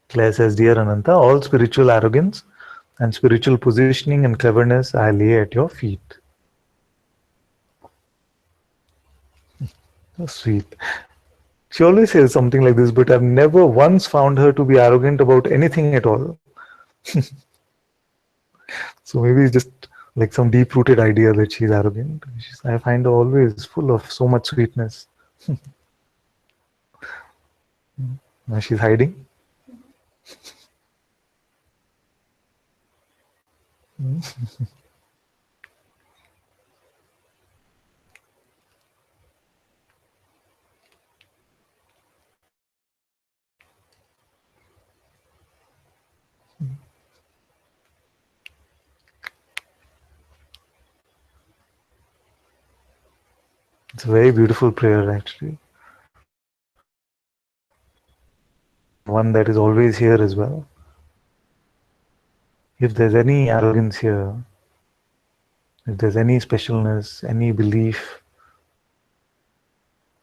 Claire says, Dear Ananta, all spiritual arrogance and spiritual positioning and cleverness I lay at your feet. So sweet. She always says something like this, but I've never once found her to be arrogant about anything at all. So maybe it's just like some deep-rooted idea that she's arrogant. I find her always full of so much sweetness. Now she's hiding. It's a very beautiful prayer, actually. One that is always here as well. If there's any arrogance here, if there's any specialness, any belief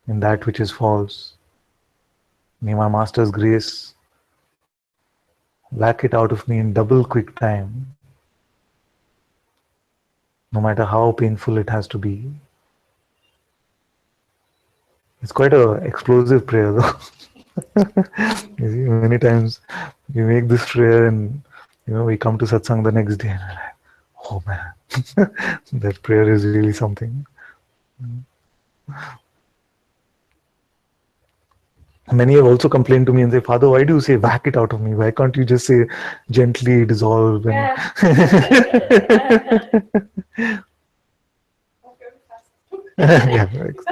in that which is false, may my Master's grace whack it out of me in double quick time, no matter how painful it has to be. It's quite an explosive prayer, though. You see, many times we make this prayer and we come to Satsang the next day and we're like, Oh man, that prayer is really something. Many have also complained to me and say, Father, why do you say whack it out of me? Why can't you just say gently dissolve? And yeah, very good,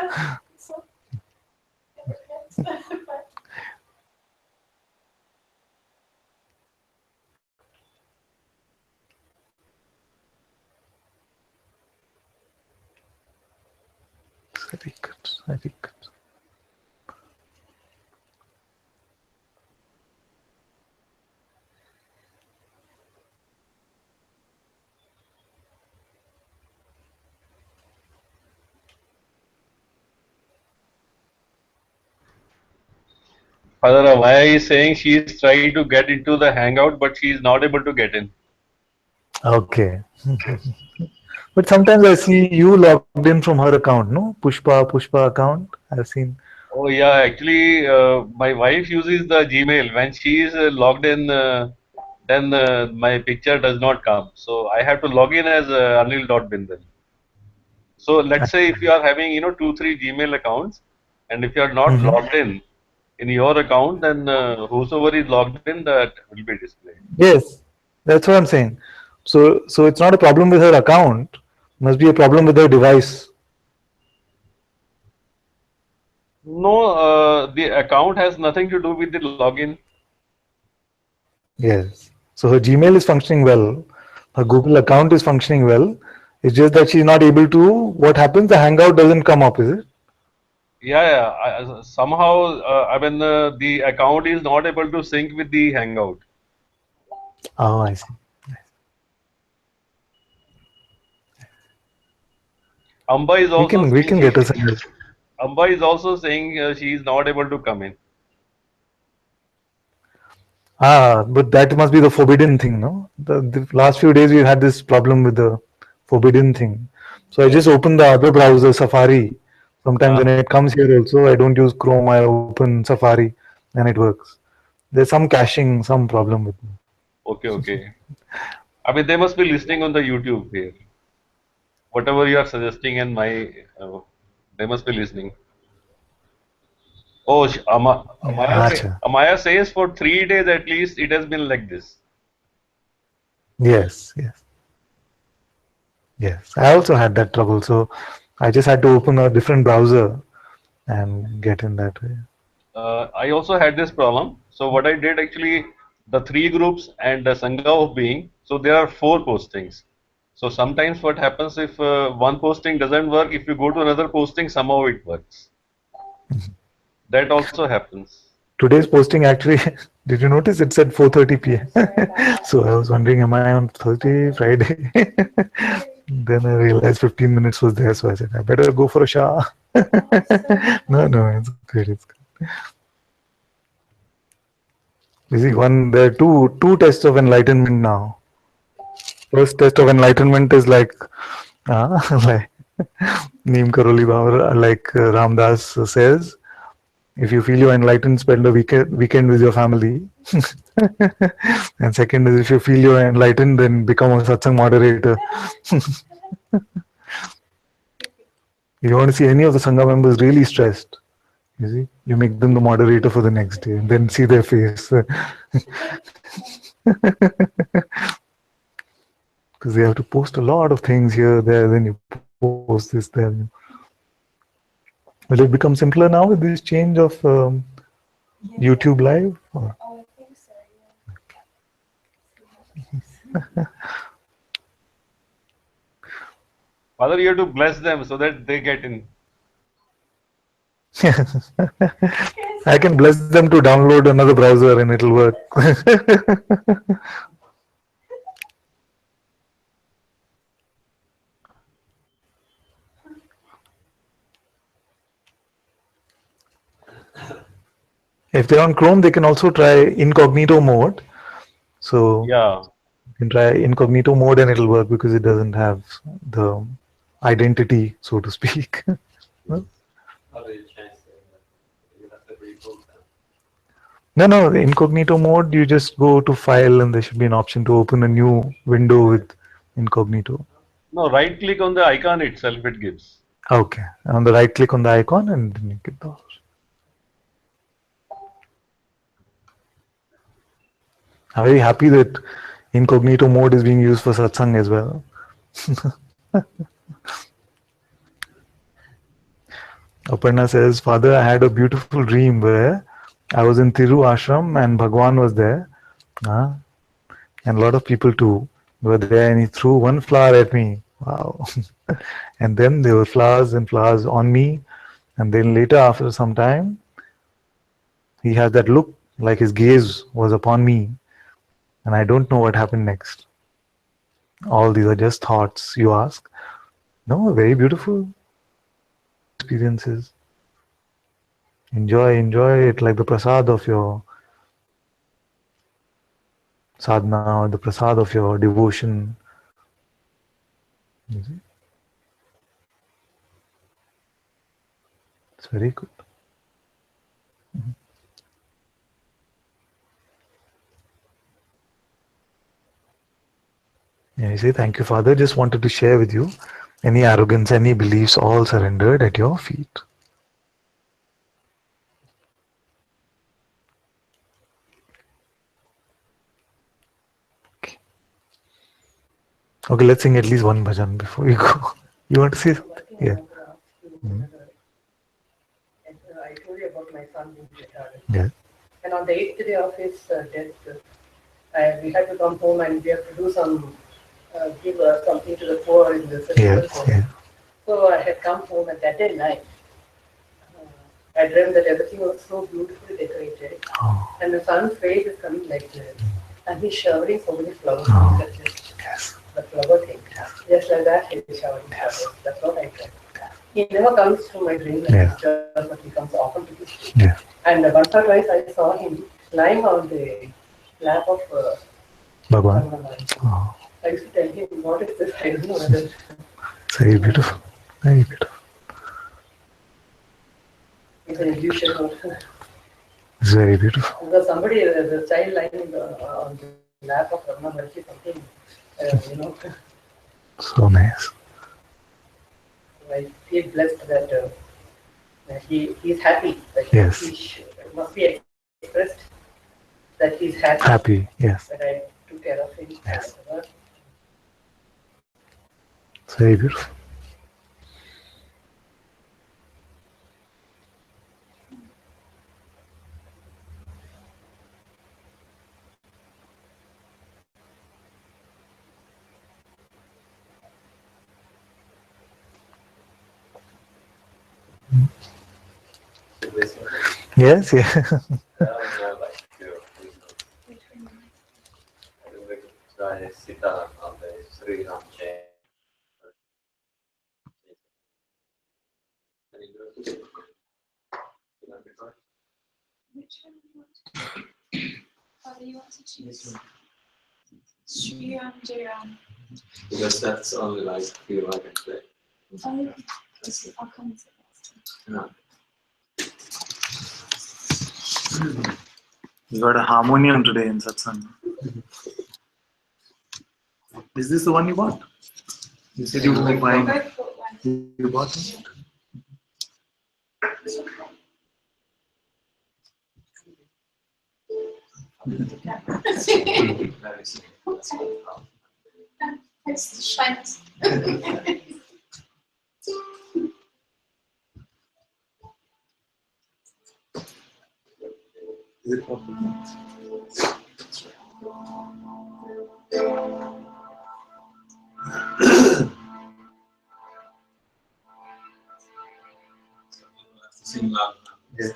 very good. Father, why is saying she is trying to get into the hangout, but she is not able to get in? Okay. But sometimes I see you logged in from her account, no? Pushpa account. I've seen. Oh yeah, actually, my wife uses the Gmail. When she is logged in, then my picture does not come. So I have to log in as Anil.Bindal. So let's say if you are having 2-3 Gmail accounts, and if you are not logged in your account, then whosoever is logged in, that will be displayed. Yes, that's what I'm saying. So it's not a problem with her account. Must be a problem with her device. No, the account has nothing to do with the login. Yes. So her Gmail is functioning well. Her Google account is functioning well. It's just that she's not able to. What happens? The Hangout doesn't come up, is it? Yeah. Somehow, I mean, the account is not able to sync with the Hangout. Oh, I see. Amba is also We can get us. Amba is also saying she is not able to come in. But that must be the forbidden thing, no? The last few days we had this problem with the forbidden thing. So I just open the other browser, Safari. Sometimes when it comes here also, I don't use Chrome, I open Safari and it works. There's some caching, some problem with me. Okay. I mean, they must be listening on the YouTube here. Whatever you are suggesting and they must be listening. Oh, Amaya says for 3 days at least it has been like this. Yes. I also had that trouble. So I just had to open a different browser and get in that way. I also had this problem. So what I did actually, the 3 groups and the Sangha of Being, so there are 4 postings. So sometimes what happens if one posting doesn't work, if you go to another posting, somehow it works. That also happens. Today's posting actually, did you notice it said 4:30 p.m. So I was wondering, am I on Thursday, Friday? Then I realized 15 minutes was there, so I said I better go for a shower. No, it's good. You see, there are two tests of enlightenment now. First test of enlightenment is like Neem Karoli Baba, like Ramdas says, if you feel you're enlightened, spend a weekend with your family. And second is, if you feel you're enlightened, then become a Satsang moderator. You want to see any of the Sangha members really stressed, you see, you make them the moderator for the next day and then see their face. Because they have to post a lot of things here, there, then you post this, there. Will it become simpler now with this change of YouTube Live? Or? Oh, I think so, yeah. Father, you have to bless them so that they get in. I can bless them to download another browser and it'll work. If they're on Chrome, they can also try incognito mode. So yeah, you can try incognito mode and it'll work because it doesn't have the identity, so to speak. No, the incognito mode, you just go to file and there should be an option to open a new window with incognito? No, right click on the icon itself, it gives. Okay, on the right click on the icon and then you get those. I'm very happy that incognito mode is being used for satsang as well. Aparna says, Father, I had a beautiful dream where I was in Thiru ashram and Bhagwan was there. And a lot of people too were there, and he threw one flower at me. Wow. And then there were flowers and flowers on me. And then later, after some time, he had that look like his gaze was upon me. And I don't know what happened next. All these are just thoughts, you ask. No, very beautiful experiences. Enjoy it like the prasad of your sadhana or the prasad of your devotion. It's very good. Yeah, you say, thank you, Father. Just wanted to share with you any arrogance, any beliefs, all surrendered at your feet. Okay, let's sing at least one bhajan before we go. You want to say something? Yeah. I told you about my son being retarded. Yeah. And on the 8th day of his death, we had to come home and we have to do some, give something to the poor in the festival. Yeah. So I had come home and that day night, I dreamt that everything was so beautifully decorated. Oh. And the sun's face is coming like this. And he's showering so many flowers. Yes. The flower thing. Just like that, he's showering flowers. That's what I dreamt. He never comes to my dream like this, but he comes often to this dream. Yeah. And once or twice I saw him lying on the lap of Bhagwan. Oh. I used to tell him, what is this? I don't know whether. It's very beautiful. Very beautiful. It's an illusion. It's very beautiful. Because somebody, the child lying on the lap of Ramana Maharshi, something, So nice. I feel blessed that he's happy. That yes. He must be expressed that he's happy. Happy, yes. That I took care of him. Yes. It's very beautiful. Yes, yeah. Sit on the Sri Ram chair. Father, you want to choose Sri Ram, Jai Ram? Because that's only like feel like I play. Oh, I'll come to that. No. You got a harmonium today in Satsang. Is this the one you bought? You said you were buying. You bought it? It's shines. Is it possible? Sing loud. Yeah.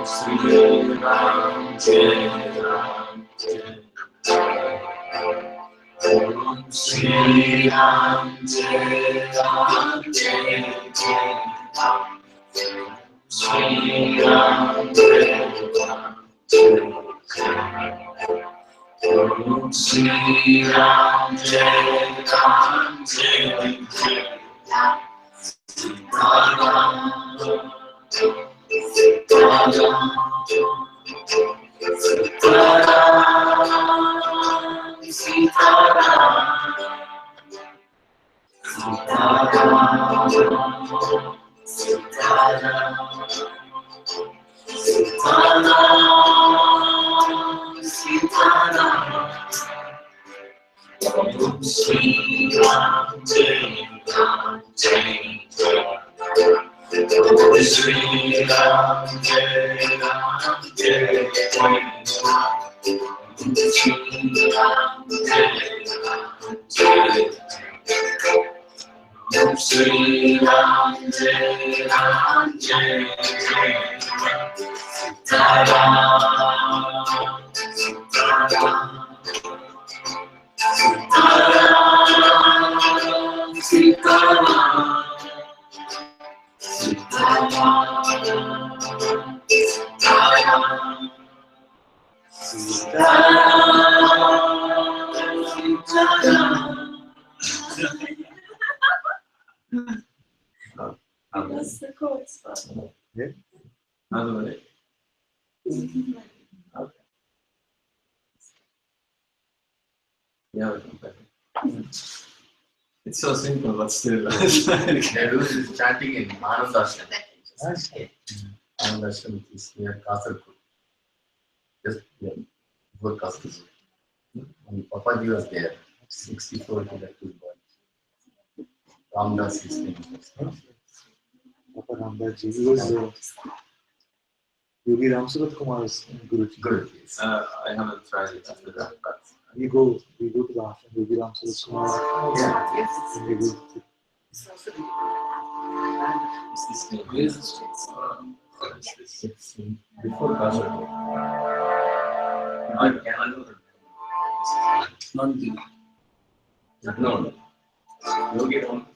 Sri Ram Jai Ram Jai. Om Sri Ram Jai Ram Jai Jai. Sri Ram Jai Ram Jai. Om Sri Ram Jai Ram Jai Jai. That's the chord spot. Yeah. Okay. Yeah, it's so simple, but still. They do this chanting in Ananta. Ananta is near Kasaragod. Just before Kasaragod. When Papaji was there, 64 he left his body. Ramdas is name. Papa Ramdas ji, he was Yogi Ram Surat Kumar's Guruji. Good. I haven't tried it after that, but we go to the ashram, Yogi Ram Surat Kumar. Yeah. Yes. And we go to this name is it's before Kasaragod. I cannot non-duality. No. Yogi Ram.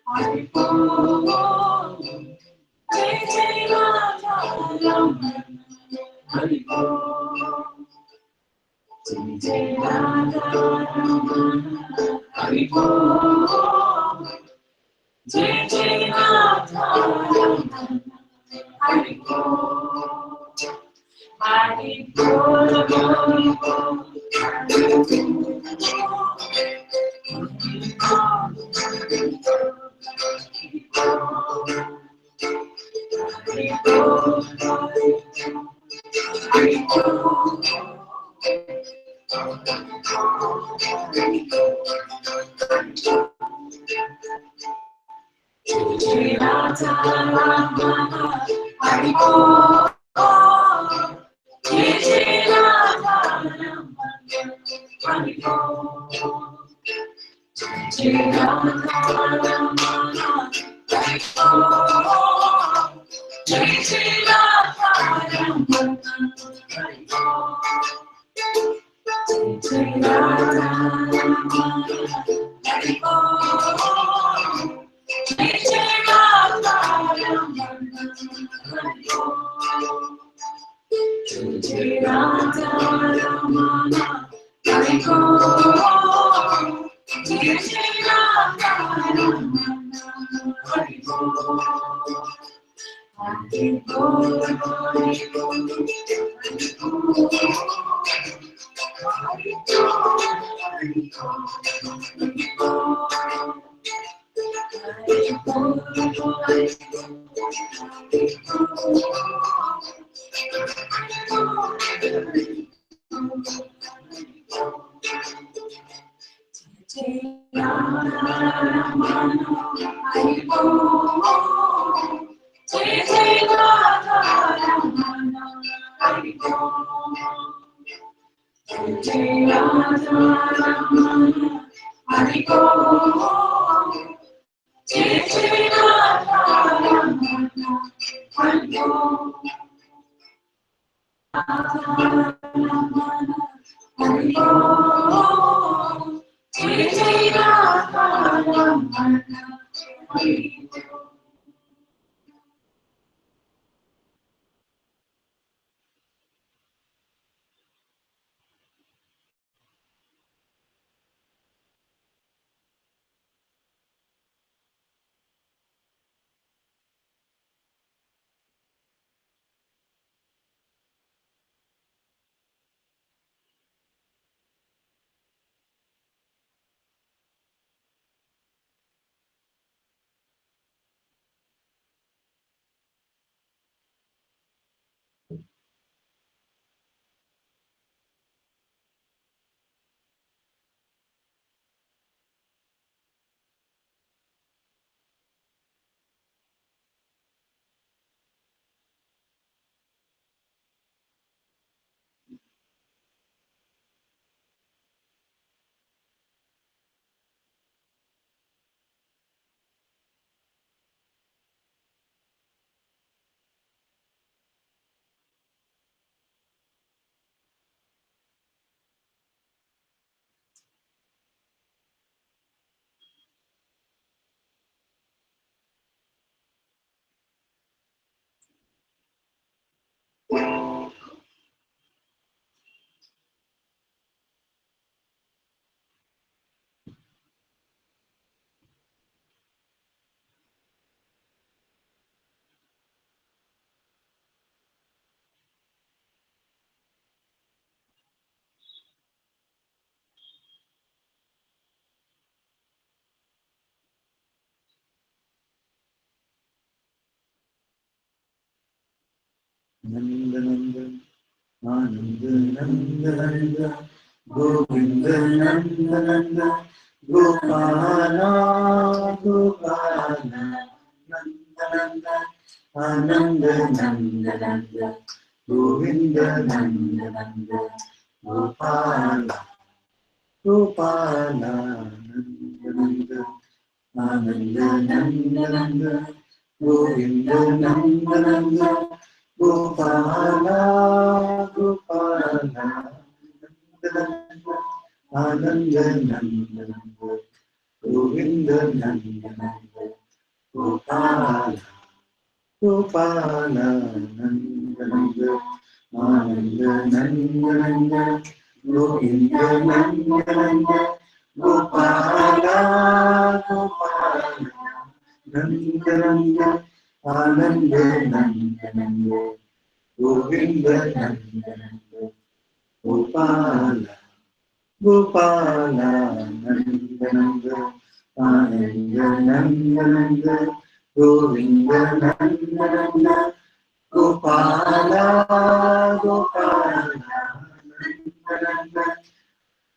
Hari Bol. Jai Jai Radha Ramana. Hari Bol. Jai Jai Radha Ramana. Hari Bol. Jai Jai Radha Ramana. Hari Bol. Hari Bol. Bol Bol. Hari Nanda Nanda, Ananda Nanda Nanda, Govinda Nanda Nanda, Gopala Gopala, Nanda Nanda, Ananda Nanda Nanda, Govinda Nanda Nanda, Gopala Gopala, Nanda Nanda, Ananda Nanda Nanda, Govinda Nanda Nanda, Gopala Gopala, Ananda Nanda Nanda, Govinda Nanda Nanda. Gopala, Gopala, Nanda Nanda, Ananda Nanda Nanda, Govinda Nanda Nanda, Gopala, Gopala, Nanda Nanda, Ananda Nanda Nanda, Govinda Nanda Nanda, Gopala, Gopala, Nanda Nanda, Ananda Nanda Nanda, Govinda Nanda Nanda, Gopala, Gopala, Nanda Nanda,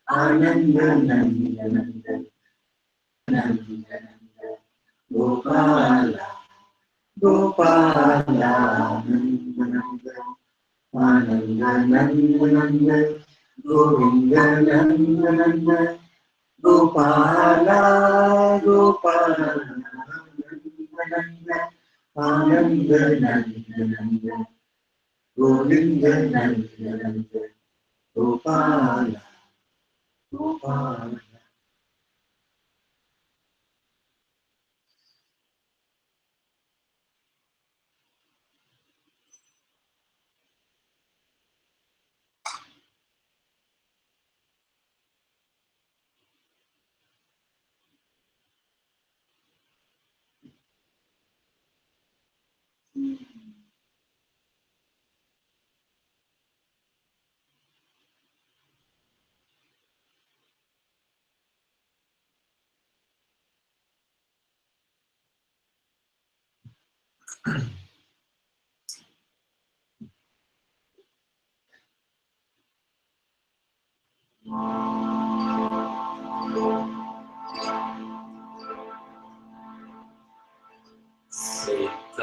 Ananda Nanda Nanda, Nanda Nanda, Gopala, Gopala, Nanda Nanda, Ananda Nanda Nanda, Govinda Nanda Nanda, Gopala, Gopala, Nanda Nanda, Ananda Nanda Nanda, Govinda Nanda Nanda, Gopala, Gopala. Sitaram,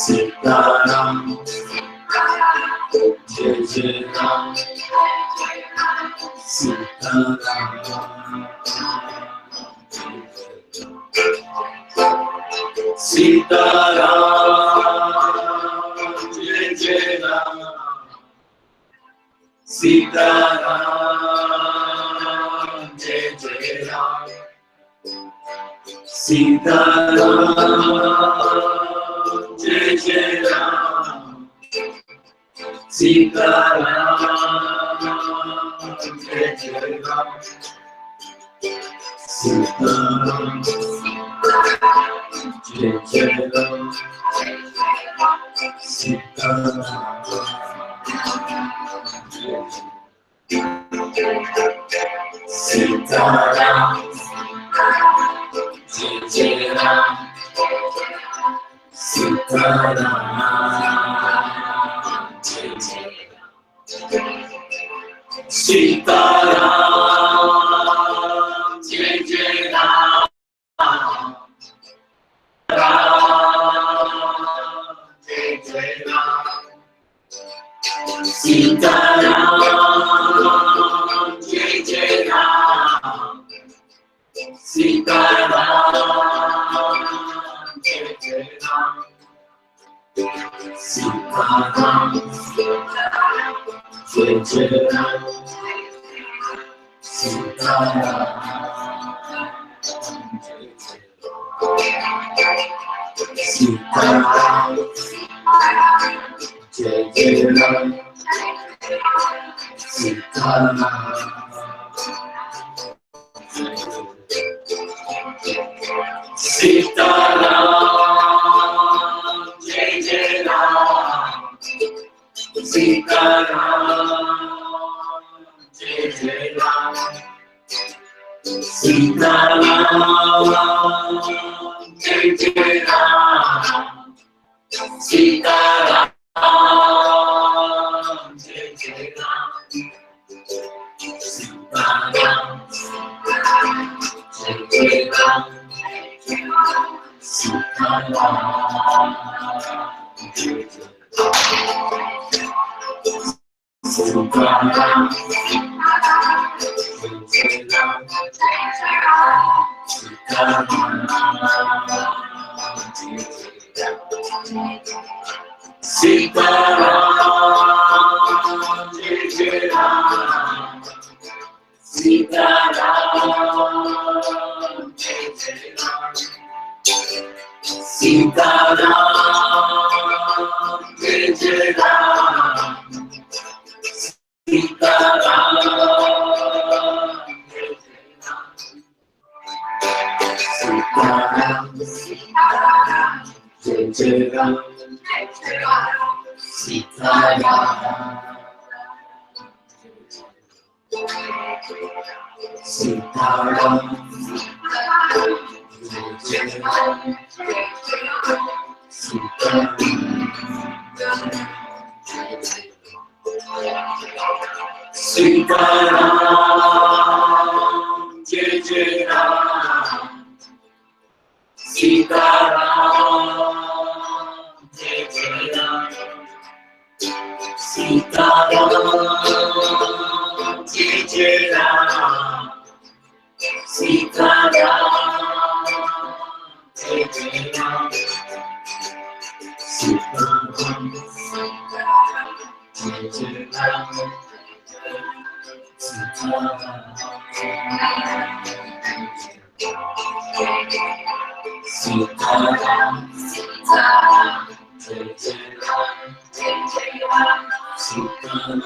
Sitaram, Jai Jai Ram, Sitaram, Sitaram, Jai Jai Ram, Sitaram, Jai Jai Ram, Sitaram, Jai Jai Ram, Sitaram, Jai Jai Ram, Sitaram, Jai Jai Ram, Sitaram, Sitaram, Jai Jai Ram, Sitaram, Jai Jai Ram, Sitaram, Jai Jai Ram, Jai Jai Ram, Sitaram, Jai Jai Ram, Sitaram, Jai Jai Ram, Sitaram, Jai Jai Ram, Sitaram, Jai Jai Ram, Sitaram, Sitaram, Jai Jai Ram, Sitaram, Jai Jai Ram, Sitaram, Jai Jai Ram, Sitaram, Jai Jai Ram, Sitaram, Jai Jai Ram, Sitaram, Jai Jai Ram, Sitaram, Jai Jai Ram, Sitaram, Jai Jai Ram, Sitaram, Jai Jai Ram, Sitaram, Sitaram, Jai Jai Ram, Sitaram, Jai Jai Ram, Sitaram, Jai Jai Ram, Sitaram, Jai Jai Ram, Sitaram, Jai Jai Ram, Sitaram,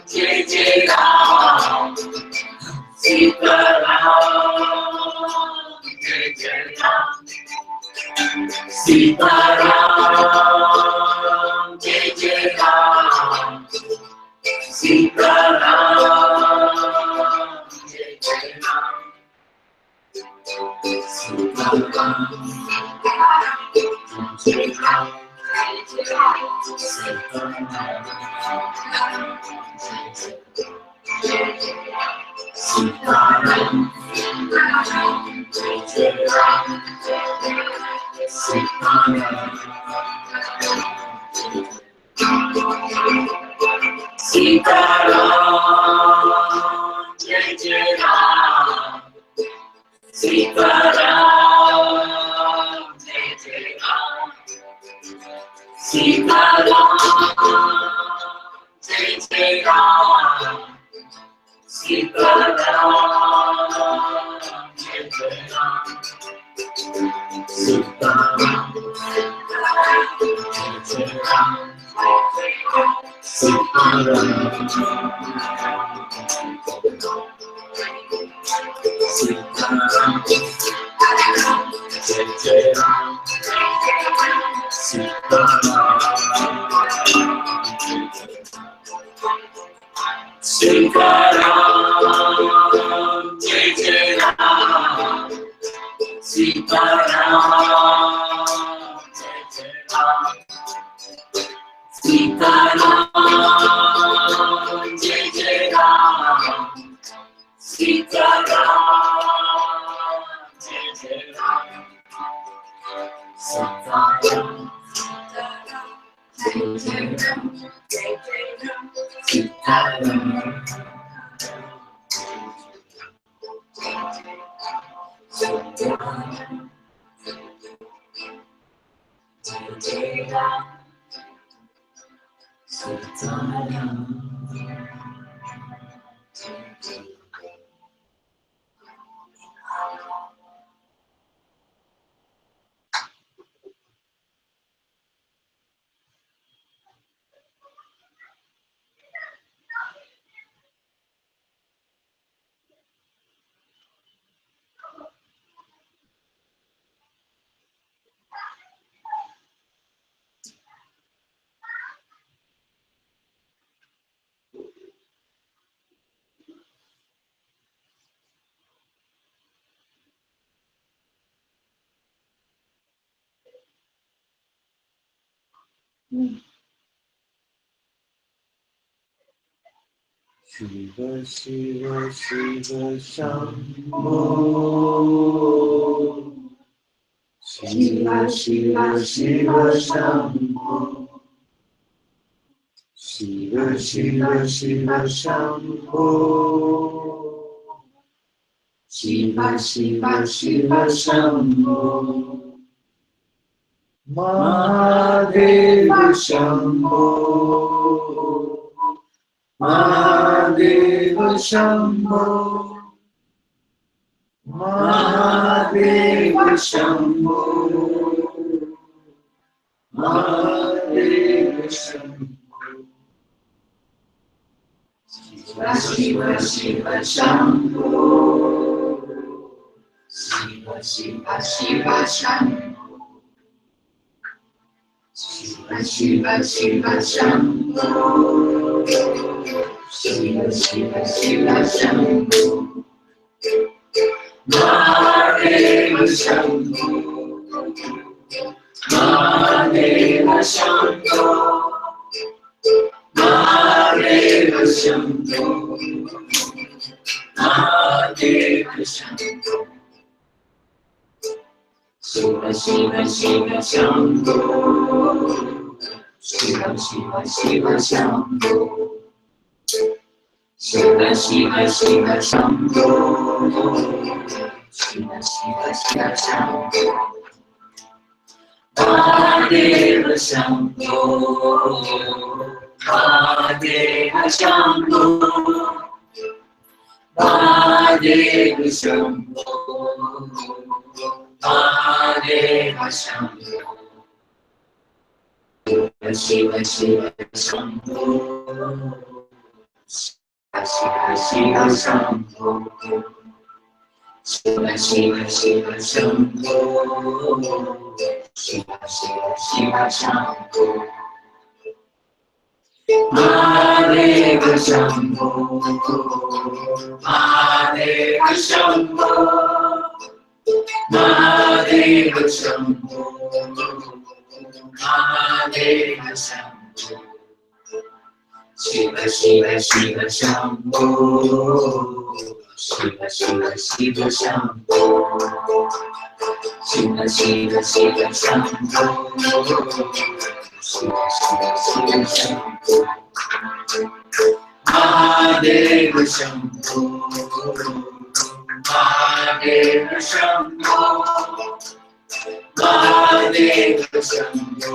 Jai Jai Ram, Sitaram, Jai Jai Ram, Sitaram, Jai Jai Ram, Sitaram, Jai Jai Ram, Sitaram, Jai Jai Ram, Sitaram, Jai Jai Ram, Sitaram, Sitaram, Jai Jai Ram, Sitaram, Sitaram, Jai Jai Ram, Sitaram, Jai Jai Ram, Sitaram, Jai Jai Ram, Sitaram, Jai Jai Ram, Sitaram, Jai Jai Ram, Sitaram, Sitaram, Jai Jai Ram, Sitaram, Sitaram, Jai Jai Ram, Sitaram, Jai Jai Ram, Sitaram, Jai Jai Ram, Sitaram, Jai Jai Ram, Sitaram, Jai Jai Ram, Sitaram, Shiva Shiva Shiva Shambho, Shiva Shiva Shiva Shambho, Shiva Shiva Shiva Shambho, Shiva Shiva Shiva Shambho, Mahadeva Shambho, Mahadeva Shambho, Mahadeva Shambho, Mahadeva Shambho, Shiva Shiva Shiva Shambho, Shiva Shiva Shiva Shambho, Shiva Shiva Shiva Shambho, Shiva Shiva Shiva Shambho, Mahadeva Shambho, Mahadeva Shambho, Mahadeva Shambho, Mahadeva Shambho, Shiva Shiva Shiva Shambho, Shiva Shiva Shiva Shambho, Shiva Shiva Shiva Shambho, Shiva Shiva Shiva Shambho, Mahadeva Shambho, Mahadeva Shambho, Mahadeva Shambho, Mahadeva Shambho, Shiva Shiva Shambho, Shiva Shiva Shambho, Shiva Shiva Shiva Shambho, Shiva Shiva Shiva Shambho, Mahadeva Shambho, Mahadeva Shambho, Mahadeva Shambho, Mahadeva Shambho, Shiva Shiva Shiva Shambho, Shiva Shiva Shiva Shambho, Shiva Shiva Shiva Shambho, Shiva Shiva Shiva Shambho, Mahadeva Shambho, Mahadeva Shambho, Mahadeva Shambho,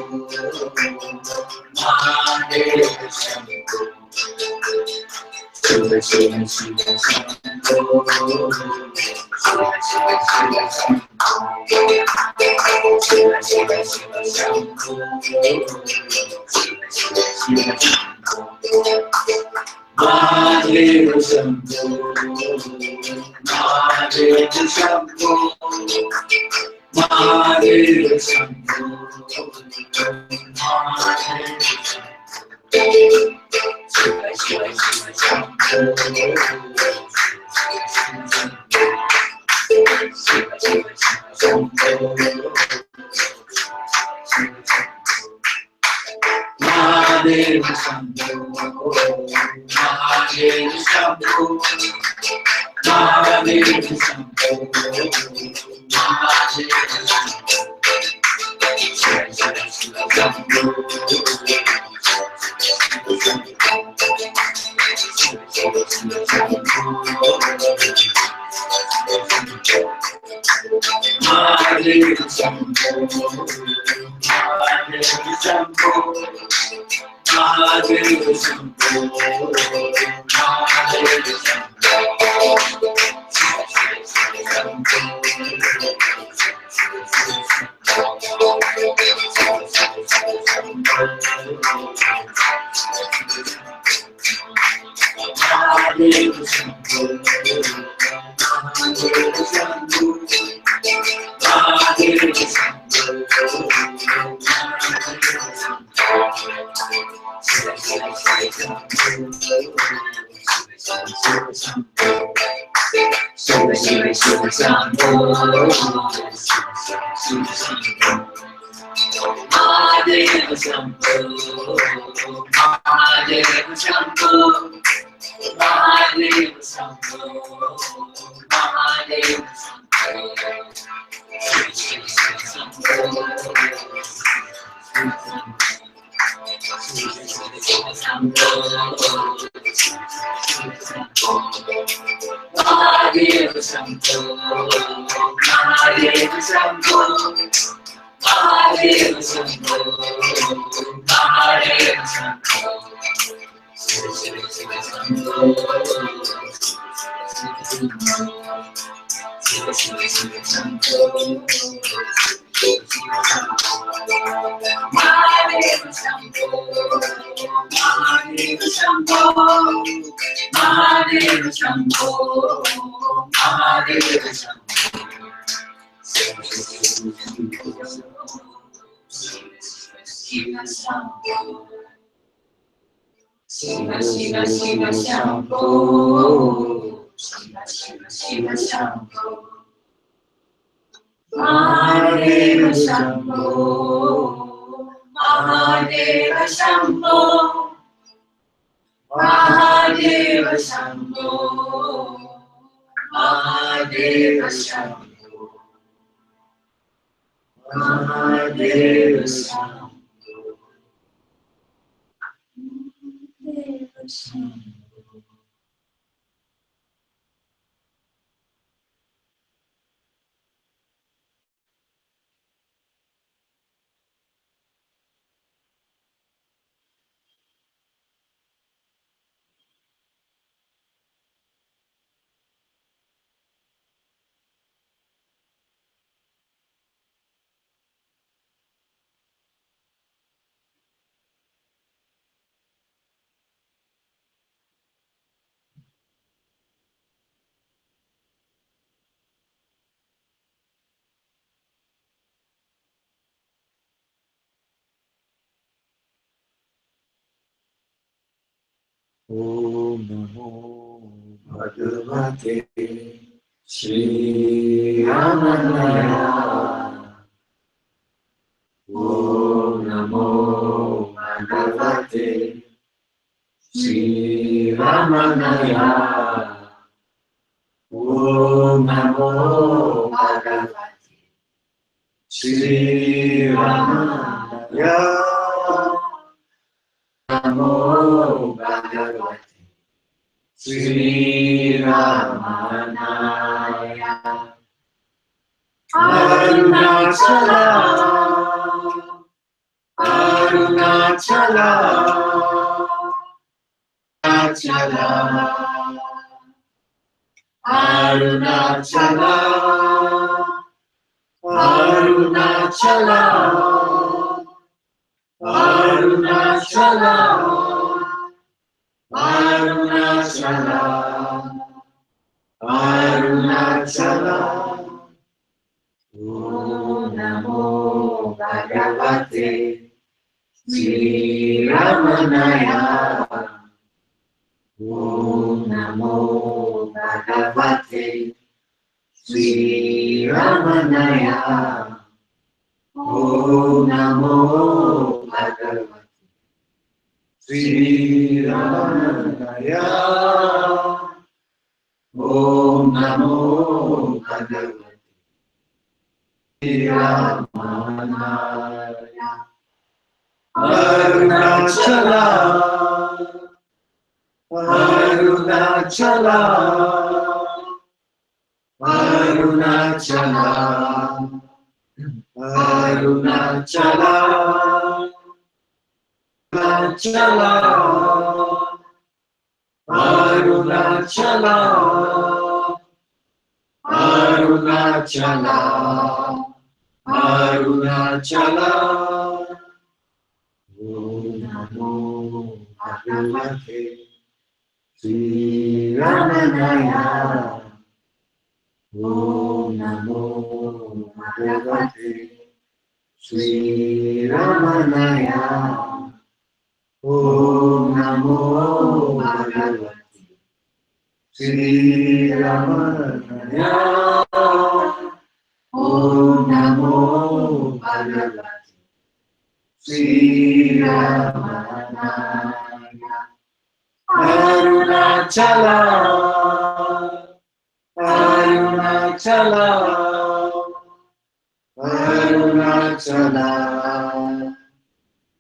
Mahadeva Shambho, Shiva Shiva Shiva Shambho, Shiva Shiva Shiva Shambho, Shiva Shiva Shiva Shambho, Shiva Shiva Shiva Shambho, Mahadeva Shambho, Mahadeva Shambho, Mahadeva Shambho, Mahadeva Shambho, Shiva Shiva Shiva Shambho, Shiva Shiva Shiva Shambho, Mahadeva Shambho, Mahadeva Shambho, Mahadeva Shambho, Mahadeva Shambho, Shiva Shiva Shiva Shambho, Shiva Shiva Shambho, Mahadeva Shambho, Mahadeva Shambho, Mahadeva Shambho, Mahadeva Shambho, Mahadeva Shambho, Mahadeva Shambho, Mahadeva Shambho, Shiva Shiva Shiva Shambho, Shiva Shiva Shiva Shambho, Shiva Shambho, Mahadeva Shambho, Mahadeva Shambho, Mahadeva Shambho, Mahadeva Shambho, Shiva Shiva Shiva Shambho, Shiva Shiva Shiva Shambho, Mahadeva Shambho, Mahadeva Shambho, Mahadeva Shambho, Mahadeva Shambho, Shiva Shiva Shiva Shambho, Shiva Shiva Shiva Shambho, Mahadeva Shambho, Mahadeva Shambho, Mahadeva Shambho, Mahadeva Shambho, Shiva Shiva Shambho, Shiva Shiva Shiva Shambho, Shiva Shiva Shiva Shambho, Mahadeva Shambho, Mahadeva Shambho, Mahadeva Shambho, Mahadeva Shambho, Mahadeva Shambho, Mahadeva Shambho. Om Namo Bhagavate Shri Ramanaya. Om Namo Bhagavate Shri Ramanaya. Om Namo Bhagavate Sri Ramanaya. Namo Bhagavate Sri Ramanaya. Arunachala, Arunachala, Arunachala, Arunachala, Arunachala, Arunachala, Arunachala, Arunachala. Om Namo Bhagavate Sri Ramanaya. Om Namo Bhagavate Sri Ramanaya. Om Namo Bhagavate Sri Ramanaya. Om Namo Bhagavate Sri Ramanaya. Arunachala, Arunachala, Arunachala, Arunachala, Arunachala, Arunachala, Arunachala, Arunachala. Om Namo Bhagavate Sri Ramanaya. Om Namo Bhagavate Sri Ramanaya. Om Namo Bhagavate Sri Ramanaya. Om Namo Bhagavate Sri Ramanaya. Arunachala, Arunachala, Arunachala,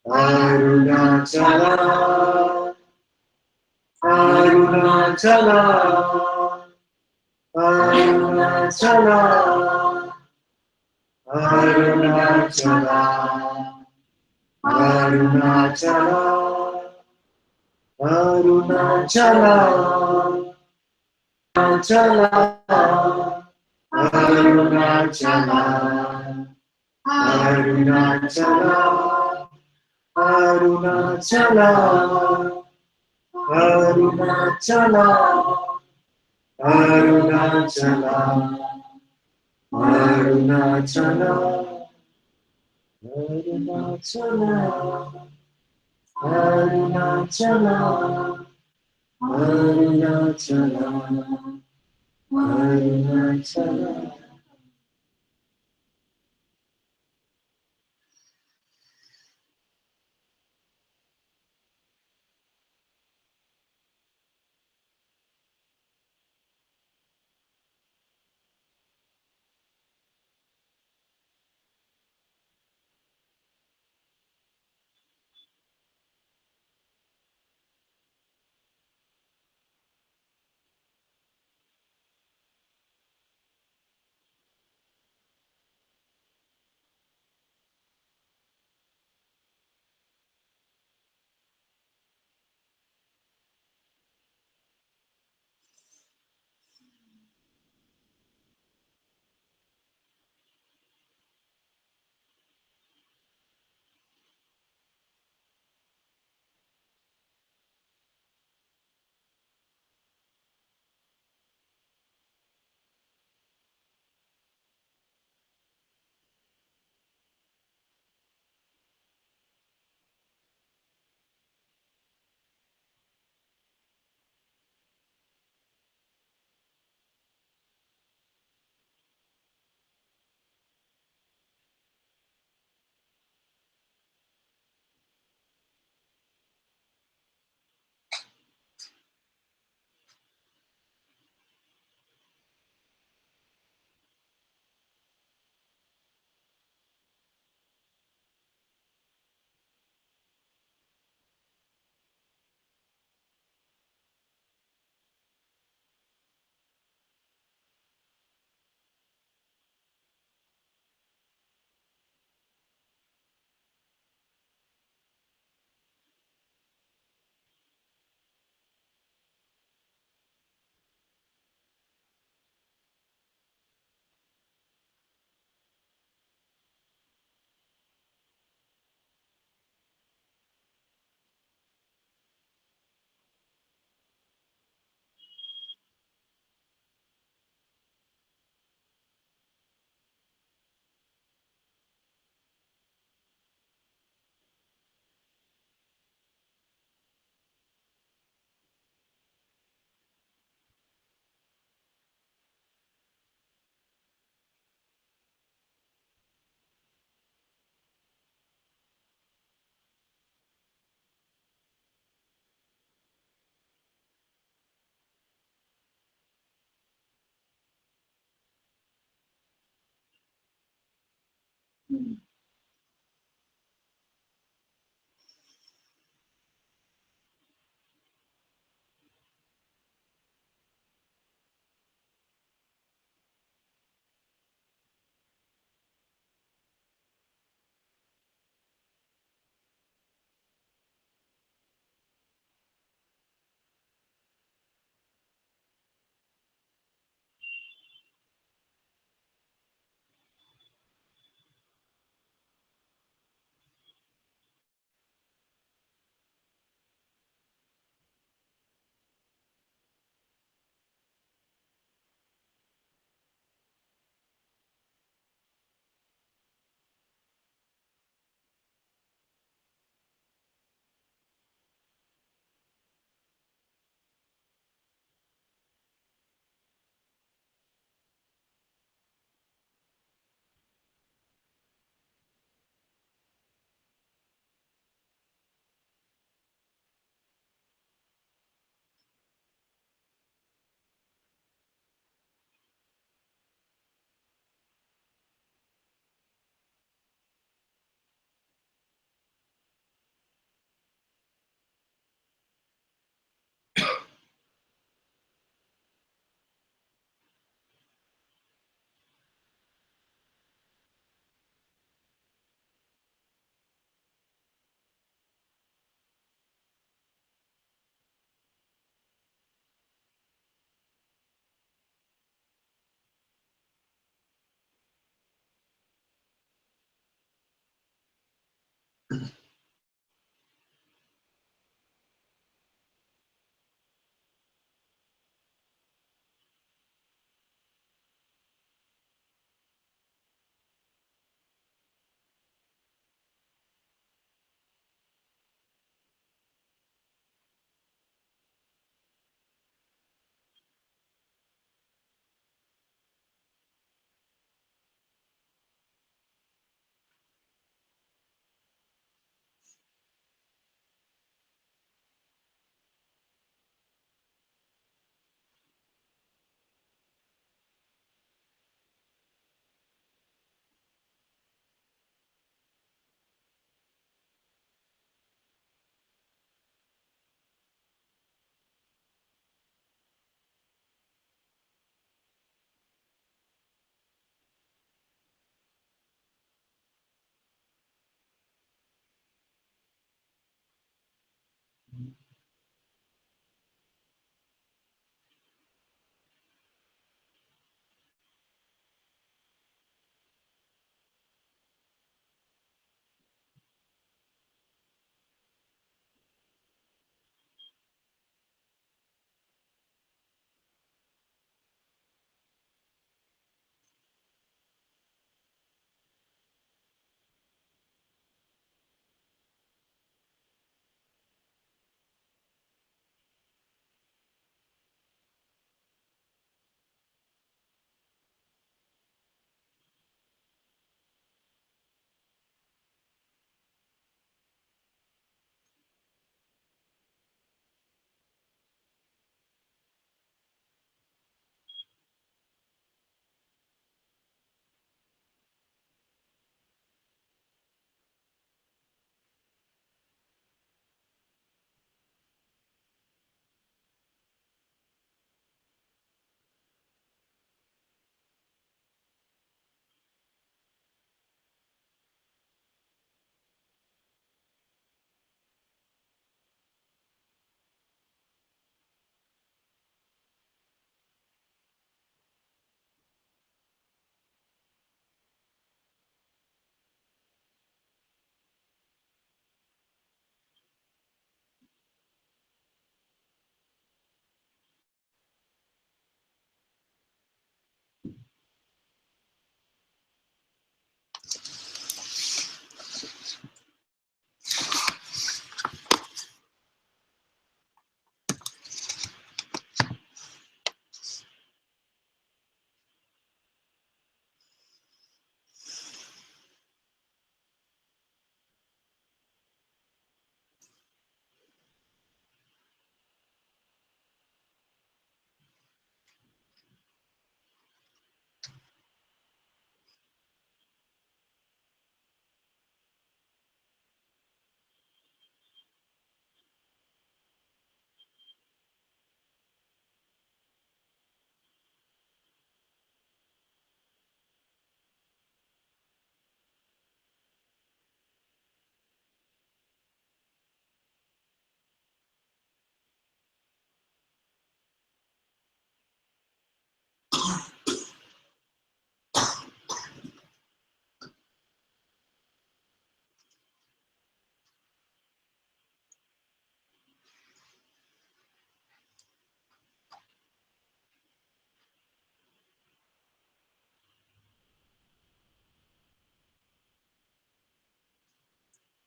Arunachala, Arunachala, Arunachala, Arunachala, Arunachala, Arunachala, Arunachala, Arunachala, Arunachala, Arunachala, Arunachala, Arunachala, Arunachala, Arunachala, Arunachala, Arunachala, Arunachala.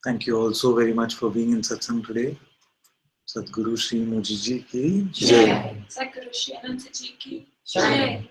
Thank you all so very much for being in Satsang today. Sadguru Shri Mujiji ki Jai. Sadguru Shri Ananta Ji ki Jai.